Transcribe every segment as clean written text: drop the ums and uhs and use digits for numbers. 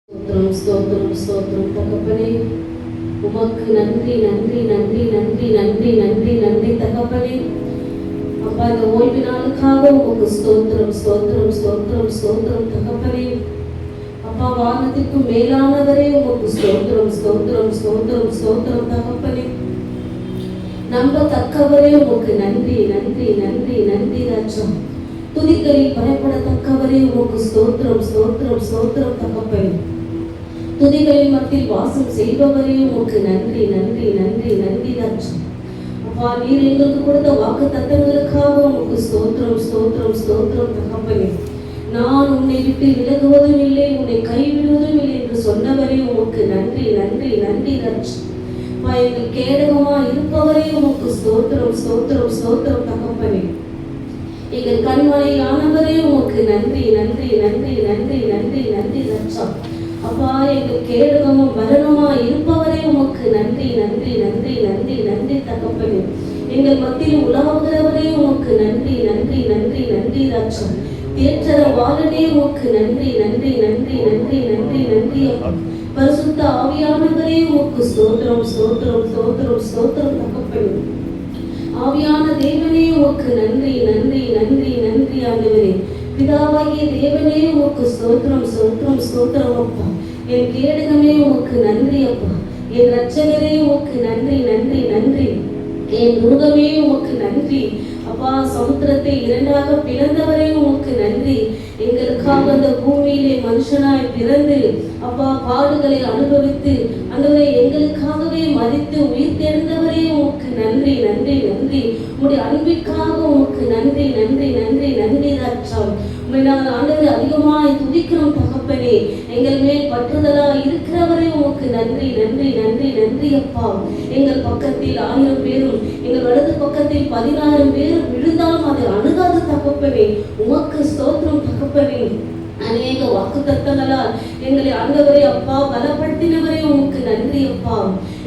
ஸ்தோத்திரம் ஸ்தோத்திரம் ஸ்தோத்திரம் தகப்பனே, உமக்கு நன்றி நன்றி நன்றி நன்றி நன்றி நன்றி நன்றி தகப்பனே. அப்பா, இந்த ஓய்வு நாளுக்காக உமக்கு ஸ்தோத்திரம் ஸ்தோத்திரம் ஸ்தோத்திரம் ஸ்தோத்திரம் தகப்பனே. அப்பா, வானத்திற்கு மேலானவரே உமக்கு ஸ்தோத்திரம் ஸ்தோத்திரம் ஸ்தோத்திரம் ஸ்தோத்திரம் தகப்பனே. நம்பத்தக்கவரே உமக்கு நன்றி நன்றி நன்றி நன்றி ராஜா. துதிகளில் பயப்படத்தக்கவரே உமக்கு ஸ்தோத்திரம் ஸ்தோத்திரம் ஸ்தோத்திரம் தகப்பனே. துதிகளின் மத்தியில் வாசம் செய்பவரே உமக்கு நன்றி நன்றி நன்றி நன்றி ராஜா. அப்பா, நீர் எங்களுக்கு கொடுத்த வாக்கு தத்தங்களுக்காக உமக்கு ஸ்தோத்திரம் ஸ்தோத்திரம் ஸ்தோத்திரம் தகப்பனே. நான் உன்னை விட்டு விலகுவதும் இல்லை, உன்னை கைவிடுவதும் இல்லை என்று சொன்னவரே உமக்கு நன்றி நன்றி நன்றி ராஜா. அப்பா, எங்கள் கேடகமா இருப்பவரே உமக்கு ஸ்தோத்திரம் ஸ்தோத்திரம் ஸ்தோத்திரம் தகப்பனே. எங்கள் கண்மலையானவரே உமக்கு நன்றி நன்றி நன்றி நன்றி நன்றி நன்றி ராஜா. அப்பா, எங்கள் கேடகமும் பலனுமா இருப்பவரே உமக்கு நன்றி நன்றி நன்றி நன்றி நன்றி தகப்பனே. எங்கள் மத்தியில் உலாவுகிறவரே உமக்கு நன்றி நன்றி நன்றி நன்றி ராஜா. தேற்றர வாழனே உமக்கு நன்றி நன்றி நன்றி நன்றி நன்றி நன்றி. பரிசுத்த ஆவியானவரே உமக்கு ஸ்தோத்திரம் ஸ்தோத்திரம் ஸ்தோத்திரம் ஸ்தோத்திரம் தகப்பனே. ஆவியான தேவனே உமக்கு நன்றி நன்றி நன்றி நன்றி ஆண்டவரே. பிதாவாகிய தேவனே உமக்கு ஸ்தோத்திரம் ஸ்தோத்திரம் ஸ்தோத்திரம் அப்பா. என் கேடகமே உமக்கு நன்றி அப்பா. என் இரட்சகரே உமக்கு நன்றி நன்றி நன்றி. என் துருகமே உமக்கு நன்றி அப்பா. சமுத்திரத்தை இரண்டாக பிளந்தவரே உமக்கு நன்றி. எங்களுக்காக அந்த பூமியிலே மனுஷனாய் பிறந்து அப்பா, பாடுகளை அனுபவித்து அந்தவரை எங்களுக்காகவே மதித்து உயிர் தெழுந்தவரே உமக்கு நன்றி நன்றி நன்றி. உங்களுடைய அன்பிற்காக உமக்கு நன்றி நன்றி நன்றி நன்றி ராஜா. உண்மை நாங்கள் ஆண்டவரை அதிகமாய் துதிக்கிறோம் தகப்பனே. எங்கள் மேல் பற்றுதலா இருக்கிறவரே உமக்கு நன்றி நன்றி நன்றி நன்றி அப்பா. எங்கள் பக்கத்தில் 1000 பேரும் எங்கள் வலது பக்கத்தில் 16 பேரும் விழுந்தாலும் அதை அணுகாத தகப்பனே உமக்கு ஸ்தோத்திரம் தகப்பனே. அநேக வாக்கு தத்தங்களால் எங்களை ஆண்டவரே அப்பா பலப்படுத்தினவரே உமக்கு நன்றி அப்பா.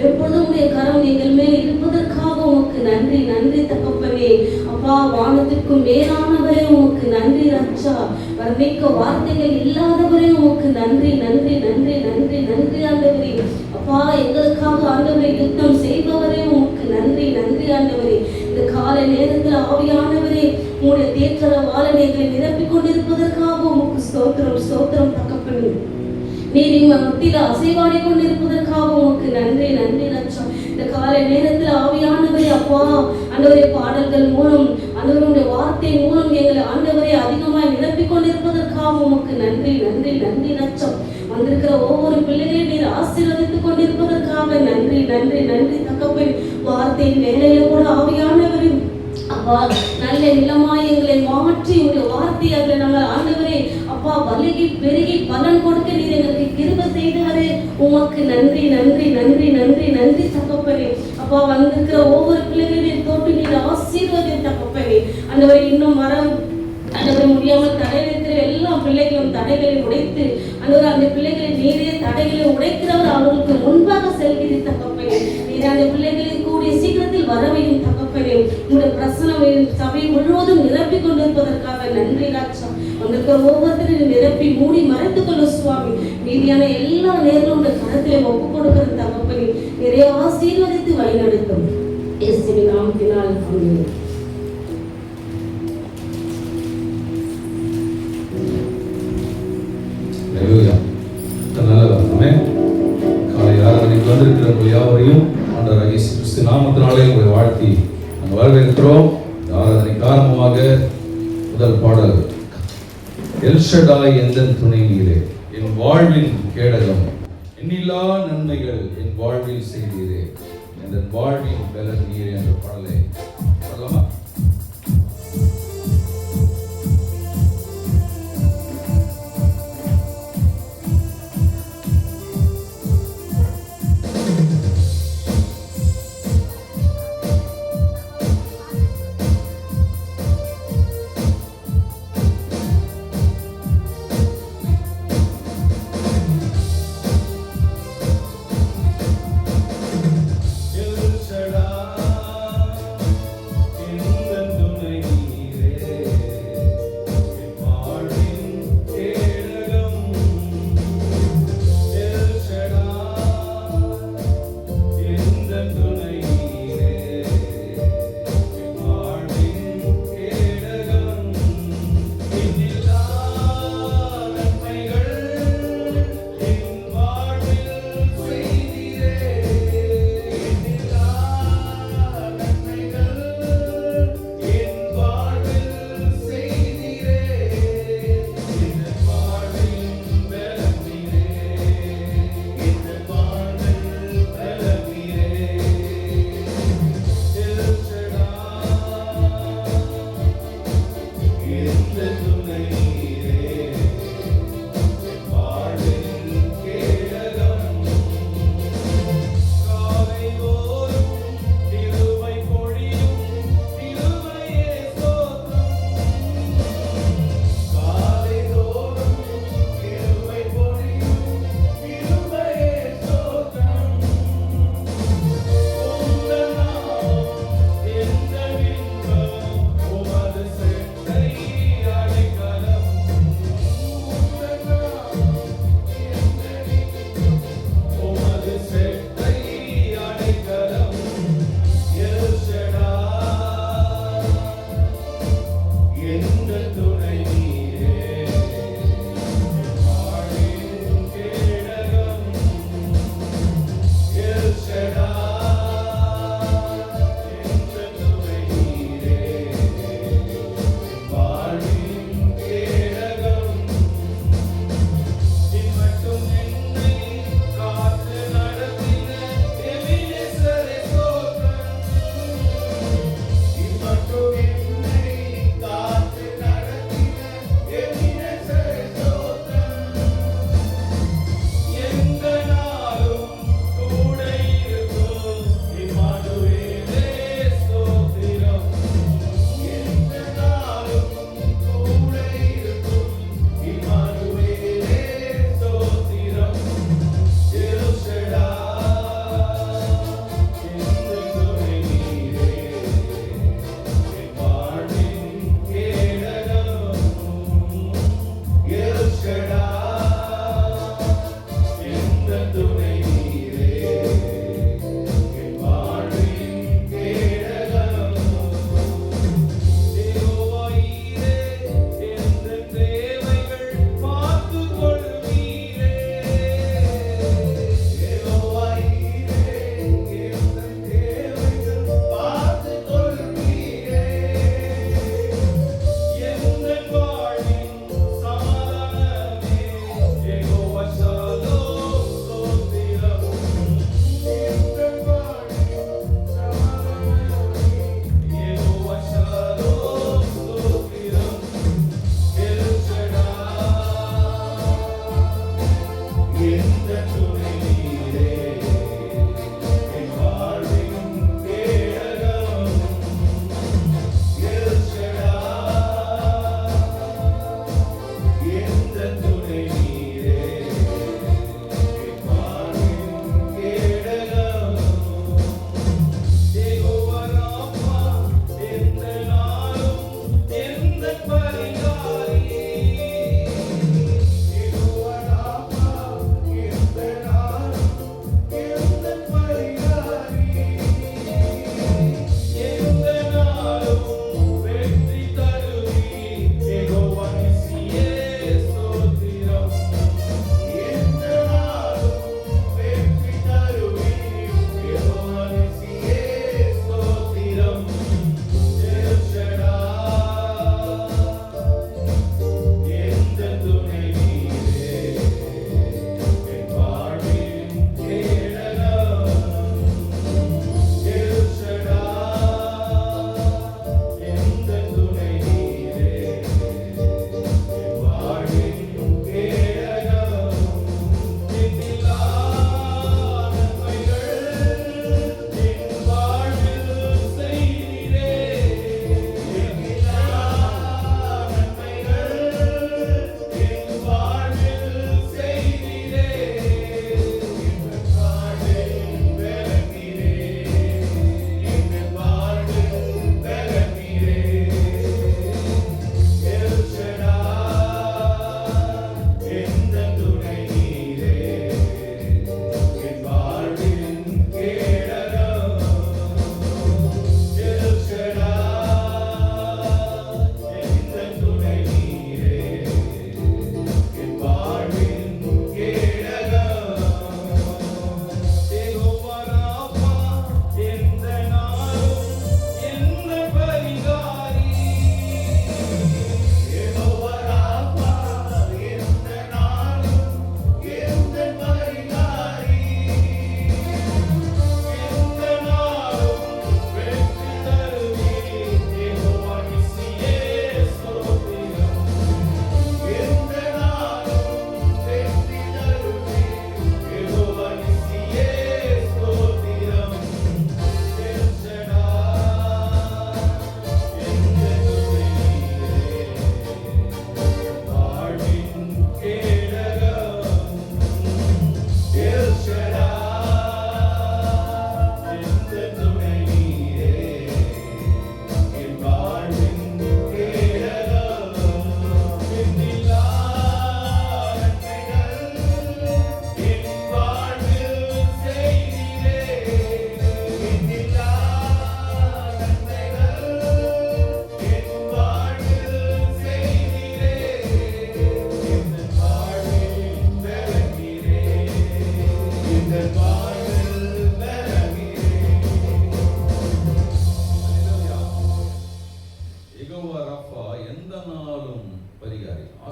எப்பொழுதும் உடைய கரம் எங்கள் மேல் இருப்பதற்காக உமக்கு நன்றி நன்றி தகப்பனே. அப்பா, வானத்திற்கும் மேலானவரே உமக்கு நன்றி ராஜா. வர்ணிக்க வார்த்தைகள் இல்லாதவரே உமக்கு நன்றி நன்றி நன்றி நன்றி நன்றி ஆண்டவரே. அப்பா, எங்களுக்காக ஆண்டவரை யுத்தம் செய்பவரே உமக்கு நன்றி நன்றி ஆண்டவரே. இந்த காலை நேரத்தில் ஆவியானவரே உங்களுடைய தேற்றர வாழனைகளை நிரப்பிக் கொண்டிருப்பதற்காக உமக்கு ஸ்தோத்திரம் ஸ்தோத்திரம் தகப்பனே. நீர் இங்க மத்தியில் அசைவாடி கொண்டிருப்பதற்காக உமக்கு நன்றி நன்றி ராஜா. இந்த காலை நேரத்தில் ஆவியானவரே அப்பா ஆண்டவரை பாடல்கள் மூலம் ஆண்டவருடைய வார்த்தை மூலம் எங்களை ஆண்டவரை அதிகமாய் நிரப்பிக் கொண்டிருப்பதற்காக உமக்கு நன்றி நன்றி நன்றி ராஜா. வந்திருக்கிற ஒவ்வொரு பிள்ளைகளையும் நீர் ஆசீர்வதித்துக் கொண்டிருப்பதற்காக நன்றி நன்றி நன்றி தகப்பனே. வார்த்தையின் வேலையில கூட ஆவியானவரே அப்பா நல்ல நிலமாய் எங்களை மாற்றி உங்களுடைய வார்த்தை அதில் நம்ம ஆண்டவரே அப்பா பலகி பெருகி பலன் கொடுக்க நீர் எங்களுக்கு கிருபை செய்தவரே உமக்கு நன்றி நன்றி நன்றி நன்றி நன்றி தகப்பனே. அப்பா, வந்திருக்கிற ஒவ்வொரு பிள்ளைகளையும் தோட்டு நீர் ஆசீர்வதி தகப்பனே. ஆண்டவரே, இன்னும் ஆண்டவரை முடியாமல் தடையிலிருக்கிற எல்லா பிள்ளைகளும் தடைகளை உடைத்து ஆண்டவரே அந்த பிள்ளைகளை நீரே தடைகளை உடைக்கிறவர் அவர்களுக்கு முன்பாக செல்கிறது தகப்பனே. நீர் அந்த பிள்ளைகளை கூடிய சீக்கிரத்தில் வரவையும் தகப்பனே. உங்களுடைய பிரசனம் சபை முழுவதும் நிரப்பிக் கொண்டிருப்பதற்காக நன்றி ராஜா. வந்திருக்கிற ஒவ்வொருத்தரையும் நிரப்பி மூடி மறைத்துக் கொள்ள சுவாமி. மீதியான எல்லா நேரங்களும் உடைய கரத்திலே ஒப்புக் கொடுக்கிறது தகப்பனே. நிறைய ஆசீர்வதித்து வழிநடத்தும் இயேசுவின் நாமத்தினால் ஆமென். காலை ஆராதனைக்கு வந்திருக்கிற யாவரையும் ஆண்டவராகிய இயேசு கிறிஸ்து நாமத்தினாலே உங்களை வாழ்த்தி நாங்கள் வரவேற்கிறோம். ஆராதனைக்கு ஆரம்பமாக முதல் பாடல், எல் ஷடாய் எந்தன் துணை நீரே, என் வாழ்வின் கேடகம், எண்ணில்லா நன்மைகள் என் வாழ்வில் செய்தீரே, என் வாழ்வின் பலன் நீரே என்ற பாடலை பாடலாமா?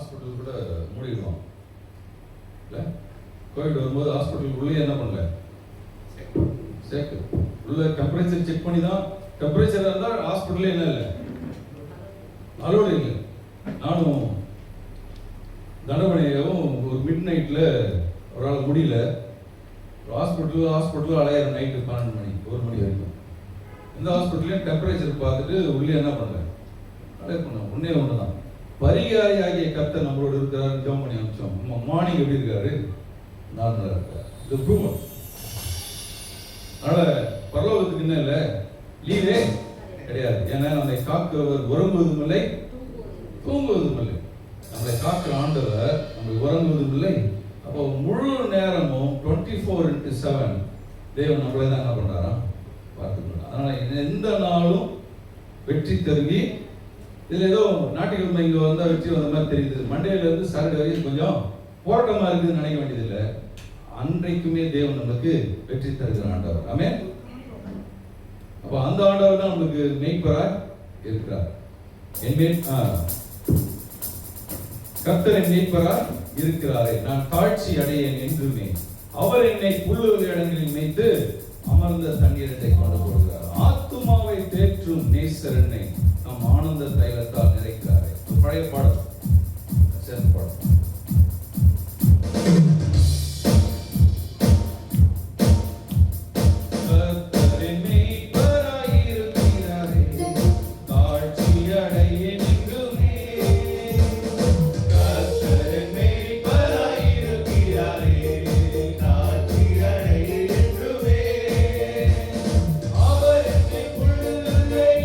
ஹாஸ்பிட்டல் கூட மூடிடுவான் இல்லை. கோவிட் வரும்போது ஹாஸ்பிட்டலுக்கு உள்ளே என்ன பண்ணல, சேர்க்கு உள்ள டெம்பரேச்சர் செக் பண்ணி தான். டெம்பரேச்சர் இருந்தால் ஹாஸ்பிட்டலே என்ன இல்லை, அலோடு இல்லை. நானும் தண்டபணியாகவும் ஒரு மிட் நைட்டில் ஒரு ஆள் முடியல, ஹாஸ்பிட்டல் அலையிற நைட்டு 12 மணி 1 மணி வரைக்கும். இந்த ஹாஸ்பிட்டல்லையும் டெம்பரேச்சர் பார்த்துட்டு உள்ளே என்ன பண்ணல, அலைய பண்ண ஒன்றே ஒன்று தான், பரிகாரி ஆகிய கர்த்தர் நம்மளோட இருக்கிறாரு. ஜெபம் பண்ணி அனுப்பிச்சோம். மார்னிங் எப்படி இருக்காரு, நார்மலாக இருக்காரு. இது ப்ரூவ். அதனால பரலோகத்துக்கு என்ன இல்லை, லீவே கிடையாது. ஏன்னா நம்மை காக்கிறவர் உறங்குவதும் இல்லை தூங்குவதும் இல்லை. நம்மளை காக்கிற ஆண்டவர் நம்மளை உறங்குவதும் இல்லை. அப்போ முழு நேரமும் 24/7 தேவன் நம்மளை தான் என்ன பண்றாரா, பார்த்துக்கணும். அதனால எந்த நாளும் வெற்றி தருவி. இதுல ஏதோ ஞாயிற்றுக்கிழமை இங்க வந்தா வெற்றி வந்த மாதிரி தெரியுது, மண்டேல இருந்து சாட்டர்டே வரைக்கும் கொஞ்சம் போராட்டமா இருக்குதுன்னு நினைக்க வேண்டியதில்லை. அன்றைக்குமே தேவன் நமக்கு வெற்றி தருகிற ஆண்டவர். ஆமென். அப்ப அந்த ஆண்டவர் தான் நமக்கு மெய்ப்பராய் இருக்கிறார். கர்த்தர் என் மெய்ப்பராய் இருக்கிறாரே, நான் தாழ்ச்சி அடையேன் என்றுமே. அவர் என்னை புல்லுள்ள இடங்களில் மேய்த்து அமர்ந்த தண்ணீரத்தை கொண்டு போகிறார். ஆத்துமாவை தேற்றும் நேசர் என்னை நம் ஆனந்த தைலத்தால் நிறைக்கிறாரே. பழைய பாடல், சேர்ந்த பாடல்.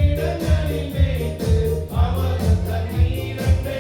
இடங்களில் மேய்த்து அமர்ந்த தண்ணீரண்டை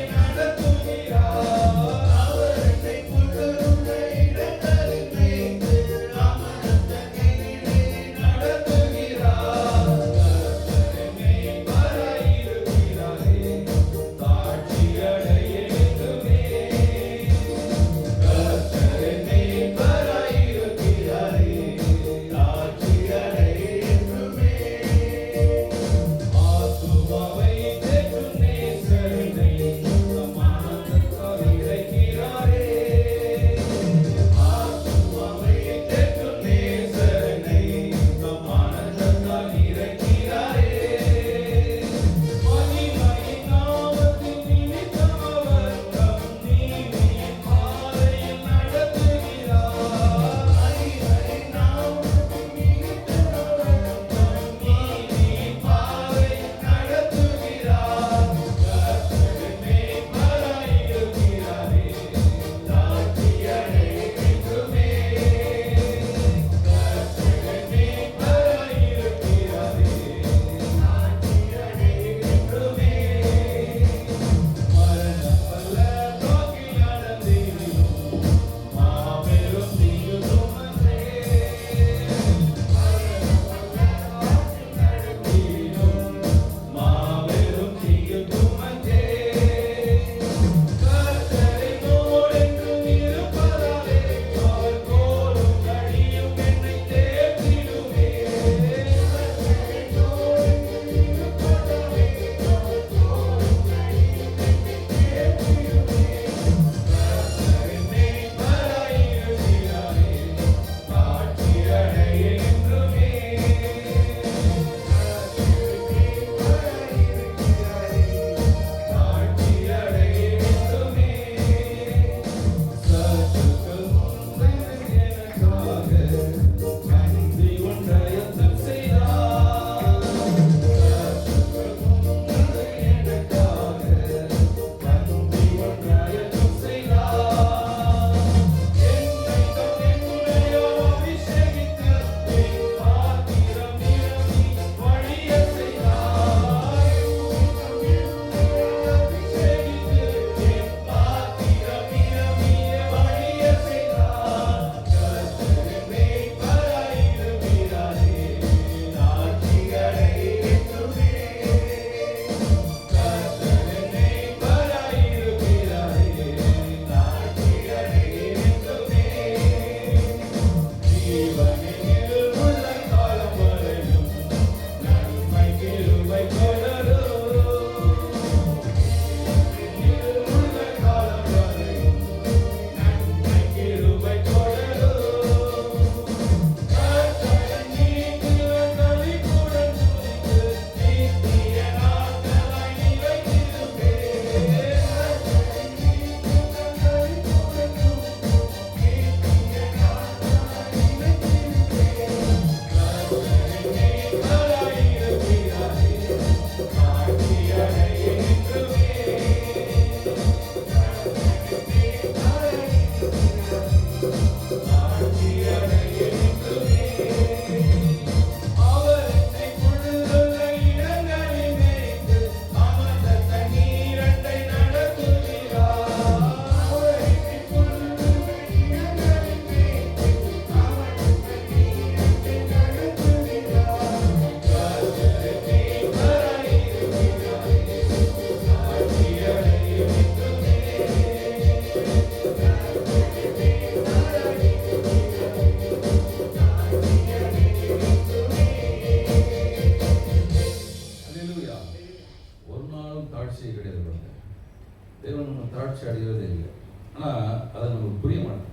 இல்லை. ஆனால் அதை நமக்கு புரிய மாட்டோம்.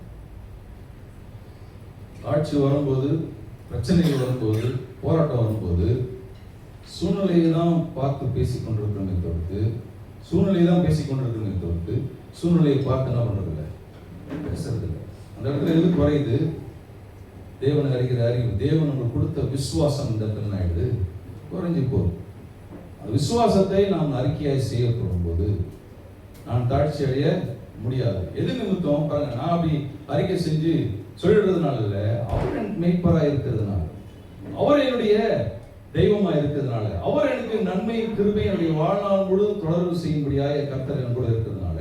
ஆட்சி வரும்போது, பிரச்சனைகள் வரும்போது, போராட்டம் வரும்போது சூழ்நிலையை தான் பார்த்து பேசிக்கொண்டிருக்கிறோமே தவிர்த்து, சூழ்நிலையை தான் பேசிக்கொண்டிருக்கிறோமே தவிர்த்து சூழ்நிலையை பார்த்து என்ன பண்ணுறதில்லை, பேசுறதில்லை. அந்த இடத்துல எது குறையுது? தேவனை அறிகிற அறிவு, தேவன் நம்மளுக்கு கொடுத்த விசுவாசம் இந்த இடத்துல ஆயிடுது, குறைஞ்சி போகும். அந்த விசுவாசத்தை நாம் அறிக்கையாய் செய்யப்படும் போது நான் தாட்சி அடைய முடியாது. எது நிமித்தம் பாருங்க, நான் அப்படி அறிக்கை செஞ்சு சொல்லிடுறதுனால இல்லை, அவர் எனக்கு மெய்ப்பராக இருக்கிறதுனால, அவர் என்னுடைய தெய்வமாக இருக்கிறதுனால, அவர் எனக்கு நன்மை கிருபை என்னுடைய வாழ்நாள் முழுவதும் தொடர்பு செய்யும்படியாக கர்த்தர் என் கூட இருக்கிறதுனால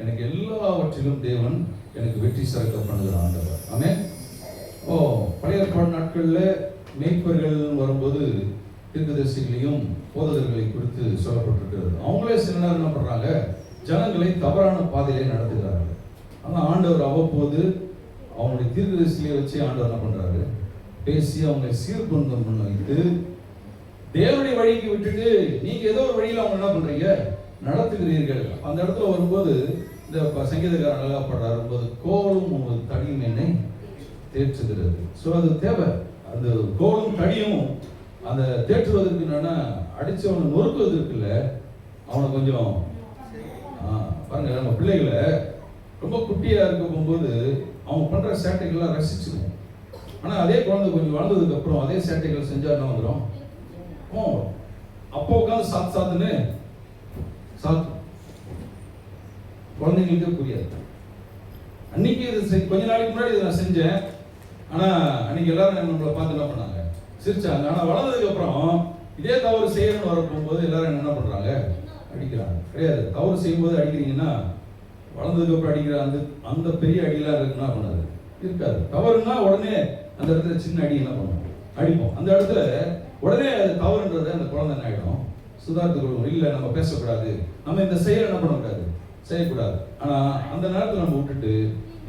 எனக்கு எல்லாவற்றிலும் தேவன் எனக்கு வெற்றி சிறக்க பண்ணுகிற ஆண்டவர். ஆமென். பழைய ஏற்பாடு நாட்களில் மேய்ப்பர்கள் வரும்போது தீர்க்கதரிசிகளையும் போதகர்களை குறித்து சொல்லப்பட்டிருக்கிறது. அவங்களே சில நேரம் என்ன பண்றாங்க, ஜனங்களை தவறான பாதையிலே நடத்துகிறார்கள். ஆனால் ஆண்டவர் அவ்வப்போது அவங்களுடைய தீர்க்கதரிசியை வச்சு ஆண்டவர் என்ன பண்றாரு, பேசி அவங்களை சீர்பந்தம் பண்ண வைத்து தேவனுடைய வழிக்கு விட்டுட்டு நீங்க ஏதோ ஒரு வழியில் அவங்க என்ன பண்றீங்க, நடத்துகிறீர்கள். அந்த இடத்துல வரும்போது இந்த சங்கீதக்காரன் அழகா பாடுறாரு, வரும்போது கோலும் உமது தடியும் என்னை தேற்றுகிறது. ஸோ அது தேவை. அந்த கோலும் தடியும் அந்த தேற்றுவதற்கு என்னன்னா, அடிச்சு அவனை நொறுக்குவதற்கு இல்லை, அவனை கொஞ்சம் பாருங்க, நம்ம பிள்ளைகளை ரொம்ப குட்டியா இருக்க போகும்போது அவங்க பண்ற சேட்டைகள்லாம் ரசிச்சிருவோம். ஆனா அதே குழந்தை கொஞ்சம் வளர்ந்ததுக்கு அப்புறம் அதே சேட்டைகள் செஞ்சா என்ன வந்துடும், அப்போ உட்காந்து சாத்துன்னு சாத்து. குழந்தைங்களுக்கே புரியாது. அன்னைக்கு இது கொஞ்ச நாளைக்கு முன்னாடி இதை நான் செஞ்சேன், ஆனா அன்னைக்கு எல்லாரும் நம்மளை பார்த்து என்ன பண்ணாங்க, சிரிச்சாங்க. ஆனா வளர்ந்ததுக்கு அப்புறம் இதே தவறு செய்யணும்னு வர போகும்போது எல்லாரும் என்ன பண்றாங்க, அடிக்கிறாங்க. கிடையாது, தவறு செய்யும்போது அடிக்கிறீங்கன்னா வளர்ந்ததுக்கு அப்புறம் அடிக்கிற அந்த பெரிய அடியெல்லாம் இருக்குன்னா பண்ணாது, இருக்காது. தவறுன்னா உடனே அந்த இடத்துல சின்ன அடி என்ன பண்ணுவோம், அடிப்போம். அந்த இடத்துல உடனே அது தவறுன்றதை அந்த குழந்தை என்ன ஆகிடும், சுதாரித்து கொள்வோம். இல்லை, நம்ம பேசக்கூடாது, நம்ம இந்த செயலை என்ன பண்ணக்கூடாது, செய்யக்கூடாது. ஆனால் அந்த நேரத்தில் நம்ம விட்டுட்டு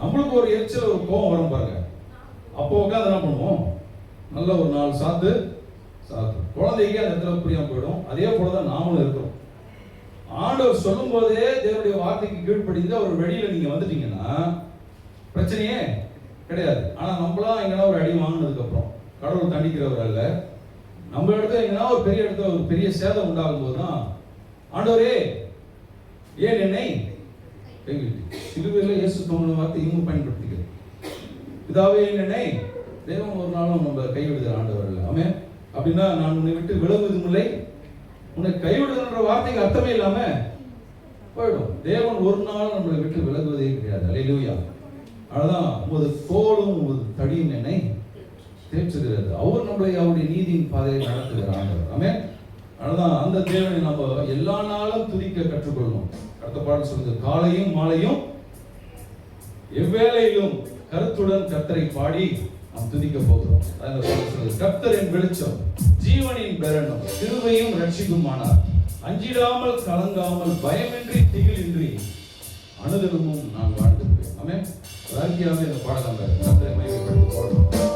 நம்மளுக்கு ஒரு எரிச்சல், ஒரு கோபம் வரும் பாருங்க, அப்போ உட்காந்து என்ன பண்ணுவோம், நல்ல ஒரு 4 சாத்து குழந்தைக்கு அந்த இடத்துல புரியாம போயிடும். அதே போலதான் நாமளும் இருக்கிறோம். ஆண்டவர் சொல்லும் போதே தேவனுடைய வார்த்தைக்கு கீழ்ப்படிந்து அவர் வெளியில நீங்க வந்துட்டீங்கன்னா பிரச்சனையே கிடையாது. ஆனா நம்மளா எங்கன்னா ஒரு அடி வாங்கினதுக்கு அப்புறம், கடவுள் தண்டிக்கிறவர் அல்ல, நம்ம இடத்துல எங்கன்னா ஒரு பெரிய இடத்துல ஒரு பெரிய சேதம் உண்டாகும் போதுதான் ஆண்டவரே ஏன் என்னை கைவிட்டு, சிலுவையில் இயேசு சொன்ன வார்த்தை இவங்க பயன்படுத்திக்கிறது, பிதாவே என்னை தேவன் ஒரு நாளும் நம்ம கைவிடுகிற ஆண்டவர் இல்லை. ஆமென். அப்படின்னா நான் உன்னை விட்டு விலகுவதும் இல்லை, உன்னை கைவிடுகின்ற வார்த்தைக்கு அர்த்தமே இல்லாம போயிடும். தேவன் ஒரு நாள் நம்மளை விட்டு விலகுவதே கிடையாது. அல்லேலூயா. அதுதான் உமது கோலும் உமது தடியும் என்னை தேற்றுகிறது. அவர் நம்மளை அவருடைய நீதியின் பாதையை நடத்துகிற ஆண்டவர். ஆமென். அதுதான் அந்த தேவனை நம்ம எல்லா நாளும் துதிக்க கற்றுக்கொள்ளணும். அடுத்த பாடல் சொல்லுது, காலையும் மாலையும் எவ்வேளையிலும் கருத்துடன் கர்த்தரை பாடி நாம் துதிக்க போகிறோம். கர்த்தரின் வெளிச்சம், ஜீவனின் பெறணும், கிருபையும் ரட்சிக்குமானார், அஞ்சிடாமல் கலங்காமல் பயமின்றி திகிலின்றி அனுதினமும் நான் வாழ்ந்திருப்பேன். ஆமென். ராக்கியாவே இந்த பாடலாம் கர்த்தரை மகிமைப்படுத்தி போடணும்.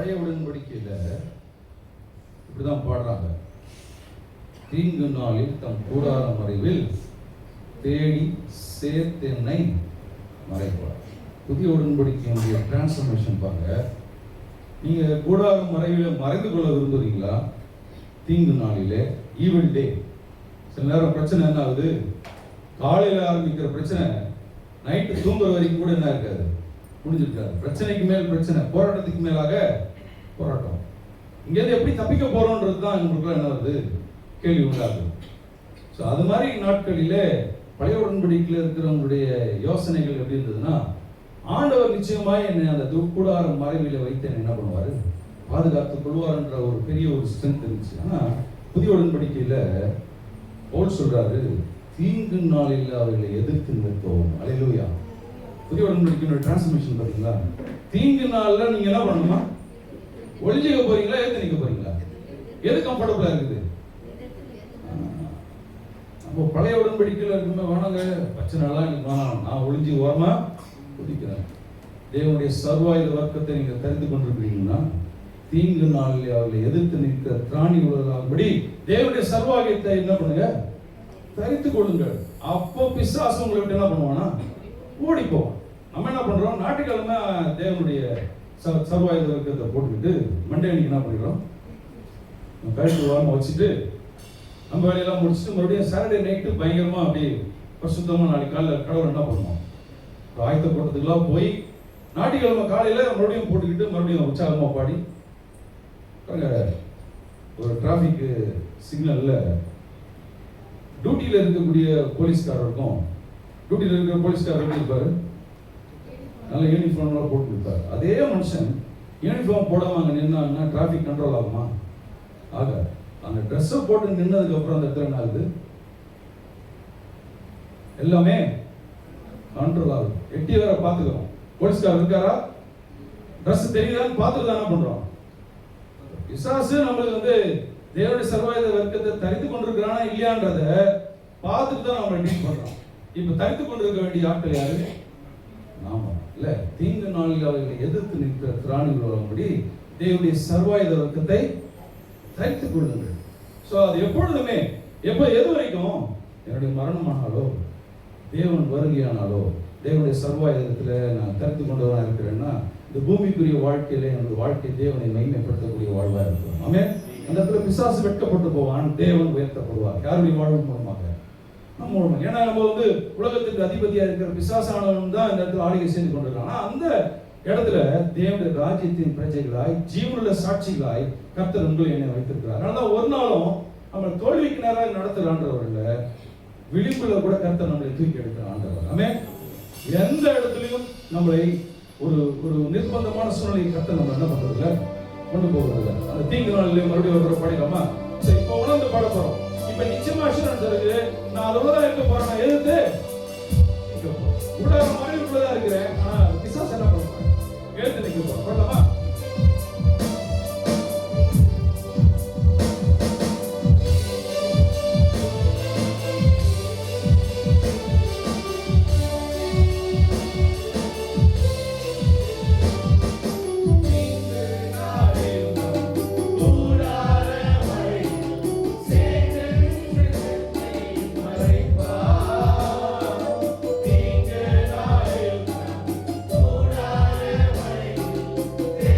பழைய உடன்படிக்கையில இப்படிதான் பாடுறாங்க. தீங்கு நாளில் தம் கூடார மறைவில் தேடி சேர்த்தென்னை மறைப்பார். புதிய உடன்படிக்கையுடைய டிரான்ஸ்ஃபர்மேஷன் பாருங்க. நீங்க கூடார மறைவில் மறைந்து கொள்ள விரும்புறீங்களா? தீங்கு நாளிலே, ஈவில் டே. சில நேரம் பிரச்சனை என்ன ஆகுது, காலையில் ஆரம்பிக்கிற பிரச்சனை நைட்டு தூங்குற வரைக்கும் கூட என்ன இருக்காது, முடிஞ்சிருக்காது. பிரச்சனைக்கு மேல் பிரச்சனை, போராட்டத்துக்கு மேலாக போராட்டம். இங்கேருந்து எப்படி தப்பிக்க போறோன்றது தான் எங்களுக்குள்ள என்ன வருது, கேள்வி உண்டாகுது. ஸோ அது மாதிரி நாட்களிலே பழைய உடன்படிக்கையில் இருக்கிறவங்களுடைய யோசனைகள் எப்படி இருந்ததுன்னா, ஆண்டவர் நிச்சயமாய் என்னை அந்த கூடார மறைவில வைத்து என்ன பண்ணுவார், பாதுகாத்துக் கொள்வார்ன்ற ஒரு பெரிய ஒரு ஸ்ட்ரென்த் இருந்துச்சு. ஆனால் புதிய உடன்படிக்கையில் பவுல் சொல்றாரு, தீங்கு நாளில் அவர்களை எதிர்த்து நிறுத்தவும். அல்லேலூயா. புதிய உடன்படிக்கையோட டிரான்ஸ்ஃபர்மேஷன் பார்த்தீங்களா? தீங்கு நாளில் நீங்க என்ன பண்ணணுமா, ஒளிஞ்சிக்க போறீங்களா, எதிர்த்து நிற்க போறீங்களா? எது கம்ஃபர்டபுளா இருக்குது? அப்போ பழைய உடன்படிக்கையில் இருக்குமே வேணாங்க, பிரச்சனைலாம் எனக்கு வேணாம், நான் ஒளிஞ்சி ஓரமா குதிக்கிறேன். தேவனுடைய சர்வாயுத வர்க்கத்தை நீங்க தெரிந்து கொண்டிருக்கிறீங்கன்னா, தீங்கு நாளில் அவர்களை எதிர்த்து நிற்க திராணி உள்ளதாகும்படி தேவனுடைய சர்வாயுதத்தை என்ன பண்ணுங்க, தரித்துக் கொள்ளுங்கள். அப்போ பிசாசு உங்களை விட்டு என்ன பண்ணுவானா, ஓடிப்போம். நம்ம என்ன பண்றோம், ஞாயிற்றுக்கிழமை தேவனுடைய சர்வாயுத வர்க்கத்தை போட்டுக்கிட்டு மண்டே அன்னைக்கு என்ன பண்ணிடுறோம், கழுத்து வாரமா வச்சுட்டு நம்ம வேலையெல்லாம் முடிச்சுட்டு மறுபடியும் சாட்டர்டே நைட்டு பயங்கரமா அப்படி பரிசுத்தமா நாளைக்கு காலையில் கடவுள் என்ன பண்ணுவோம், ஆயத்த கூட்டத்துக்குலாம் போய் ஞாயிற்றுக்கிழமை காலையில மறுபடியும் போட்டுக்கிட்டு மறுபடியும் உற்சாகமா பாடி. ஒரு டிராபிக் சிக்னல்ல டியூட்டியில இருக்கக்கூடிய போலீஸ்காரருக்கும் டியூட்டியில இருக்கிற போலீஸ்காரர் எப்படி இருப்பாரு, நல்ல யூனிஃபார்ம்லாம் போட்டு இருப்பாரு. அதே மனுஷன் யூனிஃபார்ம் போடாம அங்கே நின்னாங்கன்னா டிராபிக் கண்ட்ரோல் ஆகுமா? ஆக அந்த ட்ரெஸ்ஸை போட்டு நின்னதுக்கு அப்புறம் அந்த இடத்துல என்ன ஆகுது, எல்லாமே கண்ட்ரோல் ஆகுது. எட்டி வேற பார்த்துக்கிறோம், போலீஸ்காரர் இருக்காரா, ட்ரெஸ் தெரியுதான்னு பார்த்துட்டு தானே பண்றோம். பிசாசு நம்மளுக்கு தேவனுடைய சர்வாயுத வர்க்கத்தை தரித்து கொண்டிருக்கிறானா இல்லையான்றத பார்த்துட்டு தான் நம்ம டீல் பண்றோம். இப்ப தரித்து கொண்டிருக்க வேண்டிய ஆட்கள் யாரு, நாம இல்ல. தீங்கு நாளில் அவர்களை எதிர்த்து நிற்கிற திராணிகள் வரும்படி தேவனுடைய சர்வாயுத வர்க்கத்தை தரித்துக் கொள்ளுங்கள். ஸோ அது எப்பொழுதுமே, எப்போ எது வரைக்கும், என்னுடைய மரணமானாலோ தேவன் வருகையானாலோ தேவனுடைய சர்வாயுதத்தில் நான் தரித்து கொண்டவனாக இருக்கிறேன்னா, இந்த பூமிக்குரிய வாழ்க்கையில என்னுடைய வாழ்க்கை தேவனை மகிமைப்படுத்தக்கூடிய வாழ்வாக இருக்கும். ஆமென். அந்த இடத்துல பிசாசு வெட்கப்பட்டு போவான், தேவன் உயர்த்தப்படுவார். யாருடைய வாழ்வு மூலமாக, நம்ம மூலமாக. ஏன்னா நம்ம உலகத்துக்கு அதிபதியா இருக்கிற பிசாசானவன் தான் இந்த இடத்துல ஆளுகை செய்து கொண்டிருக்கான். ஆனா அந்த இடத்துல தேவனுடைய ராஜ்யத்தின் பிரஜைகளாய் ஜீவனுள்ள சாட்சிகளாய் கர்த்தர் உங்களை என்னை வைத்திருக்கிறார். அதனால ஒரு நாளும் நம்ம தோல்விக்கு நேராக நடத்துகிற ஆண்டவர் இல்ல, விளிம்புல கூட கர்த்தர் நம்மளை தூக்கி எடுக்கிற ஆண்டவர். ஆமென். எந்த இடத்துலையும் நம்மளை ஒரு ஒரு நிர்பந்தமான சூழ்நிலை கர்த்தர் நம்ம என்ன பண்றதில்ல, கொண்டு போகிறது. அந்த தீங்கு நாளிலே மறுபடியும் ஒரு படிக்கலாமா? சரி, இப்போ உணர்ந்து பாட போறோம். இப்ப நிச்சயமா அஷூரன்ஸ் இருக்கு, நான் அதோட தான் இருக்க போறேன், நான் எதிர்த்து கூடார மறைவுக்குள்ளதான் இருக்கிறேன். ஆனா பிசாசு என்ன பண்ணுவாங்க, எழுத்து நிற்க போறோம். பண்ணலாமா? Yeah.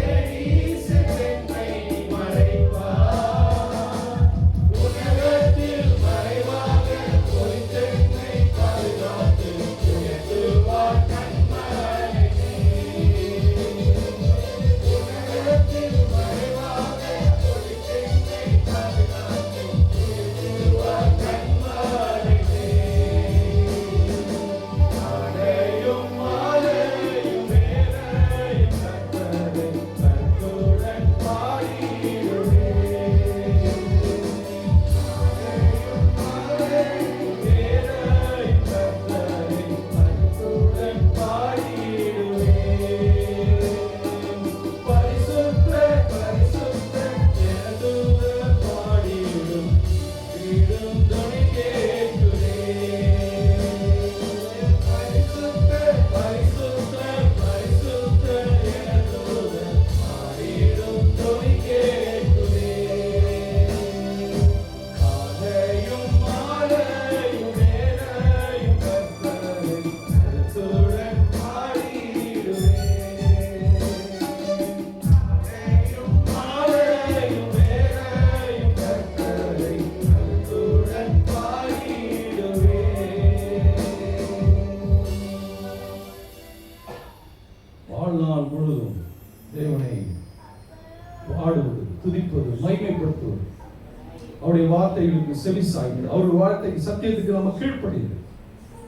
பாடுவது, துதிப்பது, மகிமைப்படுத்துவது, அவருடைய வார்த்தைகளுக்கு செவி சாய்வது, அவருடைய வார்த்தைக்கு சத்தியத்துக்கு நம்ம கீழ்ப்படிவது.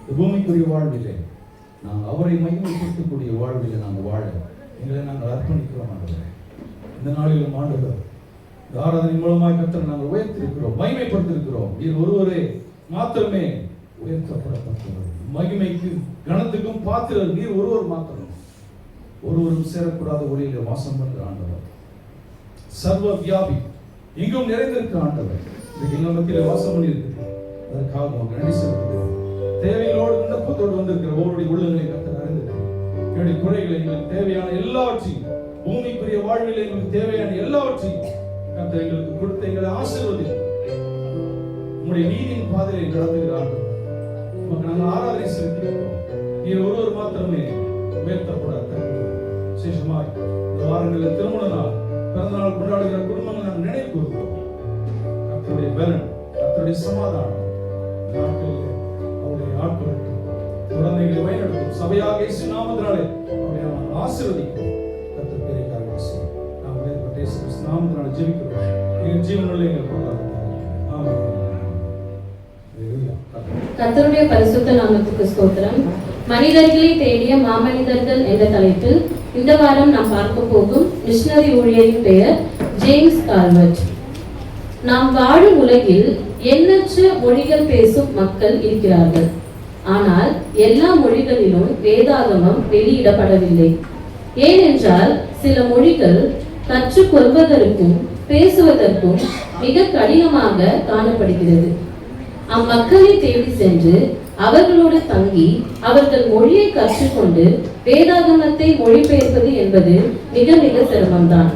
இந்த பூமிக்குரிய வாழ்விலே நாங்கள் அவரை மகிமைப்படுத்தக்கூடிய வாழ்விலே நாங்கள் வாழ எங்களை நாங்கள் அர்ப்பணிக்கிறோம். ஆண்டவரே, இந்த நாளிலும் ஆண்டவர் இந்த ஆராதனை மூலமாக கர்த்தரை நாங்கள் உயர்த்திருக்கிறோம், மகிமைப்படுத்திருக்கிறோம். நீர் ஒருவரே மாத்திரமே உயர்த்தப்படப்பட்டவர். மகிமைக்கு கனத்துக்கும் பாத்திரர் நீர் ஒருவர் மாத்திரம். ஒருவரும் சேரக்கூடாத ஒளியில வாசம் பண்ற ஆண்டவர், சர்வ வியாபி, எங்கும் நிறைந்திருக்கிற ஆண்டவர். எங்கள் மத்தியில வாசம் பண்ணி இருக்கிறோம். அதற்காக நன்றி செலுத்துகிறோம். தேவைகளோடு விண்ணப்பத்தோடு வந்திருக்கிற ஒவ்வொருடைய உள்ளங்களை கர்த்தர் அறிந்திருக்கிறோம். என்னுடைய குறைகளை, எங்களுக்கு தேவையான எல்லாவற்றையும், பூமிக்குரிய வாழ்வில் எங்களுக்கு தேவையான எல்லாவற்றையும் கர்த்தர் எங்களுக்கு கொடுத்து எங்களை ஆசீர்வதி உங்களுடைய நீதியின் பாதையை நடத்துகிறார். நாங்கள் ஆராதனை செலுத்தியிருக்கிறோம். நீர் ஒருவர் மாத்திரமே உயர்த்தப்படாத விசேஷமாய் இந்த வாரங்களில் திருமண நாள், பிறந்த நாள் கொண்டாடுகிற குடும்பங்கள் நாங்கள் நினைவு கூறுகிறோம். கர்த்தருடைய பலன், கர்த்தருடைய சமாதானம் நாட்களில் அவருடைய ஆட்களுக்கு குழந்தைகளை வழிநடத்தும் சபையாக இயேசு நாமத்தினாலே அவரை நாம் ஆசீர்வதிக்கிறோம். கர்த்தர் பெரிய காரியங்களை செய்யும். நாம் வேறுபட்ட இயேசு நாமத்தினாலே ஜெபிக்கிறோம். எங்கள் ஜீவனுள்ள எங்கள் பொருளாதாரம். ஆமென். கர்த்தருடைய பரிசுத்த நாமத்துக்கு ஸ்தோத்திரம். மனிதர்களை தேடிய மாமனிதர்கள் என்ற தலைப்பில் இந்த வாரம் நாம் பார்க்க போகும் மிஷனரி ஊழியரின் பெயர் ஜேம்ஸ் கால்வர்ட். நாம் வாழும் உலகில் எண்ணற்ற மொழிகள் பேசும் மக்கள் இருக்கிறார்கள். ஆனால் எல்லா மொழிகளிலும் வேதாகமம் வெளியிடப்படவில்லை. ஏனென்றால் சில மொழிகள் கற்றுக்கொள்வதற்கும் பேசுவதற்கும் மிக கடினமாக காணப்படுகிறது. அம்மக்களை தேடி சென்று அவர்களோடு தங்கி அவர்கள் மொழியை கற்றுக்கொண்டு வேதாகமத்தை மொழிபெயர்ப்பது என்பது மிக மிக சிரமம்தான்.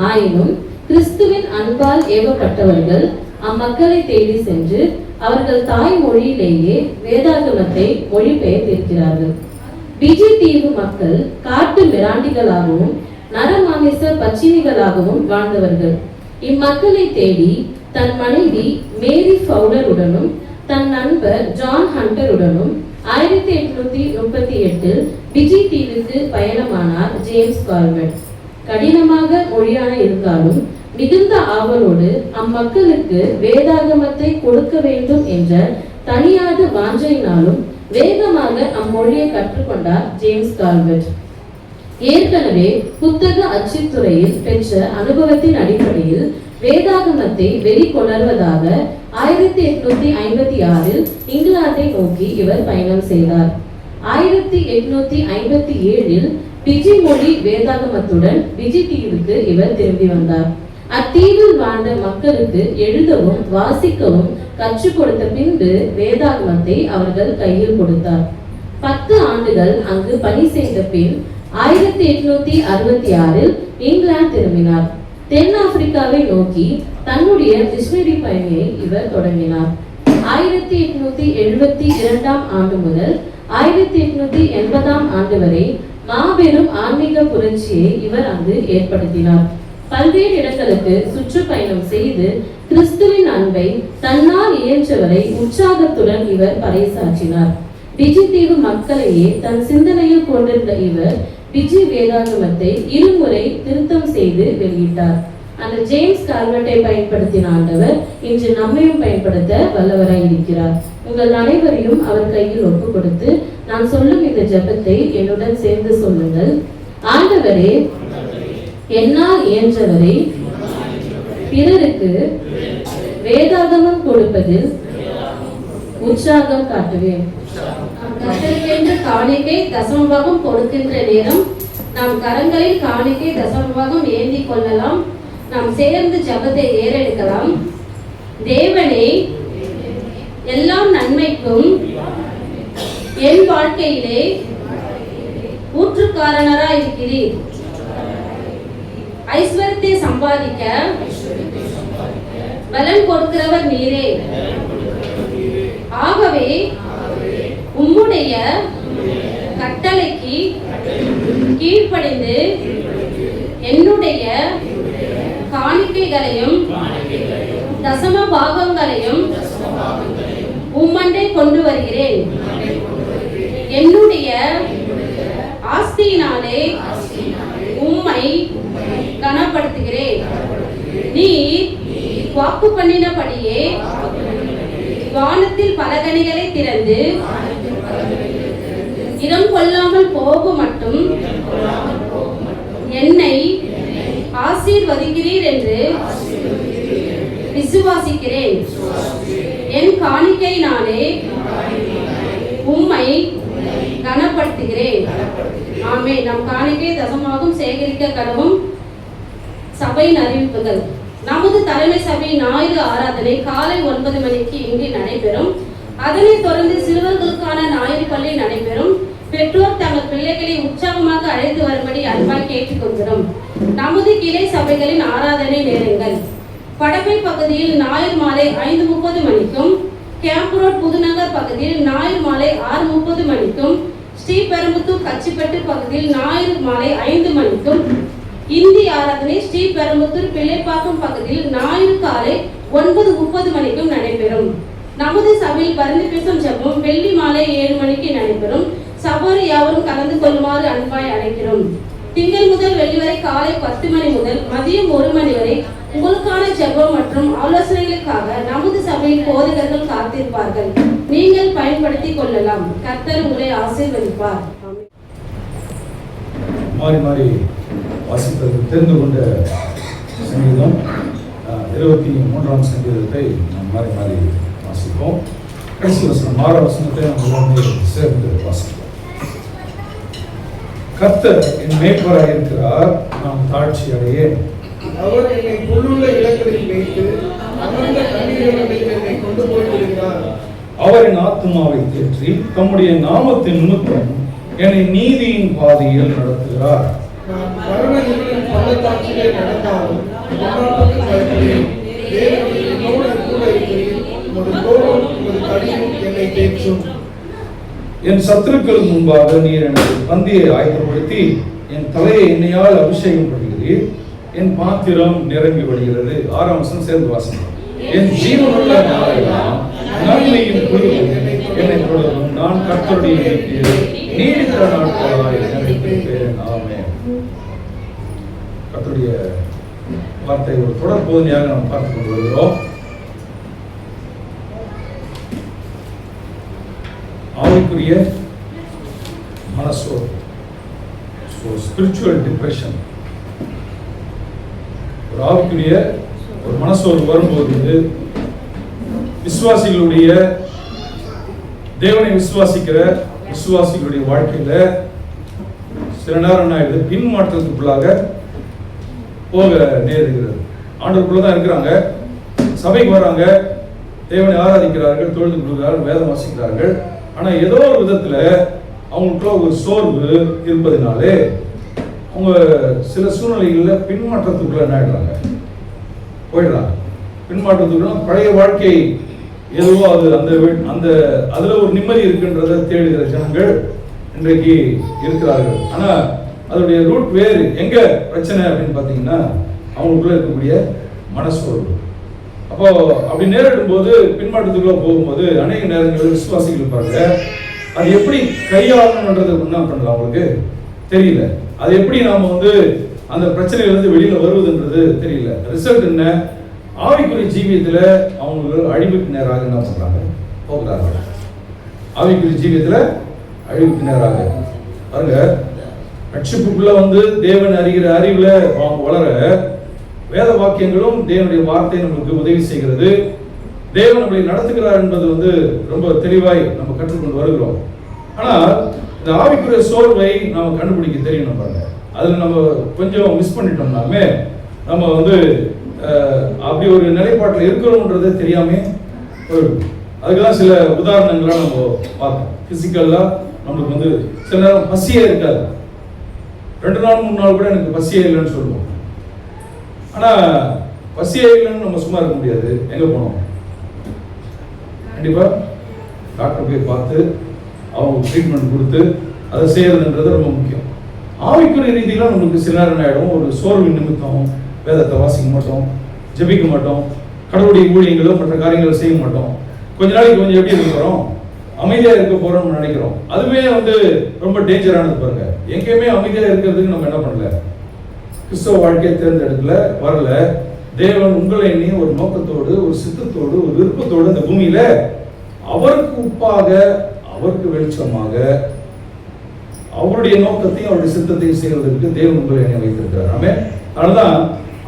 ஆயினும் கிறிஸ்துவின் அன்பால் ஏவப்பட்டவர்கள் அம்மக்களை தேடி சென்று அவர்கள் தாய் மொழியிலேயே வேதாகமத்தை மொழிபெயர்த்திருக்கிறார்கள். பிஜி தீவு மக்கள் காட்டு மிராண்டிகளாகவும் நரமாமிச பச்சினிகளாகவும் வாழ்ந்தவர்கள். இம்மக்களை தேடி தன் மனைவி மேரி ஃபவுலருடனும் தன் நண்பர் ஜான் ஹண்டருடனும் 1838 பிஜி தீவுக்கு பயணமானார் ஜேம்ஸ் கால்வர்ட். கடினமாக மொழியான இருந்தாலும் மிகுந்த ஆவலோடு அம்மக்களுக்கு வேதாகமத்தை கொடுக்க வேண்டும் என்ற தனியாத வாஞ்சையினாலும் வேகமாக அம்மொழியை கற்றுக்கொண்டார் ஜேம்ஸ் கால்வர்ட். ஏற்கனவே புத்தக அச்சுத்துறையில் பெற்ற அனுபவத்தின் அடிப்படையில் வேதாகமத்தை வெளிக்கொணர்வதாக 1856 இங்கிலாந்தை நோக்கி இவர் பயணம் செய்தார். 1857 பிஜி மொழி வேதாகமத்துடன் பிஜி தீவுக்கு இவர் திரும்பி வந்தார். அத்தீவில் வாழ்ந்த மக்களுக்கு எழுதவும் வாசிக்கவும் கற்றுக் கொடுத்த பின்பு வேதாகமத்தை அவர்கள் கையில் கொடுத்தார். 10 ஆண்டுகள் அங்கு பணி செய்த பின் 1866 இங்கிலாந்து திரும்பினார். தென் ஆப்பிரிக்காவை நோக்கி தன்னுடைய மிஷனரி பயணியை இவர் தொடங்கினார். 1872 ஆண்டு முதல் 1880 ஆண்டு வரை மாபெரும் ஆன்மீக புரட்சியை இவர் அங்கு ஏற்படுத்தினார். பல்வேறு இடங்களுக்கு சுற்றுப்பயணம் செய்து கிறிஸ்துவின் அன்பை தன்னால் இயன்றவரை உற்சாகத்துடன் இவர் பறைசாற்றினார். பிஜி தீவு மக்களையே தன் சிந்தனையில் கொண்டிருந்த இவர் பிஜி வேதாகமத்தை இருமுறை திருத்தம் செய்து வெளியிட்டார். அந்த ஜேம்ஸ் கால்வர்ட்டை பயன்படுத்தின ஆண்டவர் இன்று நம்மையும் பயன்படுத்த வல்லவராய் இருக்கிறார். உங்கள் அனைவரையும் அவர் கையில் ஒப்பு கொடுத்து நான் சொல்லும் இந்த ஜெபத்தை என்னுடன் சேர்ந்து சொல்லுங்கள். ஆண்டவரே, என்னால் இயன்றவரை பிறருக்கு வேதாகமம் கொடுப்பதில் உற்சாகம் காட்டுவேன். கர்த்தருக்கென்று காணிக்கை தசமபாகம் கொடுக்கின்ற நேரம் நாம் கரங்களில் காணிக்கை தசமபாகம் ஏந்தி கொள்ளலாம். நாம் சேர்ந்து ஜெபத்தை ஏறெடுக்கலாம். தேவனே, எல்லா நன்மைக்கும் என் வாழ்க்கையிலே ஊற்றுக்காரனராய் இருக்கிறீர். ஐஸ்வர்யத்தை சம்பாதிக்க பலன் கொடுக்கிறவர் நீரே. ஆகவே உம்முடைய கட்டளைக்கு கீழ்ப்படிந்து என்னுடைய காணிக்கைகளையும் தசம பாகங்களையும் உம்மண்டை கொண்டு வருகிறேன். என்னுடைய ஆஸ்தியினாலே உம்மை கனப்படுத்துகிறேன். நீர் வாக்கு பண்ணினபடியே வானத்தில் பலகணிகளை திறந்து இடம் கொள்ளாமல் போகும் மட்டும் என்னை ஆசீர்வதிக்கிறீர் என்று விசுவாசிக்கிறேன். என் காணிக்கையினாலே உம்மை கனப்படுத்துகிறேன். ஆமென். நம் காணிக்கை தசமாகும் சேகரிக்க கடவும். சபையின் அறிவிப்புகள். நமது தலைமை சபை ஞாயிறு ஆராதனை காலை 9 மணிக்கு இங்கு நடைபெறும். அதனைத் தொடர்ந்து சிறுவர்களுக்கான ஞாயிறு பள்ளி நடைபெறும். பெற்றோர் தங்கள் பிள்ளைகளை உற்சாகமாக அழைத்து வரும்படி அன்பாய் கேட்டுக்கொள்கிறோம். நமது கிளை சபைகளின் ஆராதனை நேரங்கள். படப்பை பகுதியில் ஞாயிறு மாலை 5:30 மணிக்கும், கேம்ப் ரோட் புதுநகர் பகுதியில் ஞாயிறு மாலை 6:30 மணிக்கும், ஸ்ரீபெரும்புத்தூர் கச்சிப்பட்டு பகுதியில் ஞாயிறு மாலை 5 மணிக்கும், இந்தி ஆராதனை ஸ்ரீபெரும்புத்தூர் பிள்ளைப்பாக்கம் பகுதியில் ஞாயிறு காலை 9:30 மணிக்கும் நடைபெறும். நமது சபையில் பரிந்து பேசும் ஜெபம் வெள்ளி மாலை 7 மணிக்கு நடைபெறும். சபையோர் யாவரும் கலந்து கொள்ளுமாறு அன்பாய் அழைக்கிறோம். திங்கள் முதல் வெள்ளி வரை காலை 10 மணி முதல் மதியம் 1 மணி வரை உங்களுக்கான ஜெபம் மற்றும் ஆலோசனைகளுக்காக நமது சபையின் போதகர்கள் காத்திருப்பார்கள். நீங்கள் பயன்படுத்திக் கொள்ளலாம். கர்த்தர் உங்களை ஆசீர்வதிப்பார். மாறி மாறி வாசிப்பதற்கு தெரிந்து கொண்ட சங்கீதம் 23ஆம் சங்கீதத்தை நாம் மாறி மாறி வாசிப்போம். கடைசி வசனம் 6 வசனத்தை நாம் எல்லாமே சேர்ந்து வாசிப்போம். கர்த்தர் என் மேய்ப்பராக இருக்கிறார், நான் தாழ்ச்சி அடையேன். அவர் என்னை புல்லுள்ள இடங்களில் வைத்து அமர்ந்த தண்ணீர்களில் என்னை கொண்டு போய் விடுகிறார். அவரின் ஆத்துமாவை தேற்றி தம்முடைய நாமத்தின் நிமித்தம் என்னை நீதியின் பாதையில் நடத்துகிறார். நான் மரண இருளின் பள்ளத்தாக்கிலே நடந்தாலும் மரணத்துக்கு பயப்படேன். தேவன் என்னோடு கூட இருக்கிறீர். உமது கோலும் உமது தடியும் என்னை தேற்றும். என் சத்துருக்கள் முன்பாக நீர் எனக்கு பந்தியை ஆயத்தப்படுத்தி என் தலையை எண்ணெயால் அபிஷேகம் பண்ணுகிறீர். என் பாத்திரம் நிரம்பி வருகிறது. 6ஆம் வசனம் சேர்ந்து வாசிக்கிறோம். என் ஜீவனுள்ள நாளெல்லாம் நன்மையின் குழுவில் என்னை தொடரும். நான் கர்த்தருடைய நீடித்த நாட்களாய் நினைத்திருப்பேன். ஆமென். கர்த்தருடைய வார்த்தை ஒரு தொடர் போதனையாக நாம் பார்த்துக் கொண்டு வருகிறோம். ஆவிக்குரிய மனசோர்வு, ஸ்பிரிச்சுவல் டிப்ரெஷன், ஒரு ஆவிக்குரிய ஒரு மனசோர்வு வரும்போது விசுவாசிகளுடைய தேவனை விசுவாசிக்கிற விசுவாசிகளுடைய வாழ்க்கையில சில நேரம் ஆயிடுது பின்மாற்றத்துக்குள்ளாக போக நேருகிறது. ஆண்டவருக்குள்ளதான் இருக்கிறாங்க, சபைக்கு வராங்க, தேவனை ஆராதிக்கிறார்கள், தொழுது கொள்கிறார்கள், வேதம் வாசிக்கிறார்கள். ஆனா ஏதோ ஒரு விதத்துல அவங்களுக்குள்ள ஒரு சோர்வு இருப்பதினாலே அவங்க சில சூழ்நிலைகள்ல பின்மாற்றத்துக்குள்ள என்ன ஆயிடுறாங்க, போயிடுறாங்க. பின்மாற்றத்துக்குள்ள பழைய வாழ்க்கை எதுவோ அது அந்த அதுல ஒரு நிம்மதி இருக்குன்றதை தேடுகிற ஜனங்கள் இன்றைக்கு இருக்கிறார்கள். ஆனா அதோடைய ரூட் வேறு. எங்க பிரச்சனை அப்படின்னு பாத்தீங்கன்னா அவங்களுக்குள்ள இருக்கக்கூடிய மனசோர்வு. அப்போ அப்படி நேரிடும் போது பின்மாற்றத்துக்குள்ள போகும்போது அநேக நேரங்களில் விசுவாசிகள் பாருங்க அது எப்படி கையாளணுன்றது என்ன பண்ணலாம் அவங்களுக்கு தெரியல. அது எப்படி நாம அந்த பிரச்சனையிலிருந்து வெளியில வருவதுன்றது தெரியல. ரிசல்ட் என்ன? ஆவிக்குரிய ஜீவியத்துல அவங்க அழிவுக்கு நேராக என்ன பண்றாங்க, போகிறார்கள். ஆவிக்குரிய ஜீவியத்துல அழிவுக்கு நேராக பாருங்க. ரட்சிப்புக்குள்ள தேவன் அறிகிற அறிவுல அவங்க வளர வேத வாக்கியங்களும் தேவனுடைய வார்த்தை நமக்கு உதவி செய்கிறது. தேவன் நம்மளை நடத்துகிறார் என்பது ரொம்ப தெளிவாய் நம்ம கற்றுக்கொண்டு வருகிறோம். ஆனா இந்த ஆவிக்குரிய சோர்வை நாம கண்டுபிடிக்க தெரியணும் பாருங்க. அதுல நம்ம கொஞ்சம் மிஸ் பண்ணிட்டோம்னாமே நம்ம அப்படி ஒரு நிலைப்பாட்டில் இருக்கிறோம்ன்றதே தெரியாம போயிடும். அதுக்கெல்லாம் சில உதாரணங்கள்லாம் நம்ம பார்த்தோம். பிசிக்கல்லா நம்மளுக்கு சில நேரம் பசியே இருக்காது. 2 நாள் 3 நாள் கூட எனக்கு பசியே இல்லைன்னு சொல்லுவோம். ஆனா பசியே இல்லைன்னு நம்ம சும்மா இருக்க முடியாது. எங்க போனோம்? கண்டிப்பா டாக்டர் போய் பார்த்து அவங்க ட்ரீட்மெண்ட் கொடுத்து அதை செய்யறதுன்றது ரொம்ப முக்கியம். ஆவிக்குரிய ரீதியில நமக்கு சில நேரம் ஆயிடும், ஒரு சோர்வு நிமித்தம் வேதத்தை வாசிக்க மாட்டோம், ஜெபிக்க மாட்டோம், கடவுளுடைய ஊழியங்களோ மற்ற காரியங்களை செய்ய மாட்டோம். கொஞ்ச நாளைக்கு கொஞ்சம் எப்படி இருக்க போறோம், அமைதியா இருக்க போறோம்னு நினைக்கிறோம். அதுவே ரொம்ப டேஞ்சரானது பாருங்க. எங்கேயுமே அமைதியா இருக்கிறதுக்கு நம்ம என்ன பண்ணல, கிறிஸ்தவ வாழ்க்கையை தேர்ந்தெடுக்கல, வரல. தேவன் உங்களை எண்ணி ஒரு நோக்கத்தோடு, ஒரு சித்தத்தோடு, ஒரு விருப்பத்தோடு இந்த பூமியில அவருக்கு உப்பாக, அவருக்கு வெளிச்சமாக, அவருடைய நோக்கத்தையும் அவருடைய சித்தத்தையும் செய்வதற்கு தேவன் உங்களை எண்ணி வைத்திருக்கிறார். ஆமென். அதனால்தான்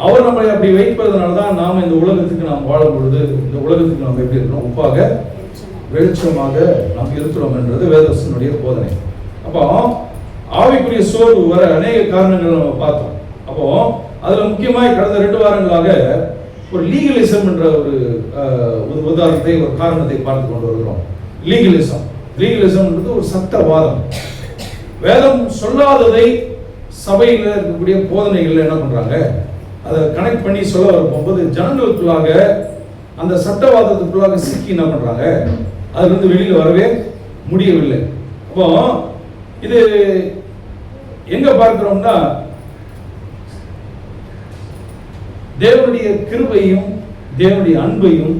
அவர் நம்மளை அப்படி வைப்பதனால தான் நாம் இந்த உலகத்துக்கு நாம் வாழும் பொழுது இந்த உலகத்துக்கு நாம் எப்படி இருக்கிறோம்? உப்பாக வெளிச்சமாக நாம் இருக்கிறோம் என்றது வேதவசனுடைய போதனை. அப்போ ஆவிக்குரிய சோர்வு வர அநேக காரணங்கள் நம்ம பார்த்தோம். அப்போ அதுல முக்கியமாக கடந்த 2 வாரங்களாக ஒரு லீகலிசம் என்ற ஒரு உதாரணத்தை, ஒரு காரணத்தை பார்த்து கொண்டு வருகிறோம். லீகலிசம் என்பது ஒரு சட்டவாதம். வேதம் சொல்லாததை சபையில் இருக்கக்கூடிய போதனைகள் என்ன பண்றாங்க, அதை கனெக்ட் பண்ணி சொல்ல வர போகும்போது ஜனங்களுக்குள்ளாக அந்த சட்டவாதத்துக்குள்ளாக சிக்கி என்ன பண்றாங்க, அதுல இருந்து வெளியில வரவே முடியவில்லை. அப்போ இது எங்க பார்க்கிறோம்னா, தேவனுடைய கிருபையும் தேவனுடைய அன்பையும்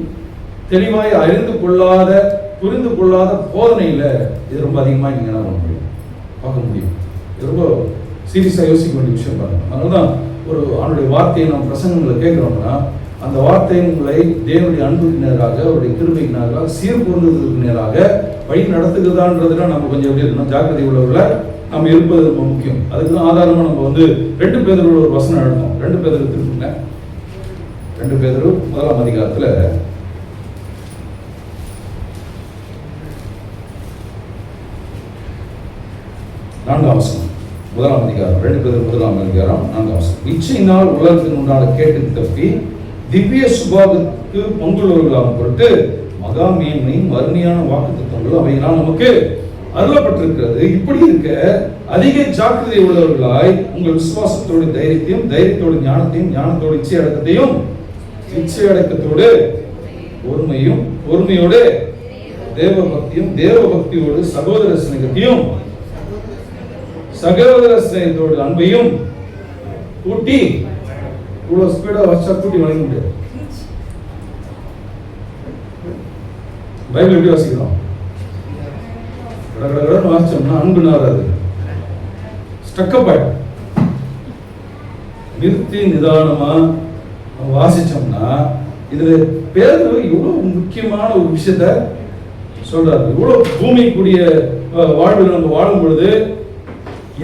தெளிவாய் அறிந்து கொள்ளாத, புரிந்து கொள்ளாத போதனையில இது ரொம்ப அதிகமாக நீங்க என்ன பண்ண முடியும், பார்க்க முடியும். இது ரொம்ப சீரியஸா யோசிக்க வேண்டிய விஷயம் பாருங்க. அதனாலதான் ஒரு அவனுடைய வார்த்தையை நம்ம பிரசங்கங்களை கேட்கிறோம்னா, அந்த வார்த்தை உங்களை தேவனுடைய அன்புக்கு நேராக, அவருடைய கிருபைக்கு நேராக, சீர்பொருந்துவதற்கு நேராக வழி நடத்துகிறதான்றதுல நம்ம கொஞ்சம் எப்படி இருக்கணும், ஜாக்கிரதை உள்ளவர்கள நம்ம இருப்பது ரொம்ப முக்கியம். அதுக்கு ஆதாரமா நம்ம 2 பேதுரு ஒரு வசனம் எழுதணும். 2 பேதுரு திருப்புங்க. 2 பேதுரு 1ஆம் அதிகாரத்துல 4ஆம் வசனம். 1ஆம் அதிகாரம் 2 பேதுரு 1ஆம் அதிகாரம் 4ஆம் வசனம். இச்சையினால் உலகத்தின் உண்டான கேட்டுக்கு தப்பி திவ்ய சுபாவத்துக்கு பங்குள்ளவர்களாகும் பொருட்டு மகா மேன்மையும் அருமையான வாக்குத்தத்தங்கள் அவையினால் நமக்கு அருளப்பட்டிருக்கிறது. இப்படி இருக்க அதிக ஜாக்கிரதை உள்ளவர்களாய் உங்கள் விசுவாசத்தோடு தைரியத்தையும், தைரியத்தோடு ஞானத்தையும், ஞானத்தோடு இச்சை அடக்கத்தையும், இச்சை அடக்கத்தோடு பொறுமையோடு தேவ பக்தியும், தேவ பக்தியோடு சகோதர சிநேகத்தையும், சகோதர சிநேகத்தோடு அன்பையும் கூட்டி, இவ்வளவு ஸ்பீடா வச்சா கூட்டி வழங்க முடியாது. பைபிள் எப்படி வாசிக்கிறோம்? வாசிச்சோம்னா அன்புனா வராது, ஸ்டக்கப் ஆயிடும். நிறுத்தி நிதானமா வாசிச்சோம்னா இதுல பேதுரு இவ்வளவு முக்கியமான ஒரு விஷயத்த சொல்றாரு. இவ்வளவு பூமிக்குரிய வாழ்வில் நம்ம வாழும் பொழுது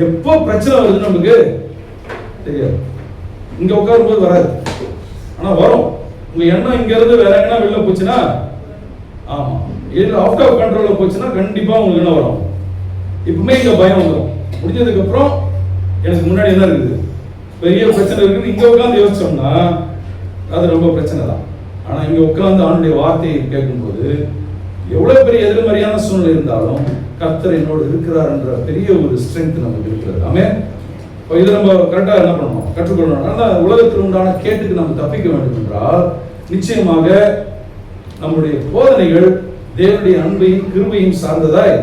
எப்போ பிரச்சனை வருது நமக்கு தெரியாது. இங்க உட்காரும் போது வராது, ஆனா வரும். உங்க எண்ணம் இங்க இருந்து வேற எங்கன்னா வெளில போச்சுன்னா, ஆமா இது அவுட் ஆஃப் கண்ட்ரோல்ல போச்சுன்னா கண்டிப்பா உங்களுக்கு என்ன வரும், இப்பவுமே இங்க பயம் வந்துடும். முடிஞ்சதுக்கு அப்புறம் எனக்கு முன்னாடி என்ன இருக்குது, பெரிய பிரச்சனை இருக்குது, இங்க உட்காந்து யோசிச்சோம்னா அது ரொம்ப பிரச்சனை தான். ஆனா இங்க உட்காந்து ஆண்டுடைய வார்த்தையை கேட்கும்போது எவ்வளவு பெரிய எதிர்மறையான சூழ்நிலை இருந்தாலும் கர்த்தர் என்னோடு இருக்கிறார் என்ற பெரிய ஒரு ஸ்ட்ரென்த் நமக்கு இருக்கிறது. ஆமென். இதை நம்ம கரெக்டா என்ன பண்ணணும், கற்றுக்கொள்ளணும். ஆனால் உலகத்தில் உண்டான கேட்டுக்கு நம்ம தப்பிக்க வேண்டும் என்றால் நிச்சயமாக நம்முடைய போதனைகள் தேவனுடைய அன்பையும் கிருபையும் சார்ந்ததாய்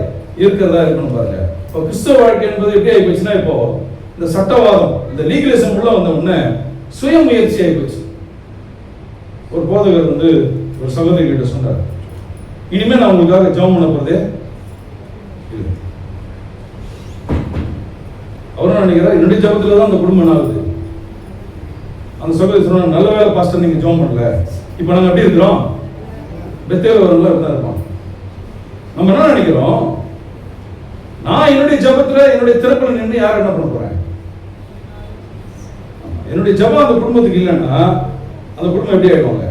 இருக்கிறதா இருக்கணும். பாருங்க, இப்போ கிறிஸ்தவ வாழ்க்கை என்பது எப்படி ஆகி போச்சுன்னா, இப்போ இந்த சட்டவாதம், இந்த லீகலிசம் உள்ள வந்த உடனே சுய முயற்சி ஆகி போச்சு. ஒரு போதகர் ஒரு சகோதரி கிட்ட சொன்னார், இனிமே நான் உங்களுக்காக ஜெபம் பண்ண போறதே இல்லை. அவரும் நினைக்கிறார் என்னுடைய ஜெபத்துல தான் அந்த குடும்பம் ஆகுது. அந்த சகோதரி சொன்னா, நல்ல வேலை பாஸ்டர் நீங்க ஜெபம் பண்ணல, இப்ப நாங்க எப்படி இருக்கிறோம், பெத்தேல வரல இருப்போம். நம்ம என்ன நினைக்கிறோம், நான் என்னுடைய ஜெபத்துல என்னுடைய திறப்பில் நின்று யார் என்ன பண்ண போறேன், என்னுடைய ஜெபம் அந்த குடும்பத்துக்கு இல்லைன்னா அந்த குடும்பம் எப்படி ஆயிடுவாங்க,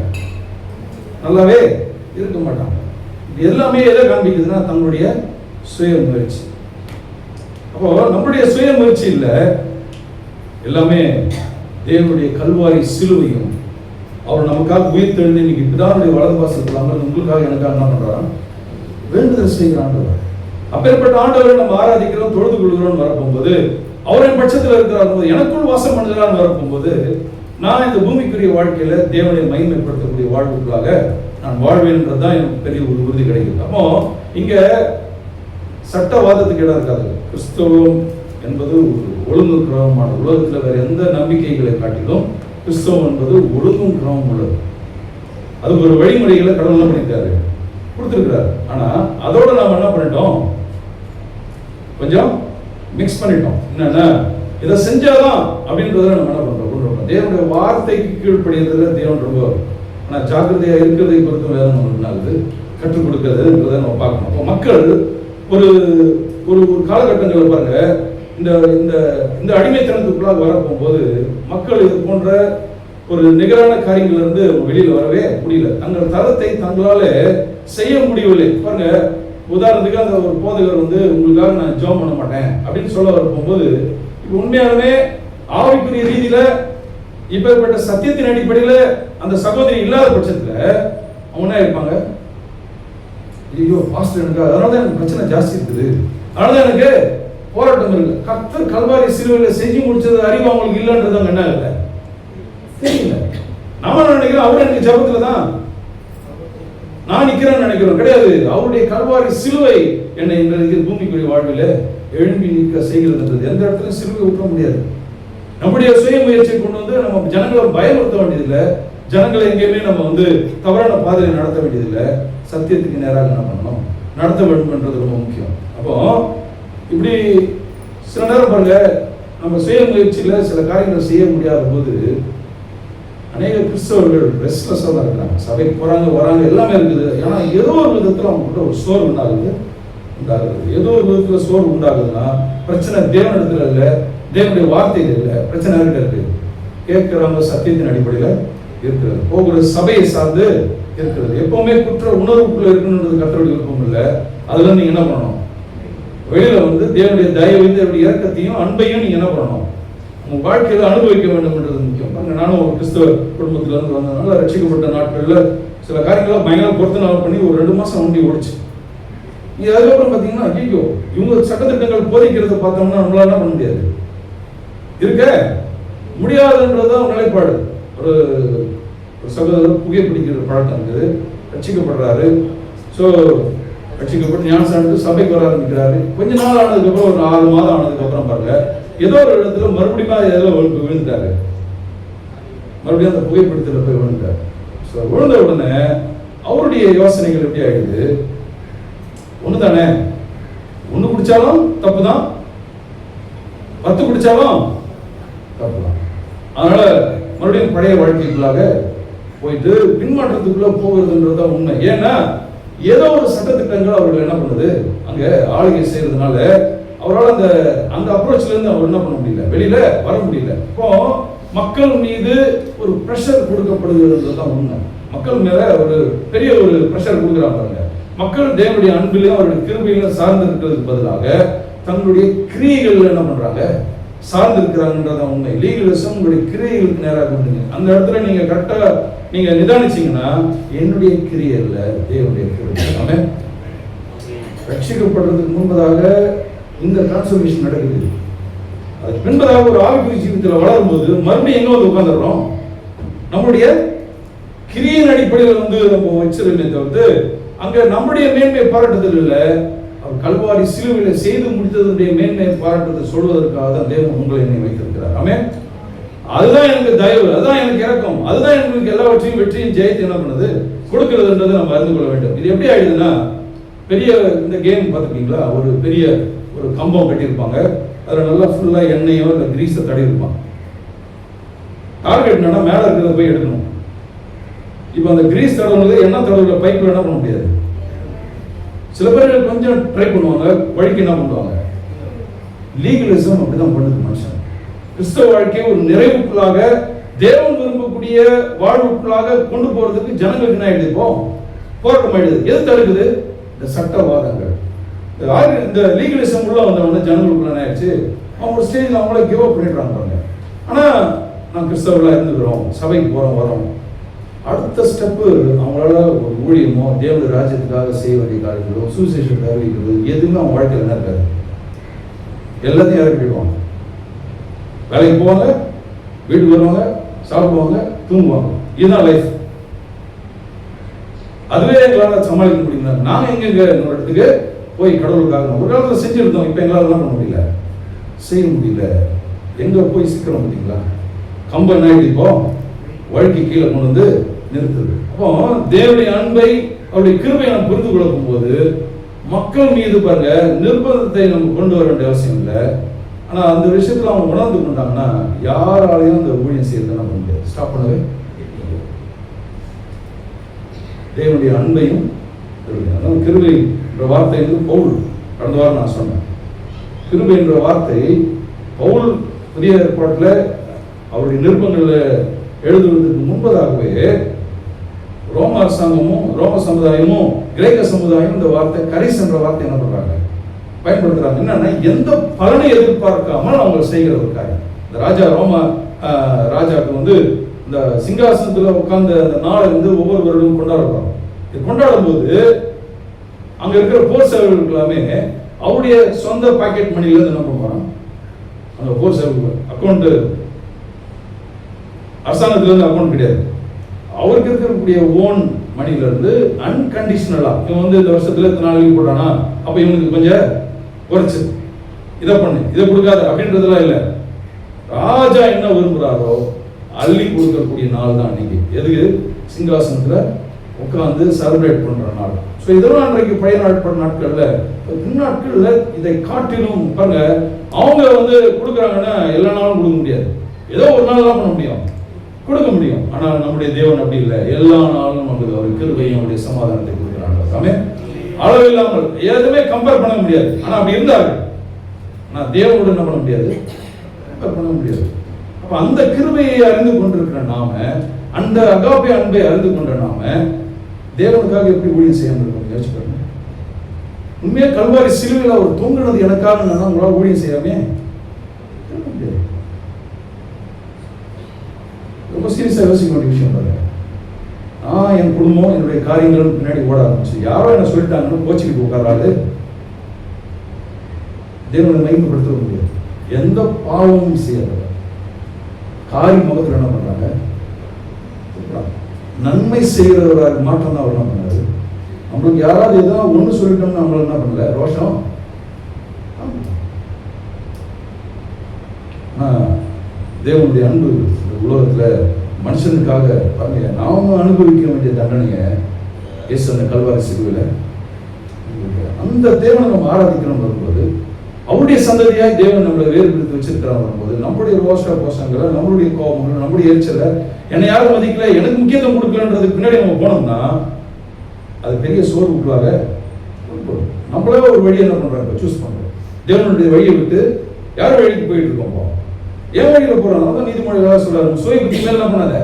நல்லாவே இருக்க மாட்டாங்க. இது எல்லாமே எதை காண்பிக்குதுன்னா தங்களுடைய சுய முயற்சி. அப்போ நம்முடைய சுய முயற்சி இல்ல, எல்லாமே தேவனுடைய கல்வாரி சிலுவையும் அவர் நமக்காக உயிர் தெழுந்து இன்னைக்கு பிதாவுடைய வலது பாசத்தில் அமர்ந்து உங்களுக்காக எனக்காக என்ன பண்றான், வேண்டுதல் செய்கிற ஆண்டவர். அப்பேற்பட்ட ஆண்டவரை நம்ம ஆராதிக்கிறோம், தொழுது கொள்கிறோம் வரப்போகும்போது, அவரின் பட்சத்தில் இருக்கிறார், எனக்குள் வாசம் பண்ணுகிறான்னு வரப்போகும்போது, நான் இந்த பூமிக்குரிய வாழ்க்கையில தேவனை மகிமைப்படுத்தக்கூடிய வாழ்வுக்குள்ளாக நான் வாழ்வேன்றதுதான் எனக்கு பெரிய ஒரு உறுதி கிடைக்குது. அப்போ இங்க சட்டவாதத்துக்கு இடம் இருக்காது. கிறிஸ்தவம் என்பது ஒரு ஒழுங்கும் கிரமமான, உலகத்துல வேற எந்த நம்பிக்கைகளை காட்டிலும் கிறிஸ்தவம் என்பது ஒழுங்கும் கிரமம் உள்ளது. அதுக்கு ஒரு வழிமுறைகளை கடவுள் என்ன பண்ணிட்டாரு, கொடுத்துருக்கிறாரு. ஆனா அதோட நாம என்ன பண்ணிட்டோம், கொஞ்சம் மிக்ஸ் பண்ணிட்டோம். என்னன்னா இதை செஞ்சாதான் அப்படின்றத நம்ம என்ன பண்றோம், கீழ்ப்படணும். தேவனுடைய வார்த்தைக்கு கீழ்ப்படியதுல தேவன் ரொம்ப ஆனால் ஜாக்கிரதையா இருக்கிறதை பொறுத்து வேதம் நமக்கு கற்றுக் கொடுக்கிறதுன்றதை நம்ம பார்க்கணும். அப்போ மக்கள் ஒரு ஒரு காலகட்டங்களில் பாருங்க, இந்த இந்த இந்த அடிமைத்தனத்துக்குள்ளாக வர போகும்போது மக்கள் இது போன்ற ஒரு நிகரான காரியங்கள்ல இருந்து வெளியில வரவே முடியல. தங்கள் தரத்தை தங்களால செய்ய முடியவில்லை. பாருங்க, உதாரணத்துக்கு அந்த ஒரு போதகர் உங்களுக்காக நான் ஜெபம் பண்ண மாட்டேன் அப்படின்னு சொல்ல வர போகும்போது, இப்போ உண்மையாலுமே ஆவிக்குரிய ரீதியில இப்பேற்பட்ட சத்தியத்தின் அடிப்படையில அந்த சகோதரி இல்லாத பட்சத்துல அவங்க என்ன இருப்பாங்க? ஐயோ பாஸ்டர், எனக்கு அதனாலதான் எனக்கு பிரச்சனை ஜாஸ்தி இருக்குது, அதனாலதான் எனக்கு போராட்டம் இருக்கு. கர்த்தர் கல்வாரி சிலுவையில செஞ்சு முடிச்சது அறிவு அவங்களுக்கு இல்லைன்றது என்ன இல்லை தெரியல. நாம நினைக்கிறோம் அவர் எனக்கு ஜபத்துல தான் நான் நிக்கிறேன்னு நினைக்கிறோம். கிடையாது. அவருடைய கல்வாரி சிலுவை என்னை இன்றைக்கு பூமிக்குரிய வாழ்வில் எழும்பி நிற்க செய்கிறது. எந்த இடத்துல சிலுவை விட்டுற முடியாது. நம்முடைய சுய முயற்சியை கொண்டு நம்ம ஜனங்களை பயமுறுத்த வேண்டியதில்லை. ஜனங்களை எங்கேயுமே நம்ம தவறான பாதையை நடத்த வேண்டியதில்லை. சத்தியத்துக்கு நேராக என்ன பண்ணணும், நடத்த வேண்டும்ன்றது ரொம்ப முக்கியம். அப்போ இப்படி சில நேரம் பாருங்க, நம்ம சுய முயற்சியில சில காரியங்கள் செய்ய முடியாத போது அநேக கிறிஸ்தவர்கள் ரெஸ்ட்லெஸ்ஸாக தான் இருக்கிறாங்க. சபைக்கு போறாங்க, வராங்க, எல்லாமே இருக்குது. ஏன்னா ஏதோ ஒரு விதத்தில் அவங்ககிட்ட ஒரு சோர்வு உண்டாகுது. ஏதோ ஒரு விதத்துல சோர்வு உண்டாகுதுன்னா பிரச்சனை தேவனிடத்துல இல்லை, தேவனுடைய வார்த்தைகள் இல்லை, பிரச்சனை யார்கிட்ட இருக்கு? கேட்கிறவங்க சத்தியத்தின் அடிப்படையில் இருக்கிறது, போகிற சபையை சார்ந்து இருக்கிறது. எப்பவுமே குற்ற உணர்வுக்குள்ள இருக்கணுன்றது கர்த்தருடைய விருப்பம் இல்லை. அதுல நீங்க என்ன பண்ணணும்? வெளியில தேவனுடைய தயவு, தேவனுடைய இறக்கத்தையும் அன்பையும் நீங்க என்ன பண்ணணும்? உங்க வாழ்க்கையில அனுபவிக்க வேண்டும் என்றது முக்கியம். நானும் ஒரு கிறிஸ்தவ குடும்பத்துல இருந்து வந்ததுனால ரட்சிக்கப்பட்ட நாட்கள்ல சில காரியங்களை பயங்கர பொருத்தநாள் பண்ணி ஒரு 2 மாசம் வண்டி ஓடிச்சு. நீங்க அதுக்கப்புறம் பாத்தீங்கன்னா ஐயோ இவங்க சட்டத்திட்டங்கள் போதிக்கிறத பார்த்தோம்னா நம்மளால என்ன பண்ண முடியாது, இருக்க முடியாதுன்றதுதான் நிலைப்பாடு. ஒரு சகோதரர் புகைப்பிடிக்கிற பழக்கம் இருக்குது, ரட்சிக்கப்படுறாரு. ஸோ ரட்சிக்கப்பட்டு ஞானஸ்நானத்துக்கு சபைக்கு வர ஆரம்பிக்கிறாரு. கொஞ்ச நாள் ஆனதுக்கப்புறம் ஒரு 6 மாதம் ஆனதுக்கப்புறம் பாருங்க, ஏதோ ஒரு இடத்துல மறுபடியும் ஏதோ விழுந்துட்டாரு. மறுபடியும் அந்த புகைப்பிடித்தல போய் விழுந்துட்டாரு. ஸோ விழுந்த உடனே அவருடைய யோசனைகள் எப்படி ஆயிடுது? ஒன்று தானே, ஒன்று குடிச்சாலும் தப்பு தான், 10 குடிச்சாலும் தப்பு தான். அதனால மறுபடியும் பழைய வாழ்க்கைக்குள்ளாக போயிட்டு பின்மாற்றத்துக்குள்ள போகிறதுன்றது உண்மை. ஏன்னா ஏதோ ஒரு சட்டத்திட்டங்கள் அவர்கள் என்ன பண்ணுது, அங்க ஆளுகை செய்யறதுனால அவரால் அந்த அந்த அப்ரோச்ல இருந்து அவர் என்ன பண்ண முடியல, வெளியில வர முடியல. இப்போ மக்கள் மீது ஒரு பிரஷர் கொடுக்கப்படுகிறதுதான் உண்மை. மக்கள் மேல ஒரு பெரிய ஒரு பிரஷர் கொடுக்குறாங்க. மக்கள் தேவனுடைய அன்பிலையும் அவருடைய கிருபையிலும் சார்ந்து இருக்கிறதுக்கு பதிலாக தங்களுடைய கிரியைகள் என்ன பண்றாங்க, சார்ந்து இருக்கிறாங்கன்றதான் உண்மை. லீகலிசம் உங்களுடைய கிரியைகளுக்கு நேராக கொண்டுங்க. அந்த இடத்துல நீங்க கரெக்டா நீங்க நிதானிச்சீங்கன்னா என்னுடைய கிரியை இல்ல, தேவனுடைய கிரியை. ஆமென். ரட்சிக்கப்படுறதுக்கு முன்பதாக இந்த டிரான்ஸ்ஃபர்மேஷன் நடக்குது. அதுக்கு பின்பதாக ஒரு ஆவிக்குரிய ஜீவிதத்தில் வளரும் போது மறுபடியும் எங்க உட்கார்ந்துடுறோம், நம்முடைய கிரியின் அடிப்படையில் நம்ம வச்சிருமே தவிர்த்து அங்க நம்முடைய மேன்மையை பாராட்டுதல் இல்லை. அவர் கல்வாரி சிலுவையில செய்து முடித்ததுடைய மேன்மையை பாராட்டுதல் சொல்வதற்காக தான் தேவன் உங்களை என்னை வைத்திருக்கிறார். ஆமென். அதுதான் எனக்கு தயவு, அதுதான் எனக்கு இறக்கம், அதுதான் எனக்கு எல்லாவற்றையும் வெற்றியும் ஜெயத்தை என்ன பண்ணுது, கொடுக்கிறதுன்றதை நம்ம அறிந்து கொள்ள வேண்டும். இது எப்படி ஆயிடுதுன்னா, பெரிய இந்த கேம் பார்த்துருக்கீங்களா, ஒரு பெரிய ஒரு கம்பம் கட்டியிருப்பாங்க, அதில் நல்லா ஃபுல்லாக எண்ணெயோ இல்லை கிரீஸை தடவி இருப்பாங்க. டார்கெட் என்னன்னா மேலே இருக்கிறத போய் எடுக்கணும். இப்போ அந்த கிரீஸ் தடவுறது எண்ணெய் தடவுல பைப்பில் என்ன பண்ண முடியாது. சில பேர் கொஞ்சம் ட்ரை பண்ணுவாங்க, வழிக்கு என்ன பண்ணுவாங்க. லீகலிசம் அப்படிதான் பண்ணுது மனுஷன். கிறிஸ்தவ வாழ்க்கையை ஒரு நிறைவுக்குள்ளாக தேவன் விரும்பக்கூடிய வாழ்வுக்குள்ளாக கொண்டு போறதுக்கு ஜனங்களுக்கு என்ன ஆயிடுது, இப்போ போராட்டம் ஆயிடுது. எது தடுக்குது? இந்த சட்டவாதங்கள். இந்த லீகலிசம் உள்ள வந்தவங்க ஜனங்களுக்குள்ள என்ன ஆயிடுச்சு, அவங்க ஒரு ஸ்டேஜில் அவங்களே கிவ் அப் பண்ணிடுறாங்க பாருங்க. ஆனா நான் கிறிஸ்தவர்களா இருந்துக்கிறோம், சபைக்கு போறோம், வரோம். அடுத்த ஸ்டெப்பு அவங்களால ஒரு ஊழியமோ தேவனுடைய ராஜ்யத்துக்காக செய்ய வேண்டிய காரியங்களோ சுவிசேஷத்தை அறிவிக்கிறது எதுவுமே அவங்க வாழ்க்கையில் என்ன இருக்காது. எல்லாத்தையும் இறக்கிடுவாங்க. வேலைக்கு போவாங்க, வீட்டுக்கு வருவாங்க, சாப்பிடுவாங்க, தூங்குவாங்க. இதுதான் லைஃப். அதுவே எங்களால் சமாளிக்க முடியல. நாங்கள் எங்க இன்னொரு இடத்துக்கு போய் கடவுளுக்காக ஒரு காலத்தில் செஞ்சிருந்தோம், இப்போ எங்களால் என்ன பண்ண முடியல, செய்ய முடியல. எங்க போய் சிக்கிறோம் பார்த்தீங்களா? கம்பை நாய்க்கு இப்போ வழுக்கி கீழே கொண்டு வந்து நிறுத்துது. அப்போ தேவனுடைய அன்பை அவருடைய கிருபையை நம்ம புரிந்து கொள்ளும் போது மக்கள் மீது பாருங்க நிர்பந்தத்தை நம்ம கொண்டு வர வேண்டிய அவசியம் இல்லை. ஆனா அந்த விஷயத்துல அவங்க உணர்ந்து கொண்டாங்கன்னா யாராலையும் அந்த ஊழியம் செய்யறது பண்ண முடியாது, ஸ்டாப் பண்ணவே முடியாது. தேவனுடைய அன்பையும் கிருபை என்ற வார்த்தை வந்து பவுல் கடந்த வாரம் நான் சொன்னேன். கிருபை என்ற வார்த்தை பவுல் புதிய ஏற்பாட்டில் அவருடைய நிருபங்களில் எழுதுவதற்கு முன்பதாகவே ரோம அரசாங்கமும் ரோம சமுதாயமும் கிரேக்க சமுதாயம் இந்த வார்த்தை கரிஸ் என்ற வார்த்தை என்ன பண்றாங்க, பயன்படுத்துறாங்க. என்னன்னா எந்த பலனை எதிர்பார்க்காமல் அவங்க செய்கிற ஒரு காரியம். இந்த ராஜா ரோம ராஜாவுக்கு வந்து இந்த சிங்காசனத்துல உட்கார்ந்த அந்த நாளை வந்து ஒவ்வொரு வருடமும் கொண்டாடுறாங்க. இது கொண்டாடும் போது அங்க இருக்கிற போர் சேவர்கள் எல்லாமே அவருடைய சொந்த பாக்கெட் மணில இருந்து என்ன பண்ணுவாங்க, அந்த போர் சேவர்கள் அக்கௌண்ட் அரசாங்கத்துல இருந்து அக்கௌண்ட் கிடையாது, அவருக்கு இருக்கக்கூடிய ஓன் மணில இருந்து அன்கண்டிஷனலா இவன் வந்து இந்த வருஷத்துல இத்தனை நாள் லீவ் போட்டானா அப்ப இவனுக்கு கொஞ்சம் குறைச்சு இதை பண்ணு இதை கொடுக்காது அப்படின்றதெல்லாம் இல்லை. ராஜா என்ன விரும்புறாரோ அள்ளி கொடுக்கக்கூடிய நாள் தான் அன்னைக்கு. எதுக்கு? சிங்காசனத்துல உட்கார்ந்து செலிப்ரேட் பண்ற நாள். ஸோ இதெல்லாம் அன்றைக்கு பழைய நாட்கள்ல பின்னாட்கள்ல இதை காட்டிலும் பாருங்க, அவங்க வந்து கொடுக்குறாங்கன்னா எல்லா நாளும் கொடுக்க முடியாது, ஏதோ ஒரு நாள் தான் பண்ண முடியும், கொடுக்க முடியும். ஆனால் நம்முடைய தேவன் அப்படி இல்லை, எல்லா நாளும் நமக்கு அவர் கிருபையும் அவருடைய சமாதானத்தை கொடுக்கிறாங்க. அளவில்லாமல் எதுவுமே கம்பேர் பண்ண முடியாது. ஆனா அப்படி இருந்தார்கள். ஆனா தேவனோடு என்ன பண்ண முடியாது, கம்பேர் பண்ண முடியாது. அப்ப அந்த கிருபையை அறிந்து கொண்டிருக்கிற நாம, அந்த அகாபே அன்பை அறிந்து கொண்ட நாம தேவனுக்காக எப்படி ஊழியம் செய்யாமல் இருக்கோம் யோசிச்சு பாருங்க. உண்மையா கல்வாரி சிலுவையில் அவர் தூங்கினது எனக்காக உங்களால் ஊழியம் செய்யாமே முடியாது. ரொம்ப சீரியஸா யோசிக்க வேண்டிய விஷயம் பாருங்க. நான் என் குடும்பம் என்னுடைய காரியங்கள் பின்னாடி ஓட ஆரம்பிச்சு யாரோ என்ன சொல்லிட்டாங்கன்னு கோச்சிக்கிட்டு உட்காராது தேவனை மகிமைப்படுத்த முடியாது. எந்த பாவமும் செய்யாத காரி முகத்தில் என்ன பண்றாங்க, நன்மை செய்கிறவராக மாற்றம் தான் அவர் என்ன பண்ணாரு. நம்மளுக்கு யாராவது எதாவது ஒண்ணு சொல்லிட்டோம்னு நம்மள என்ன பண்ணல, ரோஷம். தேவனுடைய அன்பு இந்த உலகத்துல மனுஷனுக்காக பாருங்க, நாம அனுபவிக்க வேண்டிய தண்டனைய இயேசு அந்த கல்வாரி சிலுவையில அந்த தேவனை நம்ம ஆராதிக்கணும் வரும்போது, அவருடைய சந்ததியாய் தேவன் நம்மளை வேறுபடுத்தி வச்சிருக்கிறான் வரும்போது, நம்மளுடைய ரோஷ கோஷங்களை, நம்மளுடைய கோபங்களை, நம்மளுடைய எரிச்சலை, என்னை யாரும் மதிக்கல, எனக்கு முக்கியத்துவம் கொடுக்கலன்றதுக்கு பின்னாடி நம்ம போனோம்னா அது பெரிய சோர்வுக்குள்ளாக நம்மளே ஒரு வழியை என்ன பண்றாங்க, சூஸ் பண்றோம். தேவனுடைய வழியை விட்டு யார் வழிக்கு போயிட்டு இருக்கோம், ஏன் வழியில போறோம். அதான் நீதிமொழிகளாக சொல்றாரு, சுய புத்தி மேல என்ன பண்ணாத,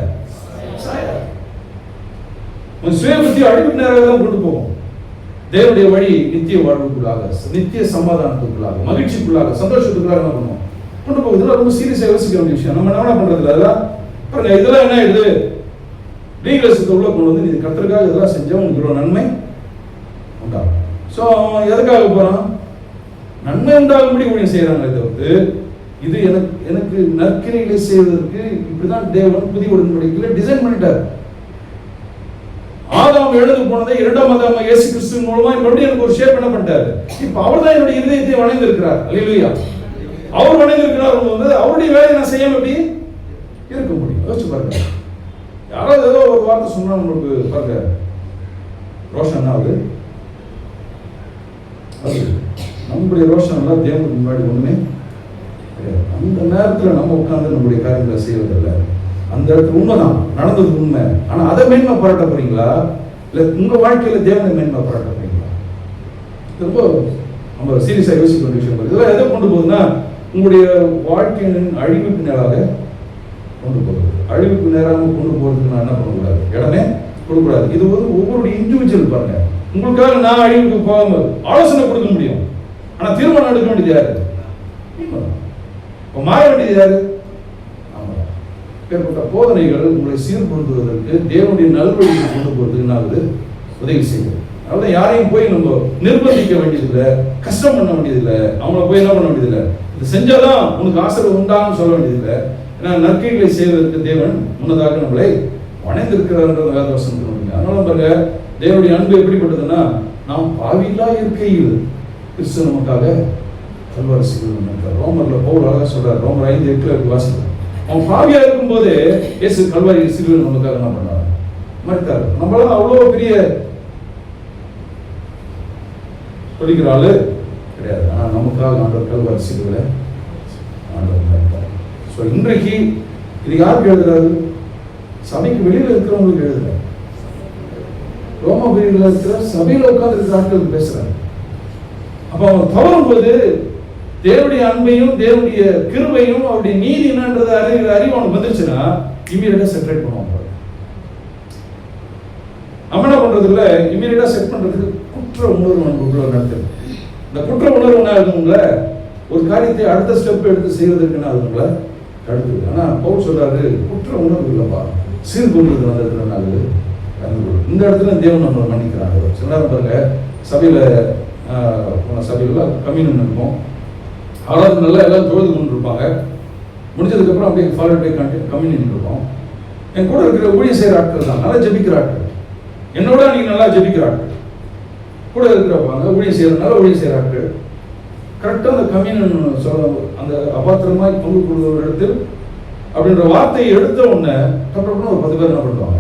சுய புத்தி அடிப்படை நேராக தான் கொண்டு போகும். தேவனுடைய வழி நித்திய வாழ்வுக்குள்ளாக, நித்திய சமாதானத்துக்குள்ளாக, மகிழ்ச்சிக்குள்ளாக, சந்தோஷத்துக்குள்ளாக என்ன பண்ணுவோம் கொண்டு போகுது. இதெல்லாம் ரொம்ப சீரியஸா யோசிக்க வேண்டிய விஷயம். நம்ம என்ன பண்றது அதெல்லாம் பாருங்க. இதெல்லாம் என்ன ஆயிடுது, லீகலிசத்தை உள்ள கொண்டு வந்து, இது கர்த்தருக்காக இதெல்லாம் செஞ்சா உங்களுக்கு இவ்வளவு நன்மை உண்டாகும். ஸோ எதுக்காக போறான், நன்மை உண்டாகும்படி ஊழியம் செய்யறாங்களே தவிர்த்து இது எனக்கு நற்கிரிகளை செய்வதற்கு இப்படிதான் தேவன் புதிய உடன்படிக்கையில டிசைன் பண்ணிட்டார். ஆதாம் எழுந்து போனதை இரண்டாம் ஆதாம் இயேசு கிறிஸ்து மூலமா மறுபடியும் எனக்கு ஒரு ஷேப் என்ன பண்ணிட்டாரு. இப்ப அவர் தான் என்னுடைய இதயத்தை வணைந்திருக்கிறார். அல்லேலூயா. அவர் வணைந்திருக்கிறார் போது அவருடைய வேலையை நான் செய்யாம எப்படி இருக்க முடியும், யோசிச்சு பாருங்க. யாராவது ஏதோ ஒரு வார்த்தை சொன்னா உங்களுக்கு பாருங்க ரோஷன் ஆகுது. நம்முடைய ரோஷன் எல்லாம் தேவனுக்கு முன்னாடி ஒண்ணுமே கிடையாது. அந்த நேரத்துல நம்ம உட்கார்ந்து நம்முடைய காரியங்களை செய்வதில்லை. அந்த இடத்துல உண்மைதான் நடந்தது உண்மை. ஆனா அதை மேன்மை பாராட்ட போறீங்களா, இல்ல உங்க வாழ்க்கையில தேவனை மேன்மை பாராட்ட போறீங்களா? ரொம்ப நம்ம சீரியஸா யோசிக்க வேண்டிய விஷயம். இதெல்லாம் எதை கொண்டு போகுதுன்னா உங்களுடைய வாழ்க்கையின் அழிவுக்கு நேராக கொண்டு போகுது. அழிவுக்கு நேராக கொண்டு போறதுக்கு நான் என்ன பண்ணக்கூடாது, இடமே கொடுக்கூடாது. இது வந்து ஒவ்வொரு இண்டிவிஜுவல் பாருங்க. உங்களுக்காக நான் அழிவுக்கு போகாம ஆலோசனை கொடுக்க முடியும், ஆனா தீர்மானம் எடுக்க வேண்டியது யாரு, மாற வேண்டியது யாரு? ஏற்பட்ட போதனைகள் உங்களை சீர்படுத்துவதற்கு தேவனுடைய நல்வழியை கொண்டு போறதுக்கு நான் உதவி செய்யும். அதாவது யாரையும் போய் நம்ம நிர்பந்திக்க வேண்டியதில்லை, கஷ்டம் பண்ண வேண்டியதில்லை, அவங்கள போய் என்ன பண்ண வேண்டியதில்லை, இது செஞ்சாதான் உனக்கு ஆசிரியர் உண்டான்னு சொல்ல வேண்டியதில்லை. ஏன்னா நற்கைகளை செய்வதற்கு தேவன் முன்னதாக நம்மளை வணைந்திருக்கிறார்ன்ற வேதவசனம். அதனால பாருங்க, தேவனுடைய அன்பு எப்படிப்பட்டதுன்னா, நாம் பாவிலா இருக்கையில் கிறிஸ்து நமக்காக கல்வாரி சிலுவையில் ரோமர்ல பவுல் அழகா சொல்றார். ரோமர் 5:8 வாசிக்கிறோம். அவன் பாவியா இருக்கும் போது இயேசு கல்வாரி சிலுவையில் நமக்காக என்ன பண்ணார், மரித்தார். நம்மளால அவ்வளவு பெரிய சொல்லிக்கிற ஆளு கிடையாது. ஆனா நமக்காக ஆண்டவர் கல்வாரி சிலுவையில ஸோ இன்றைக்கு இது யாருக்கு எழுதுறாரு? சபைக்கு வெளியில் இருக்கிறவங்களுக்கு எழுதுறாரு. ரோமாபுரியில் இருக்கிற சபையில் உட்கார்ந்து இருக்கிற ஆட்களுக்கு பேசுறாரு. அப்ப அவன் தவறும் போது தேவனுடைய அன்பையும் தேவனுடைய கிருபையும் அவருடைய நீதி என்னன்றதை அறிவு அவனுக்கு வந்துருச்சுன்னா இமீடியட்டா செப்பரேட் பண்ணுவாங்க. நம்ம என்ன பண்றது இல்ல, இமீடியட்டா செட் பண்றதுக்கு குற்ற உணர்வு நமக்குள்ள நடக்குது. இந்த குற்ற உணர்வு என்ன ஆகுதுங்கள, ஒரு காரியத்தை அடுத்த ஸ்டெப் எடுத்து செய்வதற்கு என்ன ஆகுதுங்களா தடுக்குது. ஆனா பவுல் சொல்றாரு, குற்ற உணர்வு இல்லப்பா, சீர்கொள்வது வந்ததுனால இந்த இடத்துல தேவன் நம்மளை மன்னிக்கிறாங்க. சில நேரம் பாருங்க, சபையில சபையில கம்யூனியன் இருக்கும், அதாவது நல்லா எல்லாம் தொழுது கொண்டு இருப்பாங்க. முடிஞ்சதுக்கு அப்புறம் அப்படியே ஃபாலோட் பை கம்யூனியன் இருக்கும். என் கூட இருக்கிற ஊழிய செய்கிற ஆட்கள் தான், நல்லா ஜெபிக்கிற ஆட்கள், என்னோட நீங்க நல்லா ஜெபிக்கிற ஆட்கள் கூட இருக்கிறப்பாங்க, ஊழிய செய்யறதுனால ஊழிய செய்கிற ஆட்கள் கரெக்டாக அந்த கம்யூனியன் சொல்ல அந்த அபாத்திரமாய் பங்கு கொள்கிற இடத்தில் அப்படின்ற வார்த்தையை எடுத்த உடனே டப்புன்னு ஒரு 10 பேர் என்ன பண்ணுவாங்க,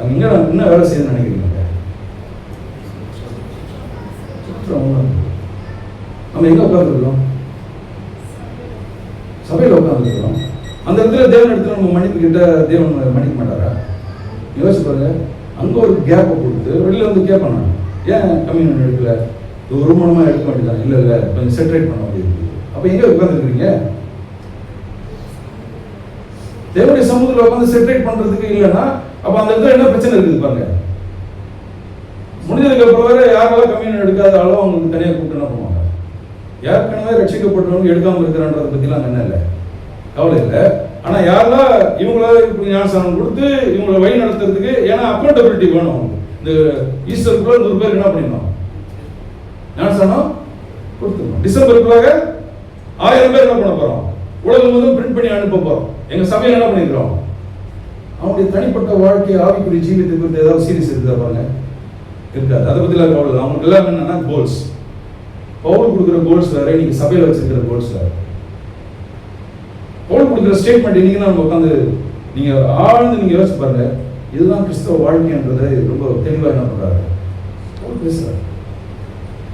அங்க என்ன வேலை செய்ய நினைக்கிறீங்க? நம்ம எங்க உட்கார்ந்துருக்கோம்? சபையில் உட்கார்ந்துருக்கோம். அந்த இடத்துல தேவன் இடத்துல நம்ம மன்னிப்பு கிட்ட தேவன் மன்னிக்க மாட்டாரா? யோசிச்சு பாருங்க. அங்க ஒரு கேப்பை கொடுத்து வெளியில வந்து கேட்பாங்க, ஏன் கம்யூனியன் எடுக்கல, இது ஒரு மூலமா எடுக்க வேண்டியதான். இல்ல இல்ல கொஞ்சம் செட்டரேட் பண்ண வேண்டியது. அப்ப எங்க உட்கார்ந்துருக்கீங்க? தேவனுடைய சமூகத்தில் உட்காந்து செட்டரேட் பண்றதுக்கு இல்லைன்னா அப்ப அந்த இடத்துல என்ன பிரச்சனை இருக்குது பாருங்க. முடிஞ்சதுக்கு அப்புறம் வேற யாரெல்லாம் கம்யூனியன் எடுக்காத ஆளோ அவங்களுக்கு தனியாக கூப்பிட்டு என்ன பண்ணுவாங்க. ஏற்கனவே ரட்சிக்கப்பட்டவங்க எடுக்காம இருக்கிறான்றதை பத்திலாம் என்ன இல்லை, கவலை இல்லை. ஆனா யாரெல்லாம் இவங்கள ஞானஸ்தானம் கொடுத்து இவங்களை வழி நடத்துறதுக்கு, ஏன்னா அக்கௌண்டபிலிட்டி வேணும். இந்த ஈஸ்டருக்குள்ள 100 பேர் என்ன பண்ணிடணும், ஞானஸ்தானம் கொடுத்துருக்கோம். டிசம்பருக்குள்ளாக 1000 பேர் என்ன பண்ண போறோம், உலகம் வந்து பிரிண்ட் பண்ணி அனுப்ப போறோம். எங்க சபையில் என்ன பண்ணிருக்கோம், அவங்களுடைய தனிப்பட்ட வாழ்க்கை ஆவிக்குரிய ஜீவித்தை குறித்து ஏதாவது சீரியஸ் இருக்குதா பாருங்க, இருக்காது. அதை பத்தி எல்லாம் கவலை. அவங்களுக்கு எல்லாம் என்னன்னா கோல்ஸ். பவுல் கொடுக்குற கோல்ஸ் வேற, இன்னைக்கு சபையில் வச்சிருக்கிற கோல்ஸ் வேற. பவுல் கொடுக்குற ஸ்டேட்மெண்ட் இன்னைக்கு நம்ம உட்காந்து நீங்க ஆழ்ந்து நீங்க யோசிச்சு பாருங்க, இதுதான் கிறிஸ்தவ வாழ்க்கைன்றதை ரொம்ப தெளிவாக என்ன பண்றாரு பவுல் பேசுறாரு.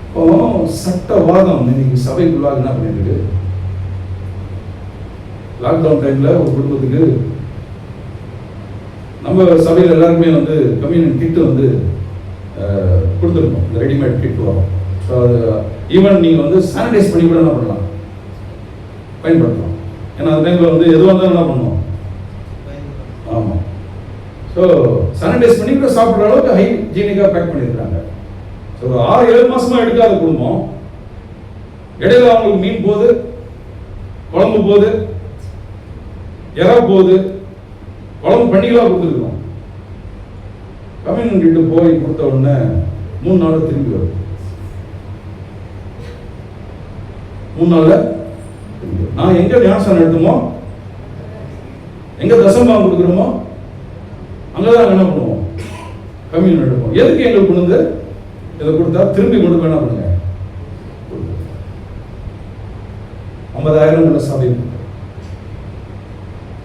இப்போ சட்டவாதம் இன்னைக்கு சபைக்குள்ளாக என்ன பண்ணிருக்கு. லாக்டவுன் டைம்ல ஒரு குடும்பத்துக்கு நம்ம சபையில் எல்லாருக்குமே வந்து கம்யூனியன் கிட் வந்து கொடுத்துருக்கோம். இந்த ரெடிமேட் கிட் வரும். ஸோ அது ஈவன் நீங்கள் வந்து சானிடைஸ் பண்ணி கூட என்ன பண்ணலாம், பயன்படுத்தலாம். ஏன்னா அந்த டைமில் வந்து எதுவாக இருந்தாலும் என்ன பண்ணுவோம், ஆமாம். ஸோ சானிடைஸ் பண்ணி கூட சாப்பிட்ற அளவுக்கு ஹைஜீனிக்காக பேக் பண்ணியிருக்காங்க. ஸோ 6-7 மாசமாக எடுக்காத குடும்பம், இடையில அவங்களுக்கு மீன் போகுது, குழம்பு போகுது, இறா போகுது, குழம்பு பண்ணிக்கலாம் கொடுத்துருக்கோம். கம்யூனியன் கிட்ட போய் கொடுத்த உடனே 3 நாள் திரும்பி வரும். 3 நாள்ல நான் எங்க ஞானஸ்தானம் எடுத்தோமோ, எங்க தசமபாகம் கொடுக்குறோமோ அங்கதான் என்ன பண்ணுவோம், கம்யூனியன் எடுப்போம். எதுக்கு எங்களுக்கு கொண்டு வந்து இதை கொடுத்தா திரும்பி கொண்டு போய் என்ன பண்ணுங்க, 50,000 சபை,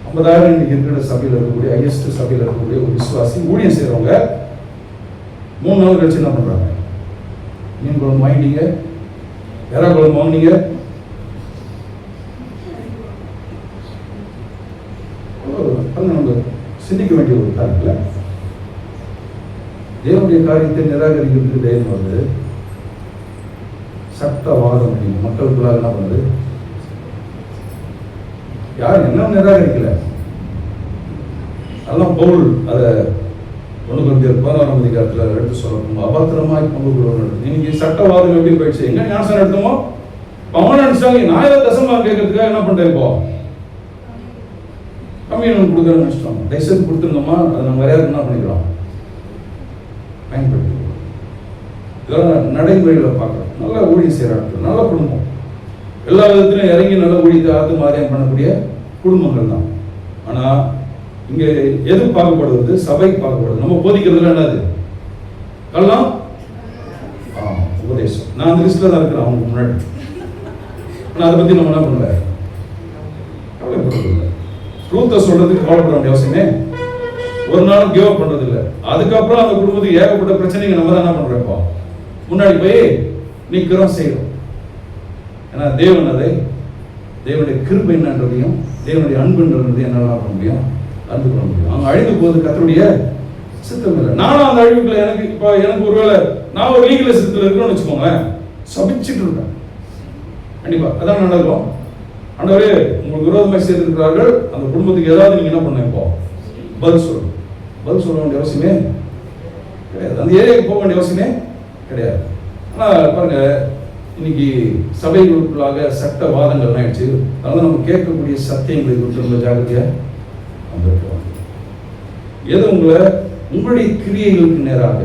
50,000 இன்னைக்கு இருக்கிற சபையில் இருக்கக்கூடிய ஹையஸ்ட் சபையில் இருக்கக்கூடிய ஒரு விசுவாசி ஊழியம் செய்யறவங்க 3 நாள் கழிச்சு என்ன பண்றாங்க, மீன் குழம்பு வாங்கிட்டீங்க, எறா குழம்பு வாங்கினீங்க, நம்ம சிந்திக்க வேண்டிய ஒரு காரியத்துல தேவனுடைய காரியத்தை நிராகரிக்கிறதுக்கு தைரியம் வருது. சட்டவாதம் மக்களுக்குள்ளாக என்ன பண்ணுது, யாரும் என்ன நிராகரிக்கல. அதெல்லாம் பவுல் அதை 1 Corinthians 16ஆம் அதிகாரத்தில் எடுத்து சொல்லணும். அபாத்திரமாய் பங்கு கொள்வார்கள். நீங்க சட்டவாதம் எப்படி போயிடுச்சு, எங்க ஞானஸ்தானம் எடுத்தோமோ அவங்க நினைச்சாங்க நான் ஏதாவது தசமபாகம் கேட்கறதுக்காக என்ன பண்றேன், இப்போ கம்யூனியன் கொடுக்குற நினைச்சிட்டோம். லைசன்ஸ் கொடுத்துருந்தோமா, அதை நம்ம வேற யாருக்கு என்ன பண்ணிக்கிறோம், பயன்படுத்திக்கிறோம். இதெல்லாம் நடைமுறையில் பார்க்குறோம். நல்லா ஊழியம் செய்கிறாங்க, நல்ல குடும்பம், எல்லா விதத்திலும் இறங்கி நல்ல ஊழியத்தை ஆத்து மாதிரியம் பண்ணக்கூடிய குடும்பங்கள் தான். ஆனால் இங்கே எது பார்க்கப்படுவது, சபை பார்க்கப்படுது. நம்ம போதிக்கிறதுல என்னது, கல்லாம் உபதேசம். நான் அந்த லிஸ்ட்ல தான் இருக்கிறேன் அவங்க முன்னாடி. ஆனால் அதை பற்றி நம்ம என்ன பண்ணல, கவலைப்படுறதில்லை. ட்ரூத்தை சொல்றதுக்கு கவலைப்பட வேண்டிய அவசியமே ஒரு நாளும் கிவ் அப் பண்றது இல்லை. அதுக்கப்புறம் அந்த குடும்பத்துக்கு ஏகப்பட்ட பிரச்சனைங்க நம்ம தான் என்ன பண்றோம், முன்னாடி போய் நிற்கிறோம், செய்யறோம். ஏன்னா தேவன் அதை தேவனுடைய கிருபை என்னன்றதையும் தேவனுடைய அன்புன்றதையும் என்னால் பண்ண முடியும், அறிந்து கொள்ள முடியும். அவங்க அழிந்து போவது கர்த்தருடைய சித்தம் இல்லை. நானும் அந்த அழிவுக்குள்ள எனக்கு ஒருவேளை நான் ஒரு லீகலிசத்தில் இருக்கணும்னு வச்சுக்கோங்களேன், சபிச்சுட்டு இருப்பேன். கண்டிப்பா அதான் நடக்கும். ஆண்டவரே உங்களுக்கு விரோதமாக செய்திருக்கிறார்கள், அந்த குடும்பத்துக்கு ஏதாவது நீங்க என்ன பண்ண, இப்போ பதில் சொல்ல வேண்டிய அவசியமே கிடையாது. அந்த ஏரியாவுக்கு போக வேண்டிய அவசியமே கிடையாது. ஆனால் பாருங்க, இன்னைக்கு சபைகளுக்குள்ளாக சட்ட வாதங்கள் ஆயிடுச்சு. அதனால நம்ம கேட்கக்கூடிய சத்தியங்களை குறித்து ரொம்ப ஜாகிரதையா வந்திருக்கிறோம். எது உங்களுடைய கிரியைகளுக்கு நேராக,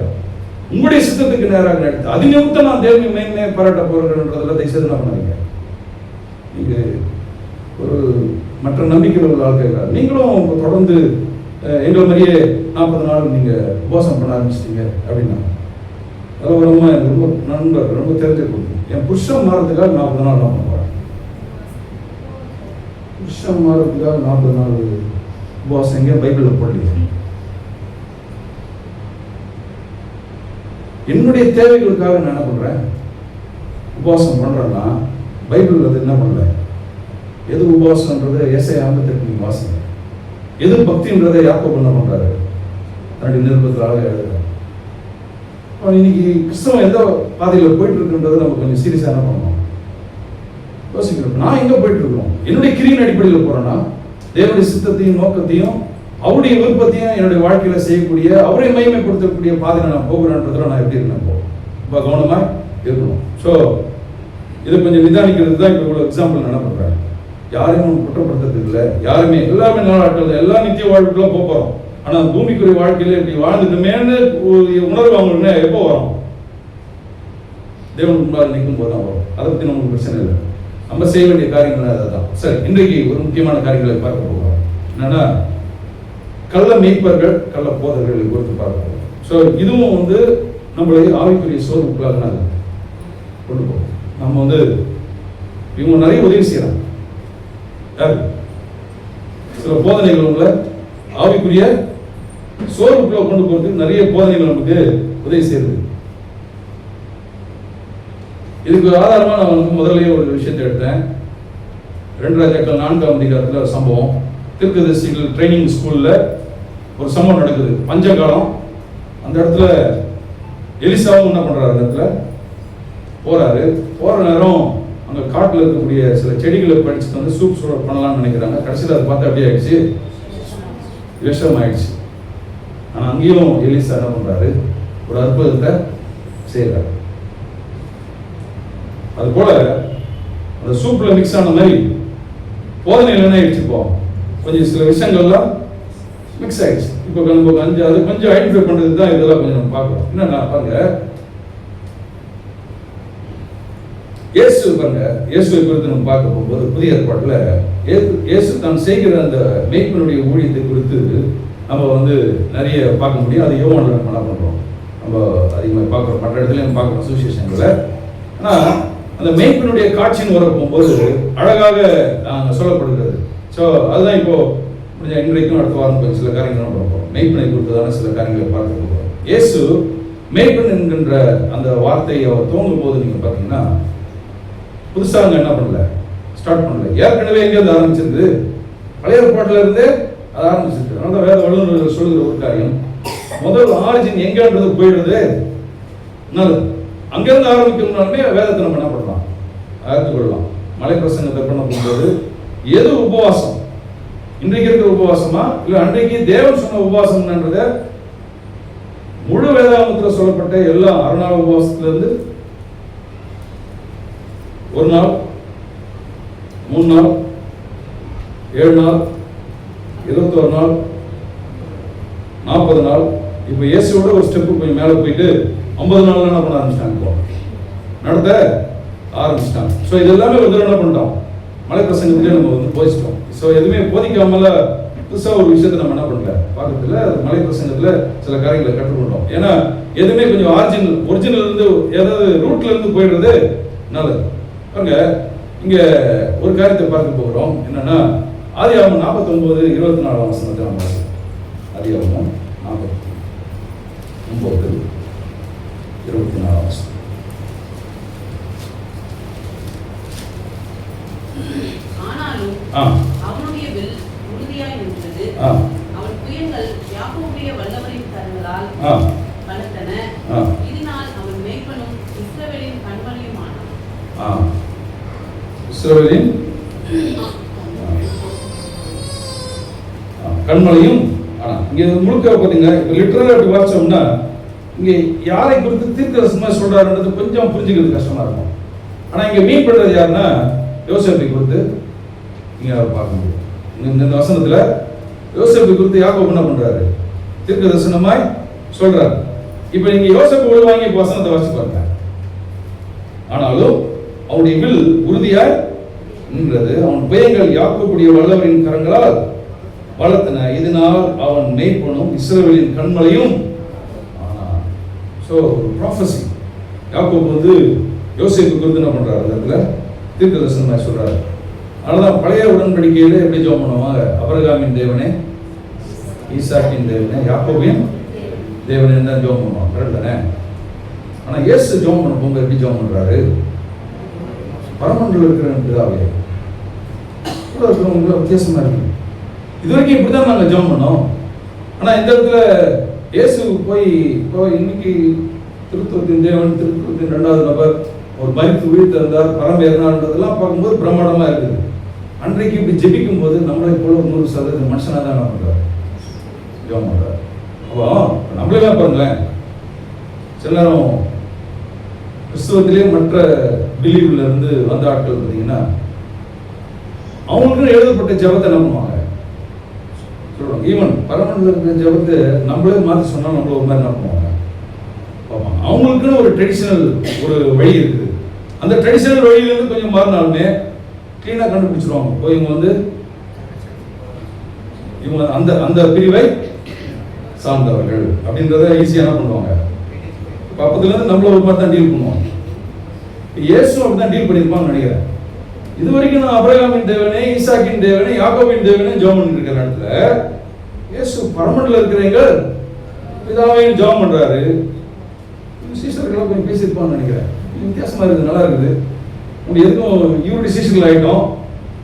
உங்களுடைய சித்தத்துக்கு நேராக நடத்து, அது நிமித்தம் நான் தேவனை மேன்மையை பாராட்ட போறேன்றதுல தயவுசெய்து நான் பண்ணாதீங்க. நீங்க ஒரு மற்ற நம்பிக்கையில் உள்ள ஆட்கள் நீங்களும் தொடர்ந்து எங்களை மாதிரியே 40 நாள் நீங்க உபவாசம் பண்ண ஆரம்பிச்சிட்டீங்க அப்படின்னா, அது ரொம்ப நண்பர் ரொம்ப தெரிஞ்ச கொடுக்கும். என் புருஷன் மாறதுக்காக 40 நாள் நான் பண்ணுவேன். புருஷன் மாறதுக்காக 40 நாள் உபவாசம் எங்க பைபிளில் போடலையே. என்னுடைய தேவைகளுக்காக நான் என்ன பண்றேன், உபவாசம் பண்றேன்னா பைபிள் அது என்ன பண்ணல. எது உபவாசம்ன்றது ஏசாயா 58 நீங்க வாசிங்க. எது பக்தின்றதை யாக்கோபு என்ன பண்றாரு, தன்னுடைய நிருபத்தில் அழகாக எழுதுறாரு. இன்னைக்கு கிறிஸ்தவம் எந்த பாதையில் போயிட்டு இருக்குன்றது நம்ம கொஞ்சம் சீரியஸாக என்ன பண்ணணும், யோசிக்கணும். நான் எங்க போயிட்டு இருக்கிறோம், என்னுடைய கிரியின் அடிப்படையில் போறேன்னா தேவனுடைய சித்தத்தையும் நோக்கத்தையும் அவருடைய விருப்பத்தையும் என்னுடைய வாழ்க்கையில செய்யக்கூடிய, அவரை மகிமைப்படுத்தக்கூடிய பாதையில் நான் போகிறேன்றதுல நான் எப்படி இருக்கேன், இப்போ கவனமா இருக்கணும். ஸோ இதை கொஞ்சம் நிதானிக்கிறது தான் இப்போ இவ்வளோ எக்ஸாம்பிள் நான் என்ன பண்றேன். யாரையும் குற்றப்படுத்துறது இல்லை, யாருமே எல்லாமே நல்ல ஆட்கள், எல்லா நித்திய வாழ்க்கைக்குள்ள போறோம். ஆனா பூமிக்குரிய வாழ்க்கையில இப்படி வாழ்ந்துட்டுமேன்னு உணர்வு அவங்களுக்கு எப்போ வரும், தேவனுக்கு முன்னால் நிற்கும் போது தான் வரும். அதை பத்தி நமக்கு பிரச்சனை இல்லை. நம்ம செய்ய வேண்டிய காரியங்கள் அதுதான். சரி, இன்றைக்கு ஒரு முக்கியமான காரியங்களை பார்க்க போகிறோம். என்னன்னா, கள்ள மீட்பர்கள் கள்ள போதர்களை குறித்து பார்க்க போகிறோம். ஸோ இதுவும் நம்மளை ஆவிக்குரிய சோர்வுக்குள்ளாக நாங்கள் கொண்டு போகிறோம். நம்ம இவங்க நிறைய உதவி செய்யறாங்க. சில போதனைகள் உங்களை ஆவிக்குரிய சோர்வுக்குள்ள கொண்டு போறதுக்கு நிறைய போதனைகள் நமக்கு உதவி செய்யுது. இதுக்கு ஆதாரமா நான் முதல்லயே ஒரு விஷயத்தை எடுத்தேன். 2 ராஜாக்கள் 4ஆம் அதிகாரத்துல ஒரு சம்பவம். தீர்க்கதரிசிகள் ட்ரைனிங் ஸ்கூல்ல ஒரு சம்பவம் நடக்குது, பஞ்சகாலம். அந்த இடத்துல எலிசாவும் என்ன பண்றாரு, அந்த இடத்துல போறாரு. போற நேரம் அங்க காட்டுல இருக்கக்கூடிய சில செடிகளை படிச்சுட்டு சூப் சூட பண்ணலாம்னு நினைக்கிறாங்க. கடைசியில் அதை பார்த்து அப்படியே ஆயிடுச்சு, விஷம் ஆயிடுச்சு. ஆனா அங்கேயும் எலிசா என்ன பண்றாரு, ஒரு அற்புதத்தை செய்யறாரு. அது போல அந்த சூப்ல மிக்ஸ் ஆன மாதிரி போதனையில் என்ன ஆயிடுச்சு, இப்போ கொஞ்சம் சில விஷயங்கள்லாம் மிக்ஸ் ஆயிடுச்சு. இப்போ நமக்கு அது கொஞ்சம் ஐடென்டிஃபை பண்றதுக்கு தான் இதெல்லாம் கொஞ்சம் நம்ம பார்க்கிறோம். என்னன்னா பாருங்க, இயேசுவை குறித்து நம்ம பார்க்க போகும்போது புதிய ஏற்பாட்டில் இயேசு தான் செய்கிற அந்த மேய்ப்பனுடைய ஊழியத்தை குறித்து நம்ம நிறைய பார்க்க முடியும். அது யோவான்ல நம்ம என்ன பண்றோம், நம்ம அதிகமாக பார்க்குறோம், மற்ற இடத்துலையும் பார்க்குறோம் சுவிசேஷங்களை. ஆனால் அந்த மேய்ப்பனுடைய காட்சின்னு வர போகும்போது அழகாக சொல்லப்படுகிறது. ஸோ அதுதான் இப்போ இன்றைக்கும் அடுத்த வாரம் கொஞ்சம் சில காரியங்கள் நம்ம பார்ப்போம். மேய்ப்பனை குறித்ததான சில காரியங்களை பார்க்க போகிறோம். இயேசு மேய்ப்பன் என்கின்ற அந்த வார்த்தையை அவர் தோங்கும் போது நீங்க பார்த்தீங்கன்னா புதுசாக அங்கே என்ன பண்ணல, ஸ்டார்ட் பண்ணல. ஏற்கனவே எங்கேருந்து ஆரம்பிச்சிருந்து, பழைய ஏற்பாட்டில் இருந்தே அது ஆரம்பிச்சிருக்கு. அதனால வேத வல்லுநர்கள் சொல்லுகிற ஒரு காரியம், முதல் ஆரிஜின் எங்கன்றது போயிடுறது நல்லது. அங்கிருந்து ஆரம்பிக்கணும்னாலுமே வேதத்தை நம்ம என்ன பண்ணலாம், அறிந்து கொள்ளலாம். மலை பிரசங்கத்தை பண்ண போகும்போது எது உபவாசம், இன்றைக்கு இருக்கிற உபவாசமா இல்லை அன்றைக்கு தேவன் சொன்ன உபவாசம்ன்றத முழு வேதாகமத்தில் சொல்லப்பட்ட எல்லா 6 நாள் உபவாசத்திலிருந்து 1 நாள், 3 நாள், 7 நாள், 21 நாள், 40 நாள். இப்போ இயேசுவோட ஒரு ஸ்டெப்பு கொஞ்சம் மேலே போயிட்டு 50 நாள் என்ன பண்ண ஆரம்பிச்சிட்டாங்க, நடத்த ஆரம்பிச்சிட்டாங்க. ஸோ இது எல்லாமே ஒரு என்ன பண்ணிட்டோம், மலை பிரசங்கத்திலே நம்ம போதிச்சிட்டோம். ஸோ எதுவுமே போதிக்காமல புதுசாக ஒரு விஷயத்தை நம்ம என்ன பண்ணல பார்க்கறதுல, மலை பிரசங்கத்தில் சில காரியங்களை கற்றுக்கொண்டோம். ஏன்னா எதுவுமே கொஞ்சம் ஒரிஜினல் இருந்து ஏதாவது ரூட்ல இருந்து போயிடுறது நல்லது. பாருங்க, இங்க ஒரு காரியத்தை பார்க்க போகிறோம். என்னன்னா ஆதியாகமம் 49:24 வசனத்தை நம்ம ஆதியாகமம் 49:24 வசனம். ஆனாலும் ஆ அவனுடைய வில் உறுதியாய் நின்றது. ஆ அவன் புயங்கள் யாக்கோபுடைய வல்லவரின் கரங்களால் ஆ பலத்தன. ஆ இதனால் அவன் மேய்ப்பனும் இஸ்ரவேலின் கண்மலையும் ஆனான். ஆ இஸ்ரவேலின் கண்மலையும். ஆனா இங்க முழுக்க பாத்தீங்க, லிட்டரலா அப்படி வாசிச்சோம்னா இங்க யாரை குறித்து தீர்க்கதரிசனமா சொல்றாருன்றது கொஞ்சம் புரிஞ்சுக்கிறது கஷ்டமா இருக்கும். ஆனா இங்க மீன் பண்றது யாருன்னா யோசேப்பை குறித்து நீங்க பார்க்க முடியும். இந்த வசனத்துல யோசேப்பை குறித்து யாக்கோபு என்ன பண்றாரு? தீர்க்கதரிசனமாய் சொல்றாரு. இப்ப நீங்க யோசேப்பு உள்வாங்கி வசனத்தை வாசிச்சு பாருங்க. ஆனாலும் அவனுடைய வில் உறுதியாய் நின்றது, அவன் புயங்கள் யாக்கோபுடைய வல்லவரின் கரங்களால் பலத்தன. இதனால் அவன் மேய்ப்பனும் இஸ்ரவேலின் கண்மலையும் ஆனான். ஸோ ப்ராஃபஸி யாக்கோபு வந்து யோசேப்பு குறித்து என்ன பண்றாரு? அந்த இடத்துல தீர்க்கதரிசனமாய் சொல்றாரு. அதனாலதான் பழைய உடன்படிக்கையில எப்படி ஜெபம் பண்ணுவாங்க? அபிரகாமின் தேவனே, ஈசாக்கின் தேவனே, யாக்கோபின் தேவனே தான் ஜெபம் பண்ணுவாங்க. கரெக்ட் தானே? ஆனா இயேசு ஜெபம் பண்ண போகும்போது எப்படி ஜெபம் பண்றாரு? பரமண்டல இருக்கிற பிதாவே. இருக்கிறவங்க வித்தியாசமா இருக்கு. இது வரைக்கும் இப்படிதான் நாங்க ஜெபம் பண்ணோம். ஆனா இந்த இடத்துல இயேசு போய் இன்னைக்கு திருத்துவத்தின் தேவன், திருத்துவத்தின் 2வது நபர், ஒரு மரித்து உயிர் தந்தார், பரம் ஏறினார்ன்றதெல்லாம் பார்க்கும்போது பிரமாண்டமா இருக்குது. அன்றைக்கு இப்படி ஜெபிக்கும் போது நம்மளை போல 100% மனுஷனா தான் என்ன பண்றாரு? ஜெபம் பண்றாரு. அப்போ நம்மளே பாருங்களேன், சில நேரம் கிறிஸ்துவத்திலே மற்ற பிலீவ்ல இருந்து வந்த ஆட்கள் பார்த்தீங்கன்னா அவங்களுக்கு எழுதப்பட்ட ஜெபத்தை என்ன பண்ணுவாங்க? சொல்லுவாங்க. ஈவன் பரமண்டல இருக்கிற ஜெபத்தை நம்மளே மாற்றி சொன்னா நம்மள ஒரு மாதிரி என்ன பண்ணுவாங்க? பார்ப்பாங்க. அவங்களுக்குன்னு ஒரு ட்ரெடிஷனல் ஒரு வழி இருக்குது. அந்த ட்ரெடிஷனல் வழியிலேருந்து கொஞ்சம் மாறினாலுமே கிளீனாக கண்டுபிடிச்சிருவாங்க. இப்போ இவங்க அந்த அந்த பிரிவை சார்ந்தவர்கள் அப்படின்றத ஈஸியாக என்ன பண்ணுவாங்க? அப்பத்துலேருந்து நம்மள ஒரு மாதிரி தான் டீல் பண்ணுவாங்க. இயேசு அப்படி தான் டீல் பண்ணியிருப்பான்னு நினைக்கிறேன். இது வரைக்கும் நான் அபிரகாமின் தேவனே, ஈசாக்கின் தேவனே, யாக்கோபின் தேவனே ஜெபம் பண்ணிட்டு இருக்கிற இடத்துல இயேசு பரமண்டல இருக்கிறவங்க பிதாவையும் ஜெபம் பண்றாரு. சீசர்களாக கொஞ்சம் பேசியிருப்பான்னு நினைக்கிறேன். வித்தியாசமா இருக்குது, நல்லா இருக்குது. உங்களுக்கு எதுக்கும் இவருடைய சீசர்கள் ஆகிட்டோம்.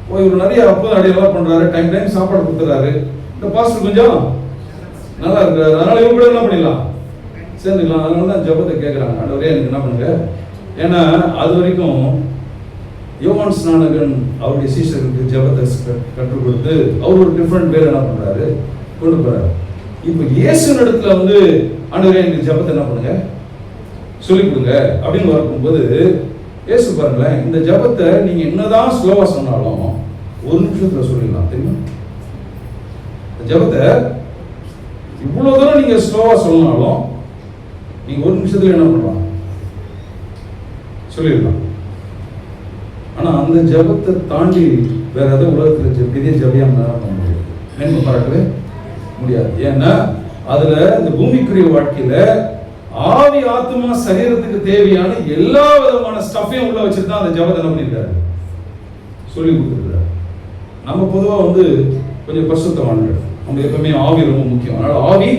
இவர் நிறைய அப்போ அடையெல்லாம் பண்றாரு, டைம் சாப்பாடு கொடுத்துறாரு. இந்த பாஸ்டர் கொஞ்சம் நல்லா இருக்கிறாரு. அதனால இவங்க கூட என்ன பண்ணிடலாம், சேர்ந்துக்கலாம். அதனால தான் ஜெபத்தை கேட்குறாங்க. ஆண்டவரே எனக்கு என்ன பண்ணுங்க. ஏன்னா அது வரைக்கும் யோவான் ஸ்நானகன் அவருடைய சீஷர்களுக்கு ஜெபத்தை கற்றுக் கொடுத்து அவர் ஒரு டிஃப்ரெண்ட் பேர் என்ன பண்றாரு, கொண்டு போறாரு. இப்போ இயேசு இடத்துல வந்து ஆண்டவரே எனக்கு ஜெபத்தை என்ன பண்ணுங்க, சொல்லிக் கொடுங்க அப்படின்னு வரும்போது இயேசு பாருங்களேன், இந்த ஜெபத்தை நீங்க என்னதான் ஸ்லோவா சொன்னாலும் 1 நிமிஷத்துல சொல்லிடலாம். தெரியுமா? இந்த ஜெபத்தை இவ்வளவு தூரம் நீங்க ஸ்லோவா சொன்னாலும் நீங்க 1 நிமிஷத்துல என்ன பண்ணலாம், சொல்லிடலாம். ஆனா அந்த ஜெபத்தை தாண்டி வேற ஏதோ உலகத்துல பெரிய ஜெபியம் பண்ண முடியாது, மேன்மை பாராட்டவே முடியாது. ஏன்னா அதுல இந்த பூமிக்குரிய வாழ்க்கையில ஆவி ஆத்மா சரீரத்துக்கு தேவையான எல்லா விதமான ஸ்டஃபையும் உள்ள வச்சுட்டு தான் அந்த ஜெபத்தை என்ன பண்ணியிருக்காரு, சொல்லி கொடுத்துருக்காரு. நம்ம பொதுவா வந்து கொஞ்சம் பரிசுத்தவான்கள், நம்ம எப்பவுமே ஆவி ரொம்ப முக்கியம். அதனால ஆவி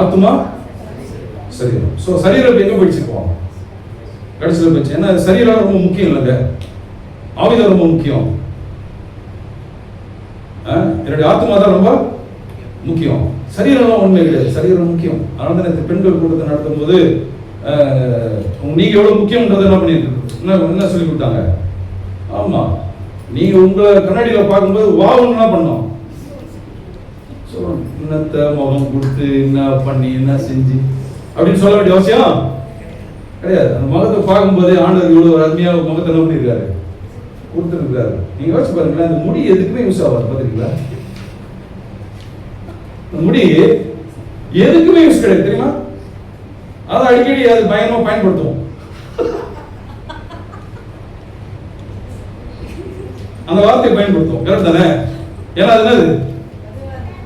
ஆத்மா சரீரம். ஸோ சரீரம் எங்க போயிடுச்சுக்குவோம், கடைசியில் போயிடுச்சு. ஏன்னா சரீரம் ரொம்ப முக்கியம் இல்லைங்க, ஆவிதான் ரொம்ப முக்கியம். என்னுடைய ஆத்மா தான் ரொம்ப முக்கியம், சரீரம் உண்மை கிடையாது. சரீரம் முக்கியம். அதனால தான் இந்த பெண்கள் கூட்டத்தை நடத்தும் போது நீங்க எவ்வளவு முக்கியம்ன்றதை என்ன பண்ணிட்டு என்ன சொல்லி கொடுத்தாங்க. ஆமா, நீங்க உங்களை கண்ணாடியில பார்க்கும்போது வாவ் என்ன பண்ணோம், என்னத்த முகம் கொடுத்து என்ன பண்ணி என்ன செஞ்சு அப்படின்னு சொல்ல வேண்டிய அவசியம் கிடையாது. அந்த முகத்தை பார்க்கும்போது ஆண்டவர் இவ்வளவு அருமையாக முகத்தை என்ன பண்ணியிருக்காரு, கொடுத்துருக்காரு. நீங்க யோசிச்சு பாருங்களேன், அந்த முடி எதுக்குமே யூஸ் ஆகாது. பாத்தீங்களா, முடி எதுக்குமே யூஸ் கிடையாது தெரியுமா? அதை அடிக்கடி அது பயங்கரமா பயன்படுத்துவோம். அந்த வார்த்தையை பயன்படுத்துவோம், கரெக்ட் தானே? ஏன்னா அது என்னது,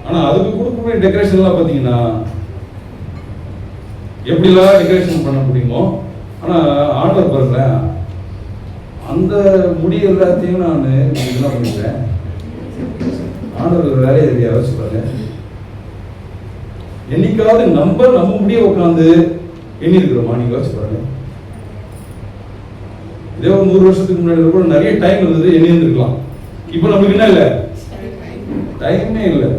ஆனா அதுக்கு கொடுக்கக்கூடிய டெக்கரேஷன் எல்லாம் பாத்தீங்கன்னா எப்படிலாம் டெக்கரேஷன் பண்ண முடியுமோ. ஆனா ஆண்டவர் பாருங்களேன், அந்த முடி எல்லாத்தையும் நான் என்ன பண்ணிட்டேன், ஆண்டவர் வேலையை ரெடியாக வச்சு பாருங்க. என்னைக்காவது நம்ம முடிய உட்காந்து எண்ணி இருக்கிறோமா? நீங்க வச்சு பாருங்க. இதே ஒரு 100 வருஷத்துக்கு முன்னாடி கூட நிறைய டைம் இருந்தது, எண்ணி இருந்திருக்கலாம். இப்போ நமக்கு என்ன இல்லை, டைமே இல்லை.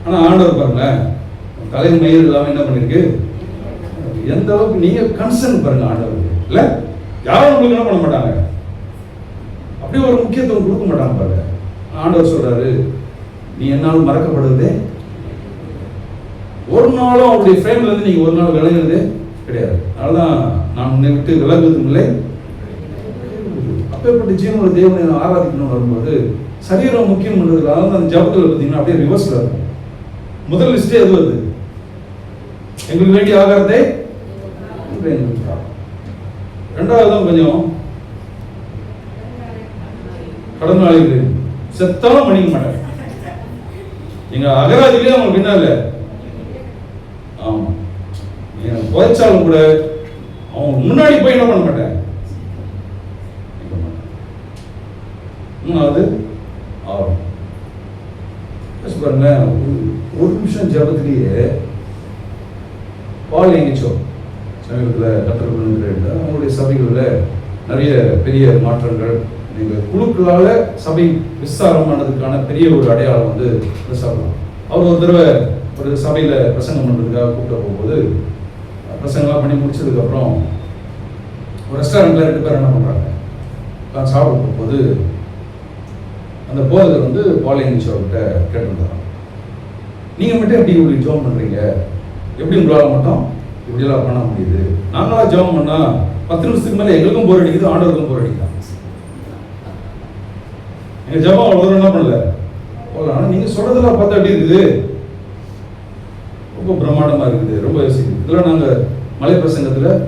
ஆனா ஆண்டவர் பாருங்களேன், தலையின் மயிர் இல்லாம என்ன பண்ணிருக்கு, எந்த அளவுக்கு நீங்க கன்சர்ன் பாருங்க ஆண்டவருக்கு. இல்ல யாரும் உங்களுக்கு என்ன பண்ண மாட்டாங்க, அப்படி ஒரு முக்கியத்துவம் கொடுக்க மாட்டாங்க பாருங்க. ஆண்டவர் சொல்றாரு, நீ என்னாலும் மறக்கப்படுவதே, ஒரு நாளும் அவருடைய ஃப்ரேம்ல இருந்து நீங்க ஒரு நாள் விலகுறதே கிடையாது. அதனாலதான் நான் உன்னை விட்டு விலகுவதும் இல்லை. அப்பேற்பட்ட ஜீவனோட தேவனை ஆராதிக்கணும் வரும்போது சரீரம் முக்கியம் பண்றதுல, அதாவது அந்த ஜபத்துல பார்த்தீங்கன்னா அப்படியே ரிவர்ஸ்ல இருக்கும். முதல் லிஸ்டே எது வருது, எங்களுக்கு வேண்டிய ஆகாரத்தை. ரெண்டாவது தான் கொஞ்சம் கடனாளிகள் செத்தாலும் மன்னிக்க மாட்டாங்க. எங்க அகராதிலே அவங்களுக்கு என்ன இல்லை, ஆமா புதைச்சாலும் கூட அவங்க முன்னாடி போய் என்ன பண்ண மாட்டேன். மூணாவது ஆகும் பாருங்க, ஒரு நிமிஷம் ஜபத்திலேயே பால் எங்கிச்சோம் சமீபத்தில் கற்றுக்கொண்டு அவங்களுடைய சபைகளில் நிறைய பெரிய மாற்றங்கள். நீங்கள் குழுக்களால் சபை விஸ்தாரமானதுக்கான பெரிய ஒரு அடையாளம் வந்து சொல்லலாம். அவர் ஒரு தடவை ஒரு சபையில் பிரசங்கம் பண்ணுறதுக்காக கூப்பிட்டு போகும்போது பிரசங்கம்லாம் பண்ணி முடிச்சதுக்கப்புறம் ஒரு ரெஸ்டாரண்ட்டில் 2 பேர் என்ன பண்ணுறாங்க, நான் சாப்பிட போகும்போது அந்த போதகர் வந்து பாலியன்ஸோர்கிட்ட கேட்டிருந்தாங்க, நீங்கள் மட்டும் எப்படி இப்படி ஜோம் பண்ணுறீங்க, எப்படி உங்களால் மட்டும் இப்படியெல்லாம் பண்ண முடியுது, நாங்களாம் ஜோம் பண்ணால் 10 நிமிஷத்துக்கு மேலே எங்களுக்கும் போர் அடிக்குது, ஆண்டவருக்கும் போர் அடிக்குதான். எங்கள் ஜபம் அவ்வளோ என்ன பண்ணல போகலாம். ஆனால் நீங்கள் சொல்கிறதெல்லாம் பார்த்தா எப்படி இருக்குது, ரொம்ப பிரம்மாண்டமாக இருக்குது, ரொம்ப யோசிக்குது. இதெல்லாம் நாங்கள் மலை பிரசங்கத்தில்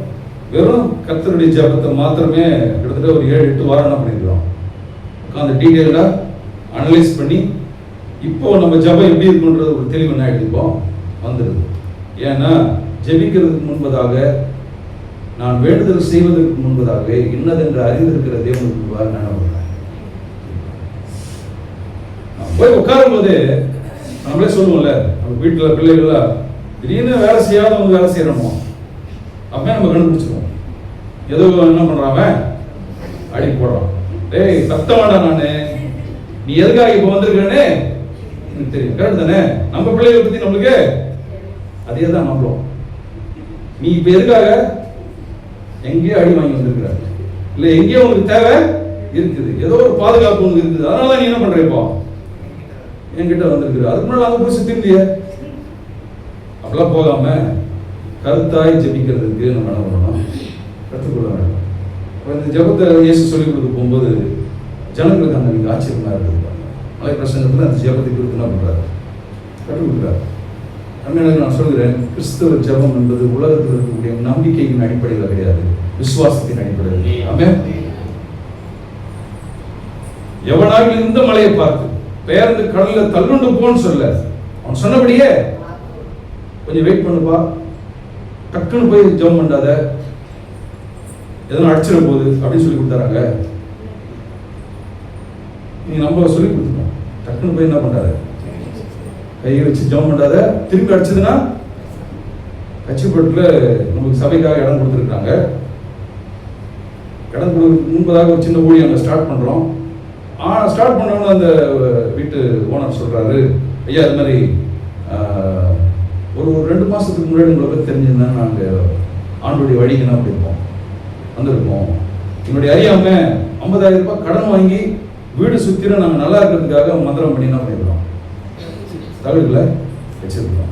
வெறும் கர்த்தருடைய ஜபத்தை மாத்திரமே கிட்டத்தட்ட ஒரு 7-8 வாரம் என்ன பண்ணியிருக்கிறோம், உட்காந்து டீட்டெயிலாக அனலைஸ் பண்ணி இப்போ நம்ம ஜபம் எப்படி இருக்குன்றது ஒரு தெளிவு என்ன எடுத்துப்போம் வந்துடுது. ஏன்னா ஜெபிக்கிறதுக்கு முன்பதாக, நான் வேண்டுதல் செய்வதற்கு முன்பதாக இன்னதென்று அறிந்திருக்கிற தேவனுக்கு முன்பாக நான் பண்ணுறேன். போய் உட்காரும் போது நம்மளே சொல்லுவோம்ல, நம்ம வீட்டில் பிள்ளைகளா திடீர்னு வேலை செய்யாதவங்க வேலை செய்யறோமோ அப்பவே நம்ம கண்டுபிடிச்சிருவோம். ஏதோ என்ன பண்றாங்க, அடி போடுறான், டேய் கத்த வேண்டாம், நானு நீ எதுக்காக இப்போ வந்திருக்கேன்னு எனக்கு தெரியும், கரெக்ட் தானே? நம்ம பிள்ளைகளை பத்தி நம்மளுக்கு அதே தான் நம்புறோம். நீ இப்ப எதுக்காக எங்கேயோ அடி வாங்கி வந்திருக்கிற, இல்ல எங்கேயோ உங்களுக்கு தேவை இருக்குது, ஏதோ ஒரு பாதுகாப்பு உங்களுக்கு இருக்குது, அதனால நீ என்ன பண்ற இப்போ என்கிட்ட வந்திருக்கிற. அதுக்கு முன்னாடி அங்க போய் சுத்திருந்திய. அப்படிலாம் போகாம கருத்தாய் ஜெபிக்கிறதுக்கு நம்ம என்ன பண்ணணும், கற்றுக்கொள்ள வேண்டும். இந்த ஜபத்தை இயேசு சொல்லிக் கொடுக்க போகும்போது ஜனங்களுக்கு அந்த ஆச்சரியமா இருக்குது. மலை பிரசங்கத்தில் அந்த ஜபத்தை குறித்து என்ன பண்றாரு, கற்றுக் கொடுக்குறாரு. அண்ணனுக்கு நான் சொல்கிறேன், கிறிஸ்தவ ஜபம் என்பது உலகத்தில் இருக்கக்கூடிய நம்பிக்கையின் அடிப்படையில் கிடையாது, விசுவாசத்தின் அடிப்படையில். ஆமென். எவனாக இந்த மலையை பார்த்து பெயர்ந்து கடல்ல தள்ளுண்டு போன்னு சொல்ல, அவன் சொன்னபடியே கொஞ்சம் வெயிட் பண்ணுப்பா, டக்குன்னு போய் ஜபம் பண்ணாத, எதனா அடிச்சிட போகுது அப்படின்னு சொல்லி கொடுத்தாராங்க. நீங்க நம்ம சொல்லி கொடுத்துட்டோம், டக்குன்னு போய் என்ன பண்றாரு, கையை வச்சு ஜபம் பண்ணாத, திரும்பி அடிச்சதுன்னா கட்சிப்பட்டுல நமக்கு சபைக்காக இடம் கொடுத்துருக்காங்க. இடம் கொடுக்க முன்பதாக ஒரு சின்ன ஊழியம் அங்கே ஸ்டார்ட் பண்றோம். ஸ்டார்ட் பண்ணோன்னு அந்த வீட்டு ஓனர் சொல்றாரு, ஐயா இது மாதிரி ஒரு 2 மாசத்துக்கு முன்னாடி உங்களுக்கு தெரிஞ்சிருந்தா நாங்கள் ஆண்டுடைய வழிக்கு என்ன பண்ணியிருப்போம் வந்திருப்போம். என்னுடைய அறியாம 50,000 ரூபாய் கடன் வாங்கி வீடு சுத்திர நாங்கள் நல்லா இருக்கிறதுக்காக மந்திரம் பண்ணி என்ன பண்ணிருக்கோம், தகவல்களை வச்சிருக்கோம்.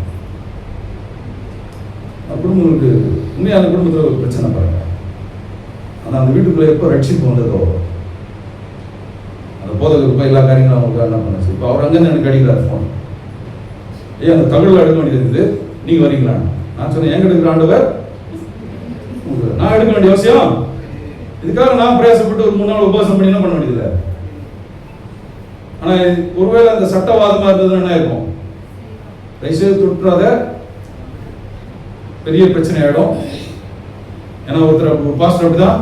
குடும்பங்களுக்கு உண்மையான குடும்பத்தில் ஒரு பிரச்சனை பாருங்க. ஆனால் அந்த வீட்டுக்குள்ள எப்போ ரட்சிப்பு வந்ததோ அந்த போதகருக்கு போய் எல்லா காரியங்களும் அவங்களுக்கு என்ன பண்ணுச்சு. இப்போ அவர் அங்கேருந்து எனக்கு அடிக்கிறார் ஃபோன், ஏன் அந்த தகவல் எடுக்க வேண்டியது இருக்குது, நீங்க வரீங்களா? நான் சொன்னேன், எங்க எடுக்கிற ஆண்டவர், நான் எடுக்க வேண்டிய அவசியம் இதுக்காக நான் பிரயாசப்பட்டு ஒரு 3 நாள் உபவாசம் பண்ணி என்ன பண்ண வேண்டியதில்லை. ஆனா ஒருவேளை அந்த சட்டவாதமா இருந்ததுன்னு என்ன இருக்கும், தயவுசெய்து தொற்றாத, பெரிய பிரச்சனை ஆயிடும். ஏன்னா ஒருத்தர் பாஸ்டர் அப்படிதான்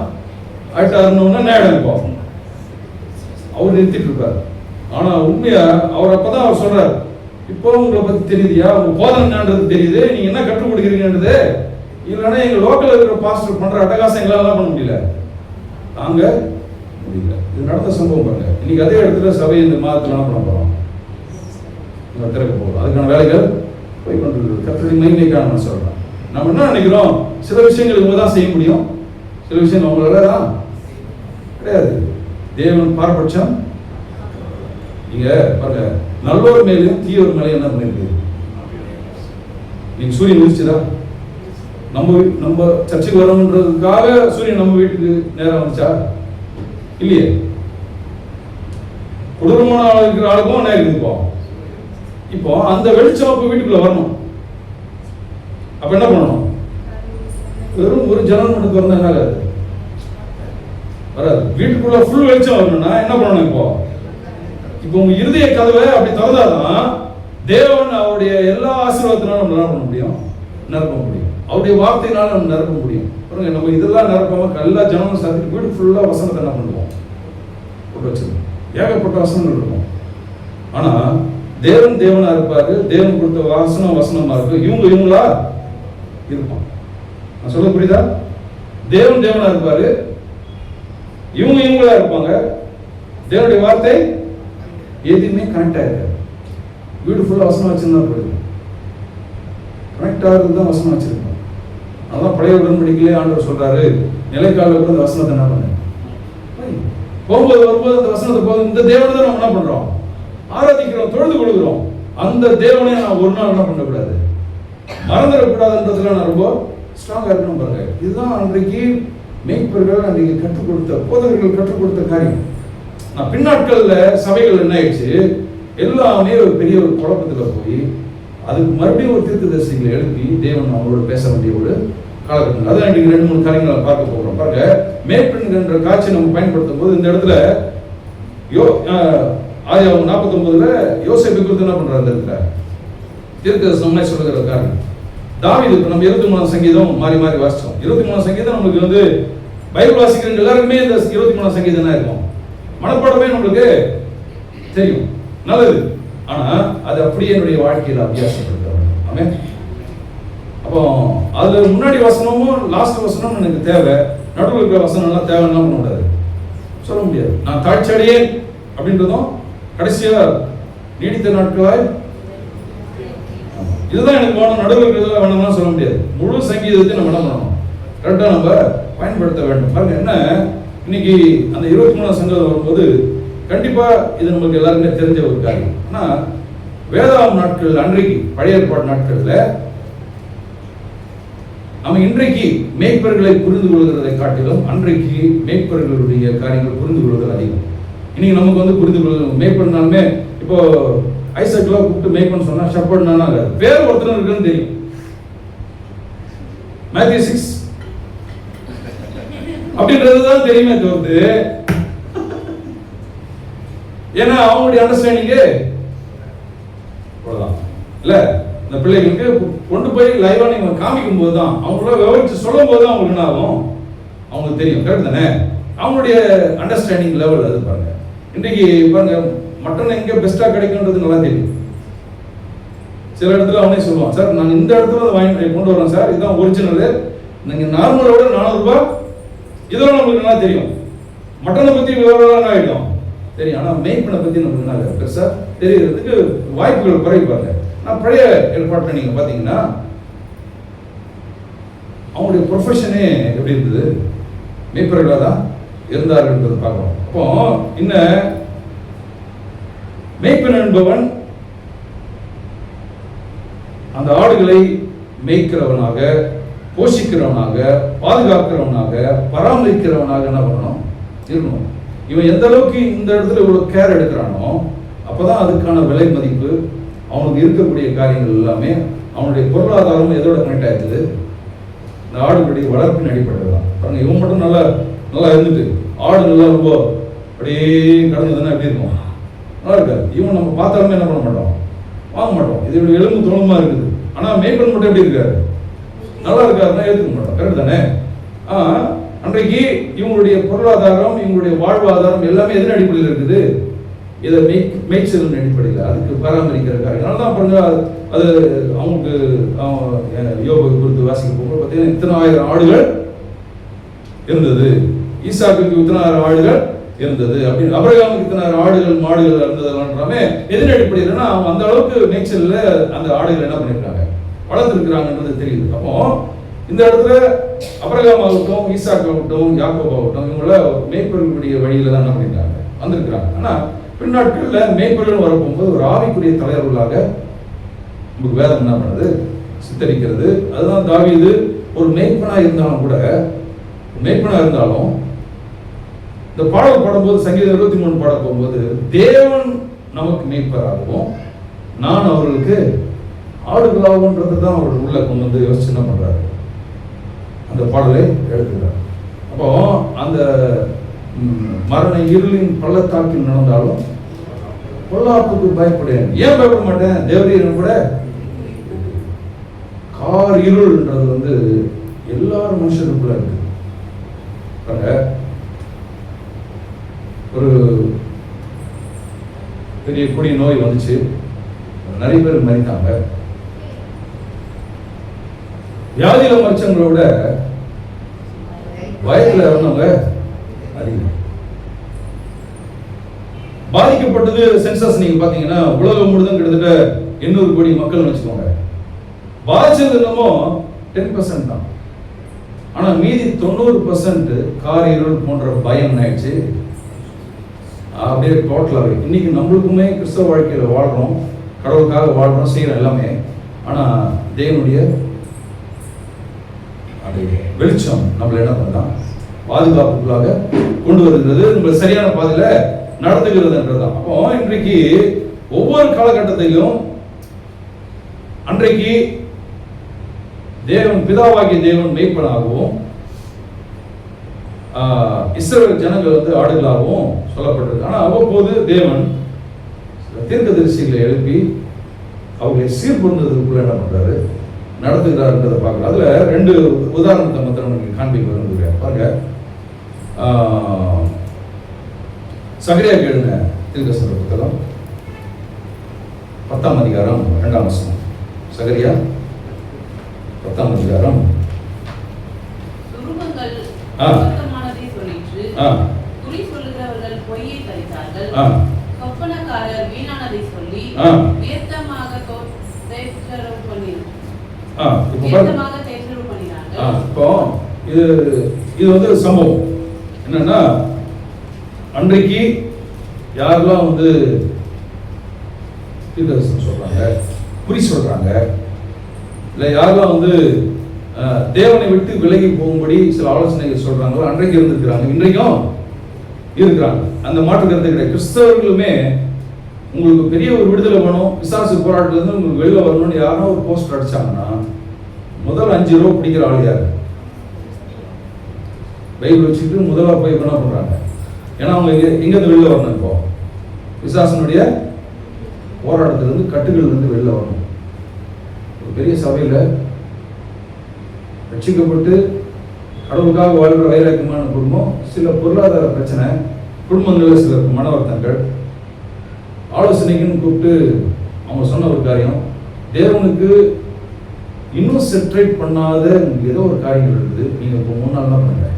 ஆயிட்டாருன்னு என்ன ஆயிடும், இப்போ அவர் நிறுத்திட்டு இருப்பார். ஆனா உண்மையா அவர் அப்பதான் அவர் சொல்றாரு, இப்போ உங்களை பத்தி தெரியுதியா, உங்க போதனைன்றது தெரியுது, நீங்க என்ன கற்றுக் கொடுக்குறீங்கன்றது இல்லைன்னா எங்க லோக்கல் இருக்கிற பாஸ்டர் பண்ற அட்டகாசம் எங்களால பண்ண முடியல, தாங்க முடியல. இது நடந்த சம்பவம் பாருங்க. இன்னைக்கு அதே இடத்துல சபை இந்த மாதத்துல என்ன பண்ண போறோம், திறக்க போகிறோம். அதுக்கான வேலைகள் போய் கொண்டிருக்கிறது. கர்த்தருடைய மகிமைக்காக நான் சொல்றேன். நம்ம என்ன நினைக்கிறோம், சில விஷயங்கள் இவங்க தான் செய்ய முடியும், சில விஷயங்கள் அவங்களால தான் கிடையாது. தேவன் பாரபட்சம். நீங்க பாருங்க, நல்லோர் மேலையும் தீயோர் மேலையும் என்ன பண்ணிருக்கு. நீங்க சூரியன் உதிச்சுதா, நம்ம சர்ச்சைக்கு வரணுன்றதுக்காக சூரியன் நம்ம வீட்டுக்கு நேரம் வந்துச்சா? இல்லையே. கொடூரமான இருக்கிற ஆளுக்கும் என்ன இருக்குது. இப்போ அந்த வெளிச்சம் வீட்டுக்குள்ள வரணும். அப்ப என்ன பண்ணணும், வெறும் ஒரு ஜன்னல் மட்டும் திறந்தா என்ன ஆகாது, வராது. வீட்டுக்குள்ள ஃபுல் வெளிச்சம் வரணும்னா என்ன பண்ணணும், இப்போ உங்க இருதய கதவை அப்படி திறந்தாதான் தேவன் அவருடைய எல்லா ஆசீர்வாதத்தினாலும் நம்ம என்ன பண்ண முடியும், நிரப்ப முடியும். அவருடைய வார்த்தையினால நம்ம நிரப்ப முடியும். பாருங்க, நம்ம இதெல்லாம் நிரப்பாம எல்லா ஜனமும் சாத்திட்டு வீடு ஃபுல்லா வசனத்தை என்ன பண்ணுவோம், போட்டு வச்சிருக்கோம். ஏகப்பட்ட வசனங்கள் இருக்கும். ஆனா தேவன் தேவனா இருப்பாரு, தேவன் கொடுத்த வசனமா இருக்கு. இவங்களா இருப்பான். நான் சொல்ல புரியுதா? தேவன் தேவனா இருப்பாரு, இவங்களா இருப்பாங்க. தேவனுடைய வார்த்தை எதுவுமே கனெக்ட் ஆயிருக்காது. வீடு ஃபுல்லா வசனம் வச்சிருந்தா போயிடும். கனெக்ட் ஆகிறது தான் வசனம் வச்சிருக்கோம். அதான் பழைய உடன்படிக்கையிலே ஆண்டவர் சொல்றாரு, நிலைக்கால கூட அந்த வசனத்தை என்ன பண்ண போகும்போது வரும்போது அந்த வசனத்தை போது இந்த தேவனை தான் நம்ம என்ன பண்றோம், ஆராதிக்கிறோம், தொழுது கொள்கிறோம். அந்த தேவனை நான் ஒரு நாள் என்ன பண்ணக்கூடாது, மறந்துடக்கூடாதுன்றதுல நான் ரொம்ப ஸ்ட்ராங்கா இருக்கணும். பாருங்க, இதுதான் அன்றைக்கு மேய்ப்பர்கள் அன்றைக்கு கற்றுக் கொடுத்த போதகர்கள் கற்றுக் கொடுத்த காரியம். நான் பின்னாட்கள்ல சபைகள் என்ன ஆயிடுச்சு, எல்லாமே ஒரு பெரிய ஒரு குழப்பத்துல போய் அதுக்கு மறுபடியும் ஒரு தீர்க்கதரிசிகளை எழுப்பி தேவன் அவங்களோட பேச வேண்டிய ஒரு காலகட்டம். அதான் இன்னைக்கு 2-3 காரியங்களை பார்க்க போகிறோம். பாருங்க, மேற்பெண் என்ற காட்சியை நம்ம பயன்படுத்தும் போது இந்த இடத்துல ஆதியாகமம் 49 யோசேப்பு குறித்து என்ன பண்றாரு, இந்த இடத்துல தீர்க்கதரிசனமாய் சொல்லுகிற காரியம். தாவீது நம்ம 23 சங்கீதம் மாறி மாறி வாசிச்சோம். 23 சங்கீதம் நம்மளுக்கு வந்து பைபிள் வாசிக்கிறவங்க எல்லாருக்குமே இந்த 23 சங்கீதம் தான் இருக்கும், மனப்பாடமே நம்மளுக்கு தெரியும், நல்லது. ஆனா அது அப்படியே என்னுடைய வாழ்க்கையில் அபியாசப்படுத்துறேன். ஆமென். அப்போ அதுல முன்னாடி வசனமும் லாஸ்ட் வசனமும் எனக்கு தேவை, நடுவில் இருக்கிற வசனம் எல்லாம் தேவைன்னா பண்ண முடியாது, சொல்ல முடியாது. நான் தாழ்ச்சி அடையேன் அப்படின்றதும் கடைசியா நீடித்த நாட்களாய் இதுதான் எனக்கு வேணும், நடுவில் இருக்கிறதுல வேணும்னா சொல்ல முடியாது. முழு சங்கீதத்தை நம்ம என்ன பண்ணணும், கரெக்டா நம்ம பயன்படுத்த வேண்டும். பாருங்க, என்ன இன்னைக்கு அந்த 23 சங்கீதம் வரும்போது கண்டிப்பா இது நமக்கு எல்லாருமே தெரிஞ்ச ஒரு காரியம். ஆனா வேதாகம் நாட்கள் அன்றைக்கு பழைய ஏற்பாடு நாட்கள்ல நம்ம இன்றைக்கு மேய்ப்பர்களை புரிந்து கொள்கிறதை காட்டிலும் அன்றைக்கு மேய்ப்பர்களுடைய காரியங்கள் புரிந்து கொள்வது அதிகம். இன்னைக்கு நமக்கு வந்து புரிந்து கொள்வது மேய்ப்பர்னாலுமே இப்போ ஐசக்லாம் கூப்பிட்டு மேய்ப்பன் சொன்னா ஷெப்பர்ட்னா பேர் ஒருத்தர் இருக்குன்னு தெரியும். மேத்யூ 6 அப்படின்றதுதான் தெரியுமே தவிர்த்து, ஏன்னா அவங்களுடைய அண்டர்ஸ்டாண்டிங்கு அவ்வளவுதான் இல்ல. இந்த பிள்ளைகளுக்கு கொண்டு போய் லைவா நீங்க காமிக்கும் போது தான் அவங்களோட விவரிச்சு சொல்லும் போது தான் அவங்களுக்கு என்ன ஆகும், அவங்களுக்கு தெரியும். கரெக்ட் தானே? அவங்களுடைய அண்டர்ஸ்டாண்டிங் லெவல் அது. பாருங்க, இன்றைக்கு பாருங்க மட்டன் எங்க பெஸ்டா கிடைக்கும்ன்றது நல்லா தெரியும். சில இடத்துல அவனே சொல்லுவான், சார் நான் இந்த இடத்துல வாங்கி கொண்டு வரேன் சார், இதுதான் ஒரிஜினல், நீங்க நார்மலோட 400 ரூபாய், இதெல்லாம் நம்மளுக்கு நல்லா தெரியும். மட்டனை பத்தி விவரம் ஆகிடும் தெரியும். ஆனா மேய்ப்பனை பத்தி நமக்கு என்ன பெருசா தெரியறதுக்கு வாய்ப்புகள் குறைவு. பாருங்க, நான் பழைய ஏற்பாட்டில் நீங்க பாத்தீங்கன்னா அவங்களுடைய ப்ரொஃபஷனே எப்படி இருந்தது, மேய்ப்பர்களாக தான் இருந்தார்கள் பார்க்கிறோம். அப்போ இன்னும் மேய்ப்பன் என்பவன் அந்த ஆடுகளை மேய்க்கிறவனாக, போஷிக்கிறவனாக, பாதுகாக்கிறவனாக, பராமரிக்கிறவனாக என்ன பண்ணணும், இருக்கணும். இவன் எந்த அளவுக்கு இந்த இடத்துல இவ்வளவு கேர் எடுக்கிறானோ அப்பதான் அதுக்கான விலை மதிப்பு, அவனுக்கு இருக்கக்கூடிய காரியங்கள் எல்லாமே, அவனுடைய பொருளாதாரம் எதோட கனெக்ட் ஆயிடுது, இந்த ஆடுகளுடைய வளர்ப்பின் அடிப்படையில் தான். பாருங்க, இவன் மட்டும் நல்லா நல்லா இருந்துட்டு ஆடு நல்லா ரொம்ப அப்படியே கடந்ததுன்னா எப்படி இருக்கும், நல்லா இருக்காது. இவன் நம்ம பார்த்தாலுமே என்ன பண்ண மாட்டோம், வாங்க மாட்டோம். இது எலும்பு தோளமா இருக்குது. ஆனா மேய்ப்பன் மட்டும் எப்படி இருக்காரு, நல்லா இருக்காருன்னா ஏற்றுக்க மாட்டோம். கரெக்ட் தானே? அன்றைக்கு இவங்களுடைய பொருளாதாரம், இவங்களுடைய வாழ்வாதாரம் எல்லாமே எதன் அடிப்படையில் இருக்குது, இதை மேய்ச்சலின் அடிப்படையில் அதுக்கு பராமரிக்கிற காரியம். அதனால தான் பாருங்க, அது அவங்களுக்கு யோபை குறித்து வாசிக்க போகும்போது பார்த்தீங்கன்னா இத்தனை ஆயிரம் ஆடுகள் இருந்தது, ஈசாக்குக்கு இத்தனை ஆயிரம் ஆடுகள் இருந்தது அப்படின்னு, அபிரகாமுக்கு இத்தனை ஆடுகள் மாடுகள் இருந்ததுலாமே எதன் அடிப்படையில்னா அவங்க அந்த அளவுக்கு மேய்ச்சல்ல அந்த ஆடுகள் என்ன பண்ணிருக்காங்க, வளர்த்துருக்கிறாங்கன்றது தெரியுது. அப்போ இந்த இடத்துல அபிரகாம் ஆகட்டும், ஈசாக் ஆகட்டும், யாக்கோப் ஆகட்டும், இவங்கள மேய்ப்பர்களுடைய வழியில தான் என்ன பண்ணிருக்காங்க வந்திருக்கிறாங்க. ஆனா பின்னாட்கள்ல மேய்ப்பர்கள் வரப்போகும்போது ஒரு ஆவிக்குரிய தலைவர்களாக நமக்கு வேதம் என்ன பண்ணுது, சித்தரிக்கிறது. அதுதான் தாவீது ஒரு மேய்ப்பனா இருந்தாலும் கூட, மேய்ப்பனா இருந்தாலும் இந்த பாடல் பாடும்போது சங்கீதம் 23 பாட போகும்போது தேவன் நமக்கு மேய்ப்பராகவும் நான் அவர்களுக்கு ஆடுகளாகும்ன்றது தான் அவர் உள்ள கொண்டு வந்து யோசிச்சு என்ன பண்றாரு, அந்த பாடலை எழுதுகிறார். அப்போ அந்த மரண இருளின் பள்ளத்தாக்கில் நடந்தாலும் பொல்லாப்புக்கு பயப்படுவேன். ஏன் பயப்பட மாட்டேன்? தேவரீரன் கூட கார் இருள்ன்றது வந்து எல்லாரும் மனுஷனுக்குள்ள இருக்கு. ஒரு பெரிய கொடிய நோய் வந்துச்சு, நிறைய பேர் மரித்தாங்க. வியாதியில மரிச்சவங்களை விட வயதுல இருந்தவங்க அதிகம் பாதிக்கப்பட்டது. சென்சஸ் நீங்க பாத்தீங்கன்னா உலகம் முழுதும் கிட்டத்தட்ட 800 கோடி மக்கள் வச்சுக்கோங்க. பாதிச்சது என்னமோ 10% தான். ஆனா மீதி 90% கார் இருள் போன்ற பயம் ஆயிடுச்சு. அப்படியே டோட்டலாகவே இன்னைக்கு நம்மளுக்குமே கிறிஸ்தவ வாழ்க்கையில வாழ்றோம், கடவுளுக்காக வாழ்றோம், செய்யறோம் எல்லாமே. ஆனா தேவனுடைய வெளிச்சம் நம்மள என்ன பண்ணலாம், பாதுகாப்புக்குள்ளாக கொண்டு வருகிறது, நம்மள சரியான பாதையில நடத்துகிறதுன்றதுதான். அப்போ இன்றைக்கு ஒவ்வொரு காலகட்டத்திலும் அன்றைக்கு தேவன் பிதாவாகிய தேவன் மேய்ப்பனாகவும் இஸ்ரவேல் ஜனங்கள் வந்து ஆடுகளாகவும் சொல்லப்பட்டிருக்கு. ஆனா அவ்வப்போது தேவன் தீர்க்கதரிசிகளை எழுப்பி அவர்களை சீர்பொருந்ததுக்குள்ள என்ன பண்றாரு, நடத்துகிறாருன்றதை பார்க்கலாம். அதுல 2 உதாரணத்தை மாத்திரம் எனக்கு காண்பிக்க விரும்புகிறேன். பாருங்க, சகரியாவுக்கு எழுதின தீர்க்கதரிசன புத்தகம் 10ஆம் அதிகாரம் 2ஆம் வசனம். சகரியா 10ஆம் அதிகாரம். துருவங்கள் வர்த்தமானதை சொல்லிற்று, குறி சொல்லுகிறவர்கள் பொய்யை தரித்தார்கள், சொப்பனக்காரர் வீணானதை சொல்லி வியர்த்தமாக தேற்றரவு பண்ணினார்கள். இப்போ இது வந்து சம்பவம் என்னன்னா, அன்றைக்கு யாரெல்லாம் வந்து தீர்க்கதரிசனம் சொல்றாங்க, குறி சொல்றாங்க, இல்ல யாரெல்லாம் வந்து தேவனை விட்டு விலகி போகும்படி சில ஆலோசனைகள் சொல்றாங்களோ அன்றைக்கு இருந்திருக்கிறாங்க, இன்றைக்கும் இருக்கிறாங்க. அந்த மாற்று கருத்து கிடையாது. கிறிஸ்தவர்களுமே உங்களுக்கு பெரிய ஒரு விடுதலை வேணும், பிசாசு போராட்டத்துல இருந்து உங்களுக்கு வெளில வரணும்னு யாரும் ஒரு போஸ்டர் அடிச்சாங்கன்னா முதல் 5 ரூபா பிடிக்கிற ஆள் யாரு? பைபிள் வச்சுக்கிட்டு முதலா போய் என்ன பண்றாங்க? ஏன்னா அவங்க எங்கிருந்து வெளில வரணும், இப்போ பிசாசனுடைய போராட்டத்திலிருந்து கட்டுகளிலிருந்து வெளில வரணும். ஒரு பெரிய சபையில ரட்சிக்கப்பட்டு கடவுளுக்காக வாழ்கிற வைராக்கியமான குடும்பம், சில பொருளாதார பிரச்சனை, குடும்பங்களில் சில மன வருத்தங்கள், ஆலோசனைக்குன்னு கூப்பிட்டு அவங்க சொன்ன ஒரு காரியம், தேவனுக்கு இன்னும் செட்ரேட் பண்ணாத ஏதோ ஒரு காரியங்கள் இருக்குது, நீங்க இப்போ 3 நாள் தான் பண்ணுங்க,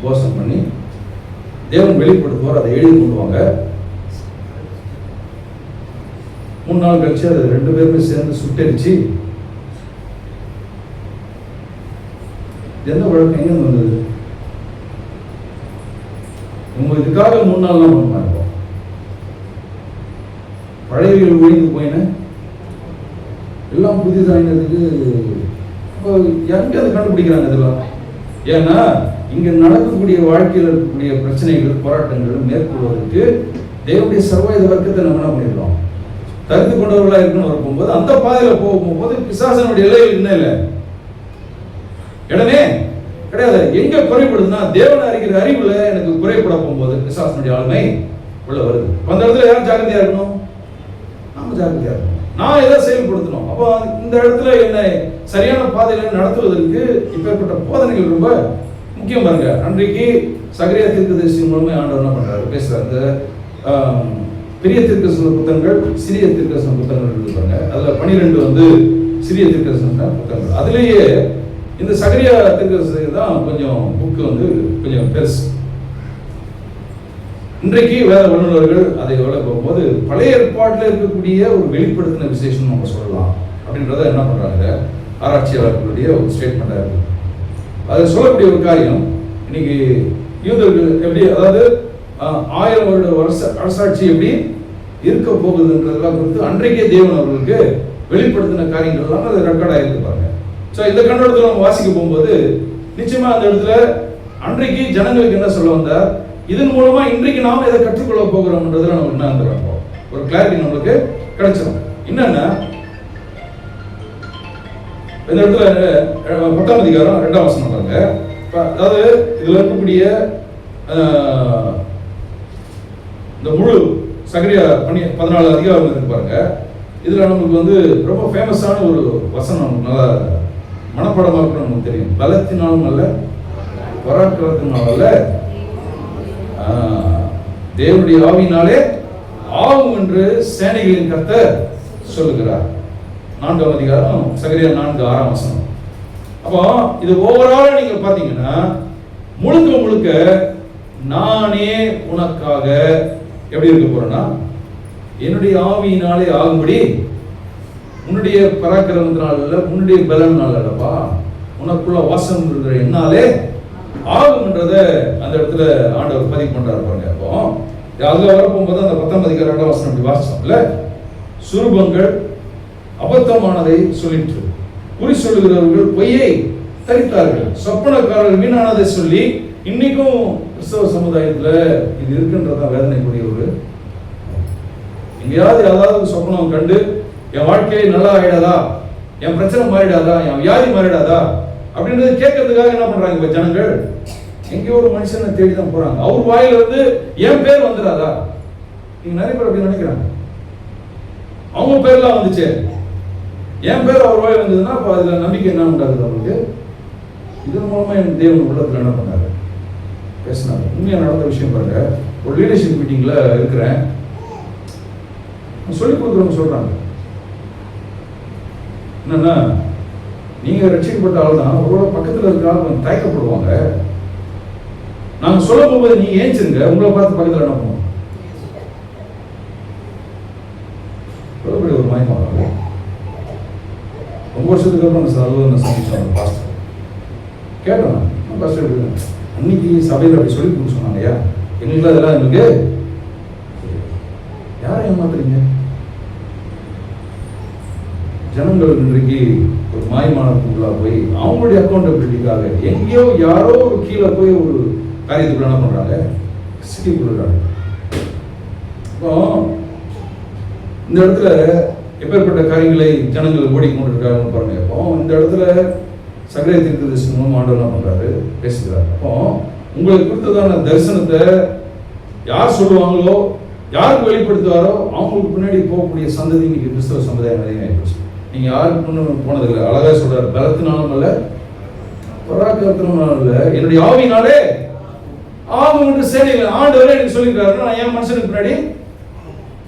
போசம் பண்ணி தேவன் வெளிப்படுத்துவார், அதை எழுதி கொண்டு வாங்க. 3 நாள் கழிச்சு அதை 2 பேருமே சேர்ந்து சுட்டரிச்சு, எந்த வழக்கம் எங்க வந்தது? உங்க இதுக்காக 3 நாள் தான் பண்ணுவாங்க. பழையவர்கள் ஒழிந்து போயின எல்லாம் புதிதானதுக்கு எங்க அதை கண்டுபிடிக்கிறாங்க இதெல்லாம்? ஏன்னா இங்க நடக்கக்கூடிய வாழ்க்கையில் இருக்கக்கூடிய பிரச்சனைகள், போராட்டங்கள் மேற்கொள்வதற்கு தேவனுடைய சர்வாயுத வர்க்கத்தை நம்ம என்ன பண்ணிடுறோம், தடுத்து கொண்டவர்களா இருக்குன்னு வரும்போது அந்த பாதையில போகும்போது பிசாசனுடைய எல்லையில் என்ன இல்லை, இடமே கிடையாது. எங்க குறைபடுதுன்னா தேவனை அறிகிற அறிவுல எனக்கு குறைபட போகும்போது பிசாசனுடைய ஆளுமை உள்ள வருது. அந்த இடத்துல யாரும் ஜாக்கிரதையா இருக்கணும், நாம ஜாக்கிரதையா இருக்கணும், நான் எதை செயல்படுத்தணும். அப்போ இந்த இடத்துல என்னை சரியான பாதையில நடத்துவதற்கு இப்பேற்பட்ட போதனைகள் ரொம்ப முக்கியம். பாருங்க, அன்றைக்கு சகரியா தீர்க்கதரிசி மூலமே ஆண்டவர் என்ன பண்றாரு, பேசுறாரு. இந்த பெரிய தீர்க்கதரிசன புத்தகங்கள், சிறிய தீர்க்கதரிசன புத்தகங்கள் இருப்பாங்க. அதுல 12 வந்து சிறிய தீர்க்கதரிசன புத்தகங்கள். அதுலேயே இந்த சகரியா தீர்க்கதரிசி தான் கொஞ்சம் புக்கு வந்து கொஞ்சம் பெருசு. இன்றைக்கு வேத வல்லுநர்கள் அதை விளக்க போகும்போது பழைய ஏற்பாட்டில் இருக்கக்கூடிய ஒரு வெளிப்படுத்தின விசேஷம் நம்ம சொல்லலாம் அப்படின்றத என்ன பண்றாங்க, ஆராய்ச்சியாளர்களுடைய ஒரு ஸ்டேட்மெண்டா இருக்கு. அதை சொல்லக்கூடிய ஒரு காரியம், இன்னைக்கு யூதர்கள் எப்படி, அதாவது 1000 வருட அரசாட்சி எப்படி இருக்க போகுதுன்றதெல்லாம் குறித்து அன்றைக்கே தேவன் அவர்களுக்கு வெளிப்படுத்தின காரியங்கள்லாம் அது ரெக்கார்ட் ஆகிருப்பாங்க. ஸோ இந்த கண்ணோட்டத்தில் நம்ம வாசிக்க போகும்போது நிச்சயமா அந்த இடத்துல அன்றைக்கு ஜனங்களுக்கு என்ன சொல்ல வந்தார், இதன் மூலமா இன்றைக்கு நாம இதை கற்றுக்கொள்ள போகிறோம்ன்றதுல நமக்கு என்ன வந்துடும், ஒரு கிளாரிட்டி நம்மளுக்கு கிடைச்சிடும். என்னன்னா இந்த இடத்துல 10ஆம் அதிகாரம் 2ஆம் வசனம் பாருங்க. அதாவது இதுல இருக்கக்கூடிய இந்த முழு சகரியா 14 அதிகாரம் இருக்கு பாருங்க. இதுல நமக்கு வந்து ரொம்ப ஃபேமஸான ஒரு வசனம் நமக்கு நல்லா மனப்பாடமா இருக்கணும். நமக்கு தெரியும், பலத்தினாலும் அல்ல பராக்கிரமத்தினாலும் அல்ல தேவனுடைய ஆவியினாலே ஆகும் என்று சேனைகளின் கர்த்தர் சொல்லுகிறார். 4ஆம் அதிகாரம் சகரியா 4:6 வசனம். அப்போ இது ஓவரால் நீங்க பாத்தீங்கன்னா முழுக்க முழுக்க நானே உனக்காக எப்படி இருக்க போறேன்னா, என்னுடைய ஆவியினாலே ஆகும்படி, உன்னுடைய பராக்கிரமத்தினால இல்ல, உன்னுடைய பலனால அல்லப்பா, உனக்குள்ள வாசம் இருக்கிற என்னாலே ஆகும்ன்றத அந்த இடத்துல ஆண்டவர் பதிவு பண்றாரு பாருங்க. அப்போ அதுல வரப்போகும்போது அந்த 10ஆம் அதிகாரம் 2ஆம் வசனம் அப்படி வாசிச்சோம்ல, சுரூபங்கள் அபத்தமானதை சொல்லிட்டு, குறி சொல்லுகிறவர்கள் பொய்யை தரித்தார்கள், சொப்பனக்காரர்கள் வீணானதை சொல்லி, இன்னைக்கும் கிறிஸ்தவ சமுதாயத்துல இது இருக்குன்றதான் வேதனைக்குரிய ஒரு, எங்கேயாவது ஏதாவது சொப்பனம் கண்டு என் வாழ்க்கையை நல்லா ஆயிடாதா, என் பிரச்சனை மாறிடாதா, என் வியாதி மாறிடாதா அப்படின்றது கேட்கறதுக்காக என்ன பண்றாங்க இப்ப ஜனங்கள், எங்கேயோ ஒரு மனுஷனை தேடி தான் போறாங்க. அவர் வாயில வந்து என் பேர் வந்துடாதா, நீங்க நிறைய பேர் அப்படி நினைக்கிறாங்க. அவங்க பேர்லாம் வந்துச்சு, என் பேர் அவர் வாயில் வந்ததுன்னா அப்ப அதுல நம்பிக்கை என்ன உண்டாகுது அவங்களுக்கு. இதன் மூலமா என் தேவன் உள்ளத்துல என்ன பண்ணாரு, பேசினாரு. உண்மையா நடந்த விஷயம் பாருங்க. ஒரு லீடர்ஷிப் மீட்டிங்ல இருக்கிறேன், சொல்லிக் கொடுக்குறவங்க சொல்றாங்க என்னன்னா, நீங்க ரட்சிக்கப்பட்ட ஆள் தான், அவரோட பக்கத்துல இருக்க ஆள் கொஞ்சம் தயக்கப்படுவாங்க, நாங்க சொல்ல போகும்போது நீங்க ஏஞ்சிருங்க, உங்களை பார்த்து பக்கத்துல என்ன பண்ணுவோம், ஒரு மாயமா ரொம்ப வருஷத்துக்கு அப்புறம் சந்திச்சோம் பாஸ்டர். கேட்டோம், பாஸ்டர் அன்னைக்கு சபையில் அப்படி சொல்லி கொடுக்க சொன்னாங்க, ஐயா எங்களுக்கு அதெல்லாம் எங்களுக்கு யாரை ஏமாத்துறீங்க, ஜனங்கள் இன்றைக்கு ஒரு மாயமானத்துக்குள்ளா போய் அவங்களுடைய அக்கௌண்டபிலிட்டிக்காக எங்கேயோ யாரோ ஒரு கீழே போய் ஒரு காரியத்துக்குள்ள என்ன பண்றாங்க, சிட்டி கொடுக்குறாங்க. இப்போ இந்த இடத்துல எப்பேற்பட்ட காரியங்களை ஜனங்கள் ஓடிக்கொண்டிருக்காங்க பாருங்க. அப்போ இந்த இடத்துல சகரியா தீர்க்கதரிசி மூலம் ஆண்டவர் என்ன பண்றாரு, பேசுகிறார். அப்போ உங்களுக்கு கொடுத்ததான தரிசனத்தை யார் சொல்லுவாங்களோ, யாருக்கு வெளிப்படுத்துவாரோ அவங்களுக்கு பின்னாடி போகக்கூடிய சந்ததி இன்னைக்கு கிறிஸ்தவ சமுதாயம் நிறைய ஆயிடுச்சு. நீங்க யாருக்கு முன்னு போனதில்லை. அழகா சொல்றாரு, பலத்தினாலும் அல்ல பராக்கிரமத்தினாலும் அல்ல, என்னுடைய ஆவியினாலே ஆகும் என்று சேனைகள் ஆண்டவரே எனக்கு சொல்லியிருக்காரு. நான் ஏன் மனுஷனுக்கு பின்னாடி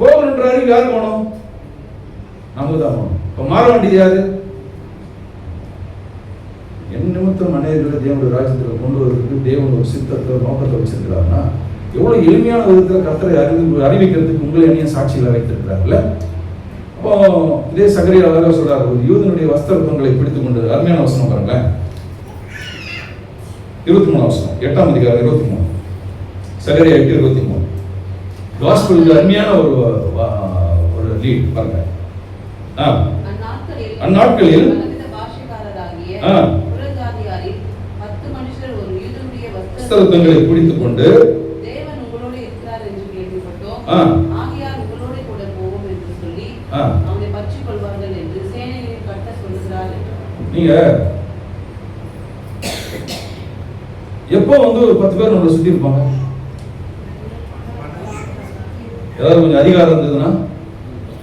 போகணுன்ற அறிவு யாருக்கு வேணும், நமக்கு தான் வேணும். இப்ப மாற வேண்டியது யாரு, என் நிமித்தம் அநேகர்களை தேவனுடைய ராஜ்யத்தில் கொண்டு வருவதற்கு தேவன் ஒரு சித்தத்தை நோக்கத்தை வச்சிருக்கிறாருன்னா, எவ்வளவு எளிமையான விதத்தில் கர்த்தரை அறிவிக்கிறதுக்கு உங்களை என்னையும் சாட்சியில வைத்திருக்கிறார்ல. அப்போ இதே சகரியா அழகா சொல்றாரு, ஒரு யூதனுடைய வஸ்திரங்களை பிடித்துக் கொண்டு, அருமையான வசனம் பாருங்க, 23 வசனம் 8ஆம் அதிகாரம் 23, சகரியா 8:23. காஸ்பலுக்கு அருமையான ஒரு லீட் பாருங்க. அந்நாட்களில் வஸ்திரங்களை பிடித்துக் கொண்டு தேவன் உங்களோடு இருக்கிறார் என்று கேள்விப்பட்டோம், ஆகையால் உங்களோடு கூட போவோம் என்று சொல்லி அவனை பற்றிக் கொள்வார்கள் என்று சேனைகளின் கர்த்தர் சொல்லுகிறார். நீங்க எப்போ வந்து ஒரு 10 பேர் நம்மளை சுத்தி இருப்பாங்க, ஏதாவது கொஞ்சம் அதிகாரம் இருந்ததுன்னா,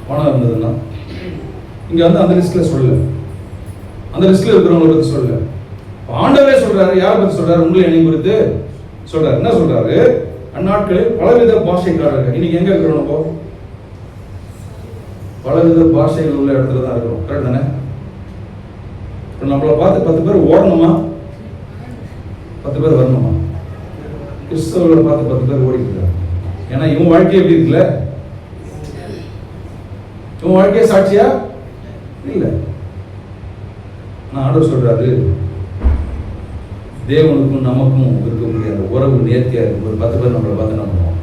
பணம் இருந்ததுன்னா, இங்க வந்து அந்த லிஸ்ட்ல சொல்லல, அந்த லிஸ்ட்ல இருக்கிறவங்களை பத்தி சொல்லல. ஆண்டவரே சொல்றாரு, யாரை பத்தி சொல்றாரு, உங்களை என்னை குறித்து சொல்றாரு. என்ன சொல்றாரு, அந்நாட்களில் பலவித பாஷைக்காரர்கள். இன்னைக்கு எங்க இருக்கிறோம் நம்ம? பலவித பாஷைகள் உள்ள இடத்துல தான் இருக்கிறோம். கரெக்ட் தானே? இப்போ நம்மளை பார்த்து 10 பேர் ஓடணுமா? 10 பேர் வரணுமா? கிறிஸ்தவர்களை பார்த்து 10 பேர் ஓடிட்டு இருக்காங்க. ஏன்னா இவன் வாழ்க்கை எப்படி இருக்குல்ல? இவன் வாழ்க்கைய சாட்சியா இல்லை. நான் ஆண்டவர் சொல்றாரு, தேவனுக்கும் நமக்கும் இருக்கக்கூடிய அந்த உறவு நேர்த்தியா இருக்கும். ஒரு 10 பேர் நம்மளை பார்த்து என்ன பண்ணுவோம்?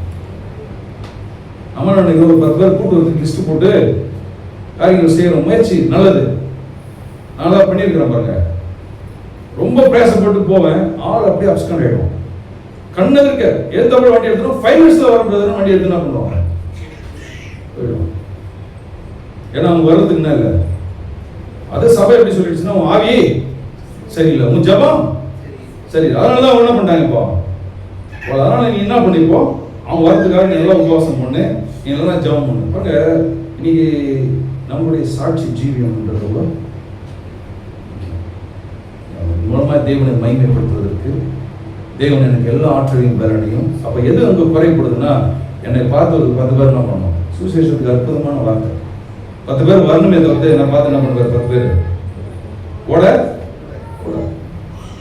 நம்ம நினைக்கிற ஒரு 10 பேர் கூட்டு வந்து லிஸ்ட் போட்டு காரியங்கள் செய்யற முயற்சி நல்லது. நல்லா பண்ணியிருக்கிறேன் பாருங்க. ரொம்ப பிரயாசப்பட்டு போவேன், ஆள் அப்படியே அப்ஸ்கண்ட் ஆயிடும். கண்ணு இருக்க ஏத்தப்பட வண்டி எடுத்துடும், 5 மினிட்ஸ்ல வரப்படுறதுன்னு வண்டி எடுத்து என்ன பண்ணுவாங்க? போயிடும். ஏன்னா அவங்க வர்றதுக்கு என்ன இல்லை. அது சபை எப்படி சொல்லிடுச்சுன்னா, உன் ஆவி சரியில்லை, உன் ஜபம் சரி, அதனாலதான் அவங்க என்ன பண்ணாங்க இப்போ. அதனால நீ என்ன பண்ணிப்போ, அவன் வரதுக்காக நீ எல்லாம் உபவாசம் பண்ணு, நீ எல்லாம் ஜபம் பண்ணு. பாருங்க, இன்னைக்கு நம்மளுடைய சாட்சி ஜீவியம்ன்றது மூலமா தேவனை மகிமைப்படுத்துவதற்கு தேவன் எனக்கு எல்லா ஆற்றலையும் பலனையும். அப்ப எது அங்க குறைப்படுதுன்னா, என்னை பார்த்து ஒரு 10 பேர் என்ன பண்ணணும்? சுவிசேஷத்துக்கு அற்புதமான வார்த்தை. 10 பேர் வரணுமே தவிர்த்து என்னை பார்த்து என்ன பண்ணுவார்? 10 பேர் ஓட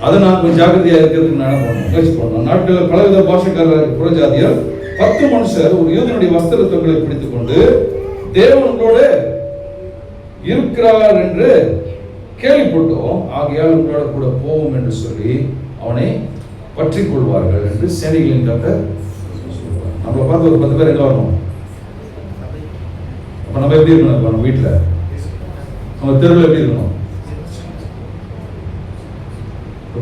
அதை நான் கொஞ்சம் ஜாக்கிரதையா இருக்கிறதுக்கு நான் பண்ணணும், முயற்சி பண்ணணும். நாட்களில் பலவித பாஷைக்காரர் புறஜாதியர் 10 மனுஷர் ஒரு யூதனுடைய வஸ்திர தொங்கலை பிடித்துக் கொண்டு தேவனோட இருக்கிறார் என்று கேள்விப்பட்டோம், ஆகையால் உங்களோட கூட போவோம் என்று சொல்லி அவனை பற்றி கொள்வார்கள் என்று சேனைகளின் கர்த்தர் சொல்வார். நம்மளை பார்த்து ஒரு 10 பேர் எங்க வரணும்? அப்ப நம்ம எப்படி இருக்கணும்? நம்ம வீட்டுல, நம்ம தெருவில் எப்படி இருக்கணும்?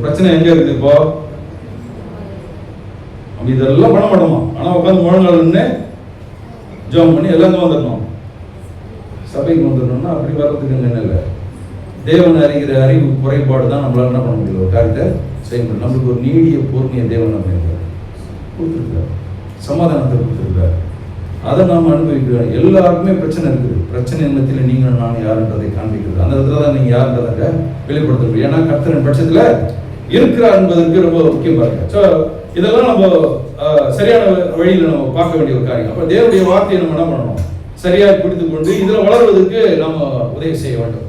பிரச்சனை எங்க இருக்குது இப்போ? நம்ம இதெல்லாம் பண்ண மாட்டோமா? ஆனா உட்காந்து முழங்கால்னு ஜெபம் பண்ணி எல்லாரும் வந்துடணும், சபைக்கு வந்துடணும்னா அப்படி வர்றதுக்கு என்ன இல்லை. தேவன் அறிகிற அறிவு குறைபாடு தான் நம்மளால என்ன பண்ண முடியல, ஒரு காரியத்தை செய்ய முடியும். நம்மளுக்கு ஒரு நீடிய பொறுமையை தேவன் நம்ம கொடுத்துருக்காரு, சமாதானத்தை கொடுத்துருக்காரு. அதை நாம் அனுபவிக்கிறோம். எல்லாருக்குமே பிரச்சனை இருக்குது. பிரச்சனை எண்ணத்தில் நீங்கள் நான் யாருன்றதை காண்பிக்கிறது. அந்த இடத்துல தான் நீங்கள் யாருன்றதை வெளிப்படுத்த முடியும். ஏன்னா கர்த்தரின் பட்சத்தில் இருக்கிறார் என்பதற்கு ரொம்ப முக்கியம் பாருங்க. ஸோ இதெல்லாம் நம்ம சரியான வழியில் நம்ம பார்க்க வேண்டிய ஒரு காரியம். அப்போ தேவனுடைய வார்த்தையை நம்ம என்ன பண்ணணும்? சரியாக பிடித்து கொண்டு இதில் வளர்வதற்கு நம்ம உதவி செய்ய வேண்டும்.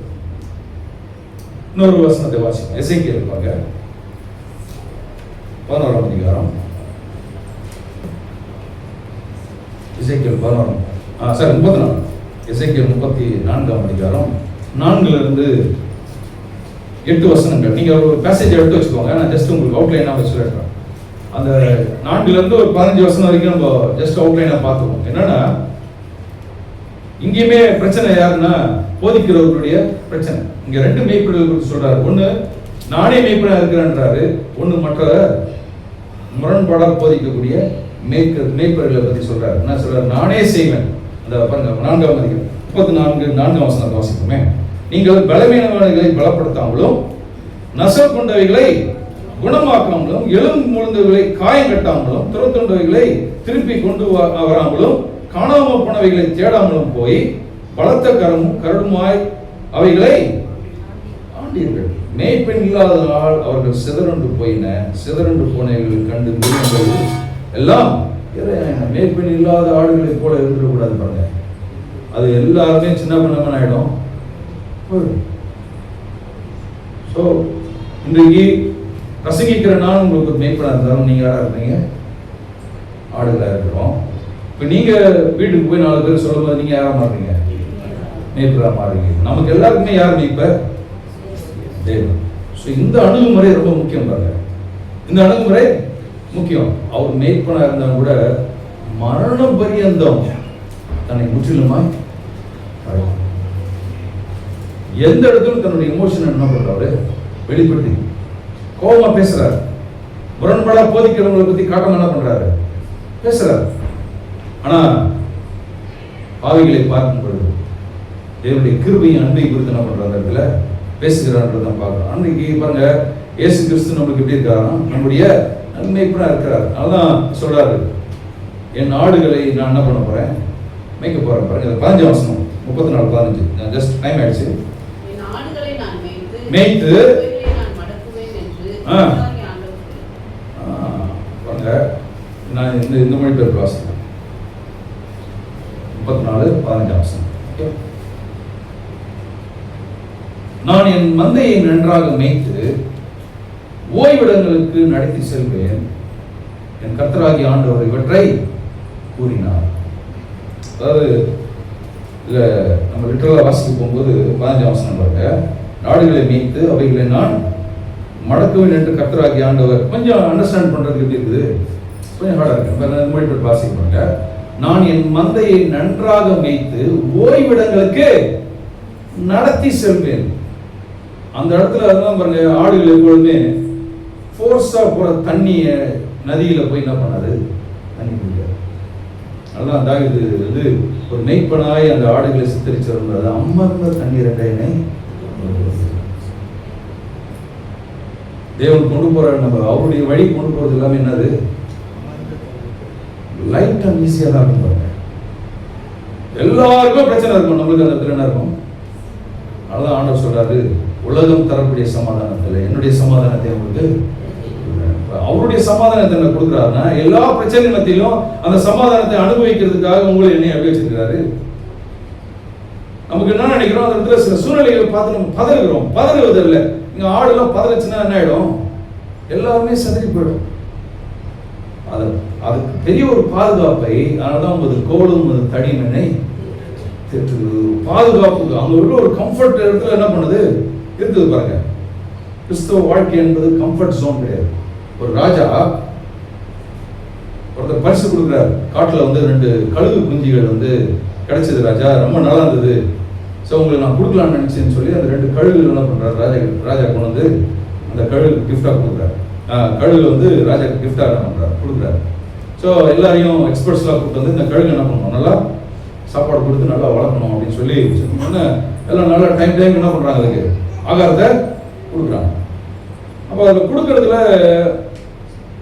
இன்னொரு வசனத்தை வாசிப்போம். எசேக்கியேல் இருப்பாங்க 11ஆம் அதிகாரம். எசேக்கியேல் 34. எசேக்கியேல் 34ஆம் அதிகாரம் 4 8 வசனங்கள். நீங்க ஒரு பேசேஜ் எடுத்து வச்சுக்கோங்க. நான் ஜஸ்ட் உங்களுக்கு அவுட்லைனாக சொல்லிடுறேன். அந்த 4 ஒரு 15 வசனம் வரைக்கும் நம்ம ஜஸ்ட் அவுட்லைனா பார்த்துக்கோம். என்னன்னா, இங்கேயுமே பிரச்சனை யாருன்னா போதிக்கிறவர்களுடைய பிரச்சனை. இங்க 2 மேய்ப்பர்கள் குறித்து சொல்றாரு. ஒண்ணு நானே மேய்ப்பனா இருக்கிறேன்றாரு. ஒண்ணு மற்ற முரண்பாடாக போதிக்கக்கூடிய மேய்ப்பர்களை பத்தி சொல்றாரு. என்ன சொல்றாரு? நானே செய்வேன். அந்த பாருங்க 4ஆம் அதிகாரம் 34 வசனத்தை வாசிப்போமே. நீங்கள் பலவீனமானவைகளை பலப்படுத்தாமலும் நசல் கொண்டவைகளை குணமாக்காமலும் எலும்பு முழுந்தவைகளை காயம் கட்டாமலும் துரத்துண்டவைகளை திருப்பி கொண்டு வராமலும் காணாமல் போனவைகளை தேடாமலும் போய் பலத்த கரமும் கருடுமாய் அவைகளை ஆண்டீர்கள். மேய்ப்பெண் இல்லாத நாள் அவர்கள் சிதறண்டு போனவைகளை கண்டு மிருகங்கள் எல்லாம் மேய்ப்பெண் இல்லாத ஆடுகளை போல இருந்துடக்கூடாது பாருங்க. அது எல்லாருமே சின்ன பண்ண ஆயிடும். ஸோ இன்றைக்கு பிரசங்கிக்கிற நான் உங்களுக்கு மேய்ப்பனாக இருந்தாலும் நீங்க யாரா இருந்தீங்க? ஆடுகளாக இருக்கிறோம். இப்போ நீங்க வீட்டுக்கு போய் 4 பேர் சொல்லும் போது நீங்க யாரா மாறுறீங்க? மேய்ப்பராக மாறுறீங்க. நமக்கு எல்லாருக்குமே யார் மேய்ப்பர்? தேவன். ஸோ இந்த அணுகுமுறை ரொம்ப முக்கியம் பாருங்க. இந்த அணுகுமுறை முக்கியம். அவர் மேய்ப்பனாக இருந்தாலும் கூட மரண பரியந்தம் தன்னை முற்றிலுமாய் எந்த இடத்துல தன்னுடைய எமோஷன் என்ன பண்றாரு? வெளிப்படுத்தி கோபமா பேசுறாரு. முரண்பாடா போதிக்கிறவங்களை பத்தி காட்டம் என்ன பண்றாரு? பேசுறாரு. ஆனா பாவிகளை பார்க்கும் பொழுது தேவனுடைய கிருபையும் அன்பை குறித்து என்ன பண்றாரு? இடத்துல பேசுகிறான்றதான் பார்க்கிறோம். அன்னைக்கு பாருங்க, இயேசு கிறிஸ்து நம்மளுக்கு எப்படி இருக்காரா? நம்முடைய நன்மைப்பா இருக்கிறார். அதான் சொல்றாரு, என் ஆடுகளை நான் என்ன பண்ண போறேன்? மேய்க்க போறேன். பாருங்க 15 வசனம் 34-15. நான் ஜஸ்ட் டைம் ஆயிடுச்சு. மேய்த்து பாருங்க, நான் இந்த மொழிபெயர்ப்பு வாசிக்கிறேன். 34:15. நான் என் மந்தையை நன்றாக மேய்த்து ஓய்விடங்களுக்கு நடத்தி செல்வேன், என் கர்த்தராகிய ஆண்டவர் இவற்றை கூறினார். அதாவது இல்ல நம்ம லிட்டரலா வாசிக்க போகும்போது 15 பாருங்க, நாடுகளை மேய்த்து அவைகளை நான் மடக்குவேன் என்று கர்த்தராகிய ஆண்டவர். கொஞ்சம் அண்டர்ஸ்டாண்ட் பண்றதுக்கு எப்படி இருக்குது, கொஞ்சம் ஹார்டா இருக்கு. மொழிபெயர்ப்பு வாசிக்க பாருங்க. நான் என் மந்தையை நன்றாக மேய்த்து ஓய்விடங்களுக்கு நடத்தி செல்வேன். அந்த இடத்துல அதெல்லாம் பாருங்க, ஆடுகள் எப்பொழுதுமே ஃபோர்ஸா போற தண்ணிய நதியில போய் என்ன பண்ணாது, தண்ணி குடிக்காது. அதுதான் தாவீது வந்து ஒரு மெய்ப்பனாய் அந்த ஆடுகளை சித்தரிச்சிருந்தது. அமர்ந்த தண்ணீர் என்னை தேவன் கொண்டு போற, நம்ம அவருடைய வழி கொண்டு போறது எல்லாமே என்னது, லைட் அண்ட் ஈஸியா தான் இருக்கும் பாருங்க. எல்லாருக்கும் பிரச்சனை இருக்கும், நம்மளுக்கு அந்த இடத்துல என்ன இருக்கும். அதான் ஆண்டவர் சொல்றாரு, உலகம் தரக்கூடிய சமாதானத்தில் என்னுடைய சமாதானத்தை உங்களுக்கு, அவருடைய சமாதானத்தை என்ன கொடுக்குறாருன்னா எல்லா பிரச்சனை மத்தியிலும் அந்த சமாதானத்தை அனுபவிக்கிறதுக்காக உங்களை என்னை அனுபவிச்சிருக்கிறாரு. நமக்கு என்ன நினைக்கிறோம், அந்த இடத்துல சில சூழ்நிலைகளை பார்த்து நம்ம பதறுகிறோம். பதறுவது இல்லை, இங்க ஆடுலாம் பதறுச்சுன்னா என்ன ஆயிடும், எல்லாருமே சதறி போயிடும். அதுக்கு பெரிய ஒரு பாதுகாப்பை, அதனாலதான் உமது கோலும் உமது தடியும் என்னை பாதுகாப்புக்கு அங்க உள்ள ஒரு கம்ஃபர்ட் இடத்துல என்ன பண்ணுது இருக்குது பாருங்க. கிறிஸ்தவ வாழ்க்கை என்பது கம்ஃபர்ட் ஜோன் கிடையாது. ஒரு ராஜா ஒருத்தர் பரிசு கொடுக்குறாரு, காட்டுல வந்து 2 கழுகு குஞ்சுகள் வந்து கிடைச்சது ராஜா, ரொம்ப நல்லா இருந்தது, ஸோ உங்களுக்கு நான் கொடுக்கலாம்னு நினைச்சேன்னு சொல்லி அந்த 2 கழுகுகள் என்ன பண்றாரு, ராஜா கொண்டு வந்து அந்த கழுகு கிஃப்டா கொடுக்குறாரு. கழுகு வந்து ராஜாக்கு கிஃப்டா என்ன பண்றாரு, கொடுக்குறாரு. ஸோ எல்லாரையும் எக்ஸ்பர்ட்ஸ்லாம் கூப்பிட்டு வந்து இந்த கழுகு என்ன பண்ணணும், நல்லா சாப்பாடு கொடுத்து நல்லா வளர்க்கணும் அப்படின்னு சொல்லி எல்லாம் நல்லா டைம் என்ன பண்றாங்க, அதுக்கு ஆகாரத்தை கொடுக்குறாங்க. அப்போ அதில் கொடுக்கறதுல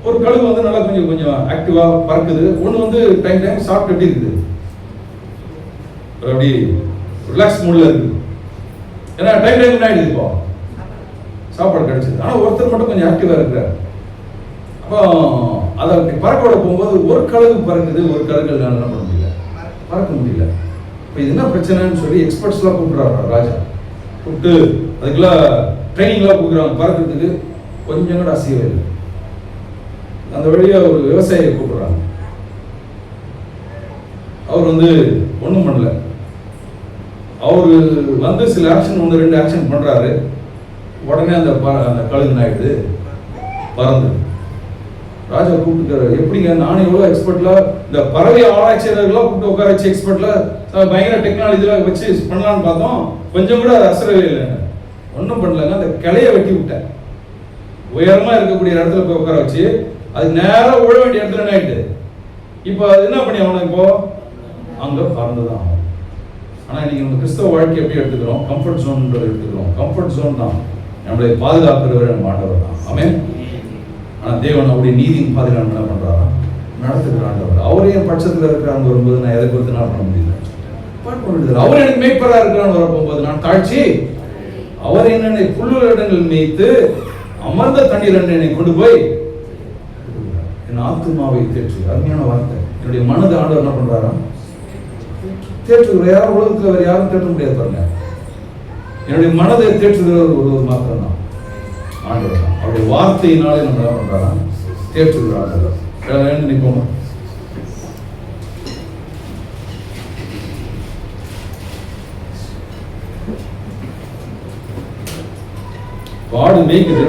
ஒரு கழுகு வந்து நல்லா கொஞ்சம் ஆக்டிவா பறக்குது, ஒன்று வந்து டைம் சாப்பிட்டு எப்படி இருக்குது, அப்படி ரிலாக்ஸ் மூட்ல இருக்குது. ஏன்னா டைம் என்ன ஆயிடுது, இப்போ சாப்பாடு கிடைச்சது. ஆனால் ஒருத்தர் மட்டும் கொஞ்சம் ஆக்டிவா இருக்கிறார். அப்போ அதை பறக்கோட போகும்போது ஒரு கழுகு பறக்குது, ஒரு கழுகு என்ன பண்ண முடியல, பறக்க முடியல. இப்போ இது என்ன பிரச்சனைன்னு சொல்லி எக்ஸ்பர்ட்ஸ்லாம் கூப்பிடுறாரு ராஜா. கூப்பிட்டு அதுக்கெல்லாம் ட்ரைனிங்லாம் கொடுக்குறாங்க, பறக்கிறதுக்கு கொஞ்சம் கூட அசையவே இல்லை. அந்த வழியாக ஒரு விவசாயியை கூப்பிடுறாங்க. அவர் வந்து ஒன்றும் பண்ணல. அவரு வந்து சில ஆக்ஷன் 1-2 ஆக்ஷன் பண்றாரு. உடனே அந்த கழுகு ஆயிடுது, பறந்து. ராஜா கூப்பிட்டுக்காரு, எப்படிங்க நானும் எவ்வளோ எக்ஸ்பர்ட்ல இந்த பறவை ஆராய்ச்சியாளர்களாக கூப்பிட்டு உட்கார வச்சு எக்ஸ்பர்ட்ல பயங்கர டெக்னாலஜிலாம் வச்சு பண்ணலான்னு பார்த்தோம், கொஞ்சம் கூட அசரவே இல்லை. ஒன்றும் பண்ணலங்க, அந்த கிளையை வெட்டி விட்டேன். உயரமா இருக்கக்கூடிய இடத்துல போய் உட்கார வச்சு அது நேரம் ஓட வேண்டிய இடத்துல என்ன ஆயிட்டு, இப்போ அது என்ன பண்ணி அவனை இப்போ அங்க பறந்துதான் ஆகும். ஆனா இன்னைக்கு நம்ம கிறிஸ்தவ வாழ்க்கை எப்படி எடுத்துக்கிறோம், கம்ஃபர்ட் ஜோன் எடுத்துக்கிறோம். கம்ஃபர்ட் ஜோன் தான் நம்மளை பாதுகாக்கிறவர் நம்ம ஆண்டவர் தான். ஆமென். ஆனா தேவன் அவருடைய நீதியின் பாதுகாப்பு என்ன பண்றாரா, நடத்துகிற ஆண்டவர். அவரே என் பட்சத்தில் இருக்கிறான்னு வரும்போது நான் எதை குறித்து நான் பண்ண முடியல. அவர் எனக்கு மேய்ப்பராக இருக்கிறான்னு வரப்போகும்போது நான் தாழ்ச்சி, அவர் என்னை புல்லுடங்கள் மேய்த்து அமர்ந்த தண்ணீர் என்னை கொண்டு போய் என் ஆத்துமாவை தேற்று. அருமையான வார்த்தை. என்னுடைய மனதை ஆண்டவர் என்ன பண்றாரா, தேற்றுகிற. யாரும் உலகத்தில் வேறு யாரும் தேற்ற முடியாது பாருங்க. என்னுடைய மனதை தேற்றுகிறவர் ஒருவர் மாத்திரம் தான், ஆண்டவர் தான். அவருடைய வார்த்தையினாலே நம்ம என்ன பண்றாரா, தேற்றுகிற ஆண்டவர். நினைப்போம். ஆடு மேய்க்குது,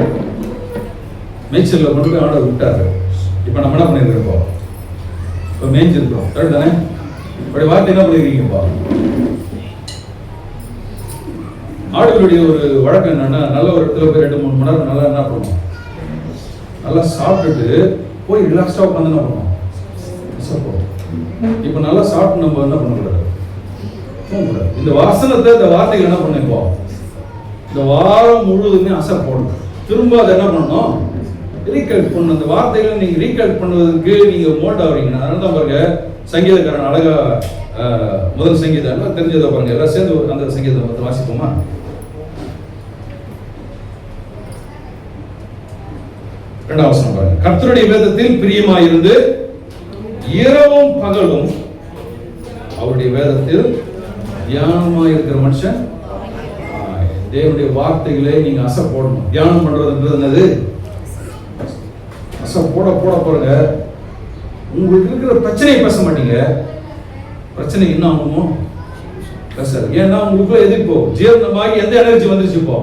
மேய்ச்சல்ல கொண்டு போய் ஆடை விட்டாரு. இப்ப நம்ம என்ன பண்ணிருக்கோம், இப்ப மேய்ச்சிருக்கோம், கரெக்ட் தானே? அப்படி வார்த்தை என்ன பண்ணிருக்கீங்கப்பா. ஆடுகளுடைய ஒரு வழக்கம் என்னன்னா, நல்ல ஒரு இடத்துல போய் 2-3 மணி நேரம் நல்லா என்ன பண்ணுவோம், நல்லா சாப்பிட்டுட்டு போய் ரிலாக்ஸ்டா உட்காந்து என்ன பண்ணுவோம், இப்ப நல்லா சாப்பிட்டு நம்ம என்ன பண்ணக்கூடாது, இந்த வாசனத்தை இந்த வார்த்தைகள் என்ன பண்ணிப்போம், இந்த வாரம் முழுவதுமே அசர் போடணும். திரும்ப அதை என்ன பண்ணணும், ரீகலெக்ட் பண்ணணும். அந்த வார்த்தைகளை நீங்க ரீகலெக்ட் பண்ணுவதற்கு நீங்க மோட் ஆகிறீங்கன்னா, அதனால தான் பாருங்க சங்கீதக்காரன் அழகா முதல் சங்கீதம் தெரிஞ்சதை பாருங்க, எல்லாம் சேர்ந்து அந்த சங்கீதத்தை மொத்தம் வாசிப்போமா. இரண்டாவது வசனம் பாருங்க. கர்த்தருடைய வேதத்தில் பிரியமாயிருந்து இரவும் பகலும் அவருடைய வேதத்தில் தியானமா இருக்கிற மனுஷன். தேவனுடைய வார்த்தைகளை நீங்க அசை போடணும். தியானம் பண்றதுன்றது என்னது? அசை போட போட போறங்க. உங்களுக்கு இருக்கிற பிரச்சனையை பேச மாட்டீங்க. பிரச்சனை என்ன ஆகுமோ பேசாது. ஏன்னா உங்களுக்குள்ள எது இப்போ ஜீரணமாகி எந்த எனர்ஜி வந்துருச்சு? இப்போ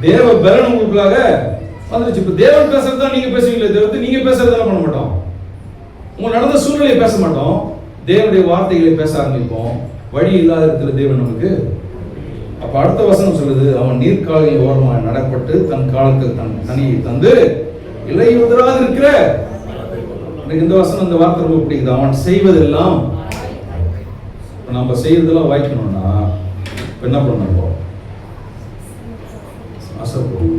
தேவ பலன் உங்களுக்குள்ளாக வந்துருச்சு. இப்போ தேவன் பேசுறது தான் நீங்க பேசுவீங்களே தவிர்த்து நீங்க பேசுறதெல்லாம் பண்ண மாட்டோம். உங்க நடந்த சூழ்நிலையை பேச மாட்டோம். தேவனுடைய வார்த்தைகளை பேச ஆரம்பிப்போம். வழி இல்லாத இடத்துல தேவன் நமக்கு. அப்ப அடுத்த வசனம் சொல்லுது, அவன் நீர்க்காலில் ஓரமாக நடப்பட்டு தன் காலத்தில் தன் கனியை தந்து இலை உதிராது இருக்கிற. எனக்கு இந்த வசனம் இந்த வார்த்தை ரொம்ப பிடிக்குது. அவன் செய்வதெல்லாம். நம்ம செய்யறதெல்லாம் வாய்க்கணும்னா என்ன பண்ணணும்?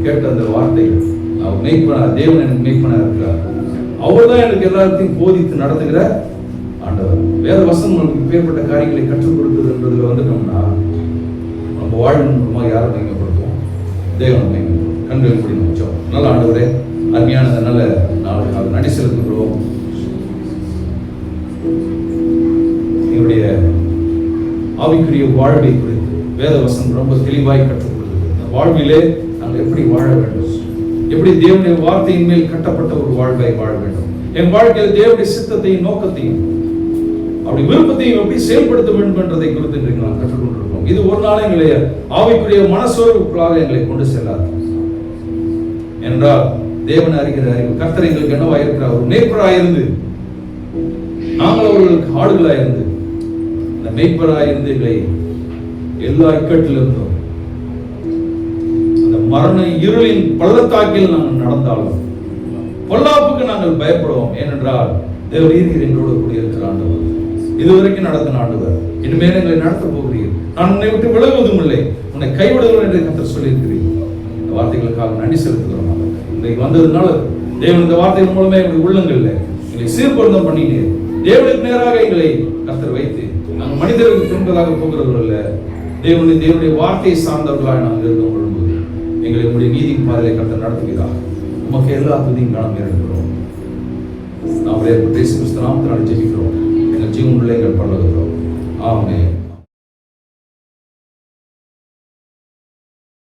கேட்ட அந்த வார்த்தைகள் அவர் மெய்ப்பன தேவன் எனக்கு மெய்ப்பன இருக்கிறார். அவர் தான் எனக்கு எல்லாத்தையும் போதித்து நடத்துகிற ஆண்டவர். வேற வசனம் நமக்கு பேர்பட்ட காரியங்களை கற்றுக் கொடுக்குது என்பதில் வந்துட்டோம்னா நம்ம வாழ்வு யாரை மையப்படுத்துவோம்? தேவன் மையப்படுத்தும். கண்கள் கூடி முடிச்சோம். நல்ல ஆண்டவரே, அருமையான நல்ல நாளுக்காக நடி செலுத்துகிறோம். எங்களுடைய ஆவிக்குரிய வாழ்வை குறித்து வேத வசனம் ரொம்ப தெளிவாய் கற்றுக் கொடுக்குது. அந்த வாழ்விலே நாங்கள் எப்படி வாழ வேண்டும், எப்படி தேவனுடைய வார்த்தையின் மேல் கட்டப்பட்ட ஒரு வாழ்வை வாழ வேண்டும், என் வாழ்க்கையில் தேவனுடைய சித்தத்தையும் நோக்கத்தையும் அப்படி விருப்பத்தையும் எப்படி செயல்படுத்த வேண்டும் என்றதை குறித்து இன்றைக்கு நாம் கற்றுக்கொண்டிருக்கிறோம். இது ஒரு நாள் எங்களை ஆவிக்குரிய மனசோர்வுக்குள்ளாக எங்களை கொண்டு செல்லாது. என்றால் தேவன் அறிகிற அறிவு கர்த்தர் எங்களுக்கு என்னவா இருக்கிறார்? ஒரு மேய்ப்பராயிருந்து நாங்கள் அவர்களுக்கு ஆடுகளாயிருந்து அந்த மேய்ப்பராயிருந்து எங்களை எல்லா இக்கட்டிலிருந்தோம் அந்த மரண இருளின் பள்ளத்தாக்கில் நாங்கள் நடந்தாலும் பொல்லாப்புக்கு நாங்கள் பயப்படுவோம். ஏனென்றால் தேவரீர் எங்களோடு கூடியிருக்கிற ஆண்டவர், இதுவரைக்கும் நடத்தின ஆண்டவர், இனிமேல் எங்களை நடத்த போகிறீர். நான் உன்னை விட்டு விலகுவதும் இல்லை, உன்னை கைவிடுவோம் என்று கர்த்தர் சொல்லியிருக்கிறீர். இந்த வார்த்தைகளுக்காக நன்றி செலுத்துகிறோம். இன்றைக்கு வந்ததுனால தேவன் இந்த வார்த்தையின் மூலமே எங்களுடைய உள்ளங்கள்ல எங்களை சீர்பொருந்தம் பண்ணினீர். தேவனுக்கு நேராக எங்களை கர்த்தர் வைத்து நாங்கள் மனிதர்களுக்கு துன்பதாக போகிறவர்கள் அல்ல, தேவனுடைய வார்த்தையை சார்ந்தவர்களாக நாங்கள் இருக்க பொழுது எங்களை உங்களுடைய நீதியின் பாதையை கர்த்தர் நடத்துகிறார். உமக்கு எல்லா துதியும் காண இருக்கிறோம். நாம் பேசி நாமத்தினால் ஜெபிக்கிறோம். எங்கள் ஜீவனுள்ள எங்கள் பரலோக பிதாவே. ஆமென்.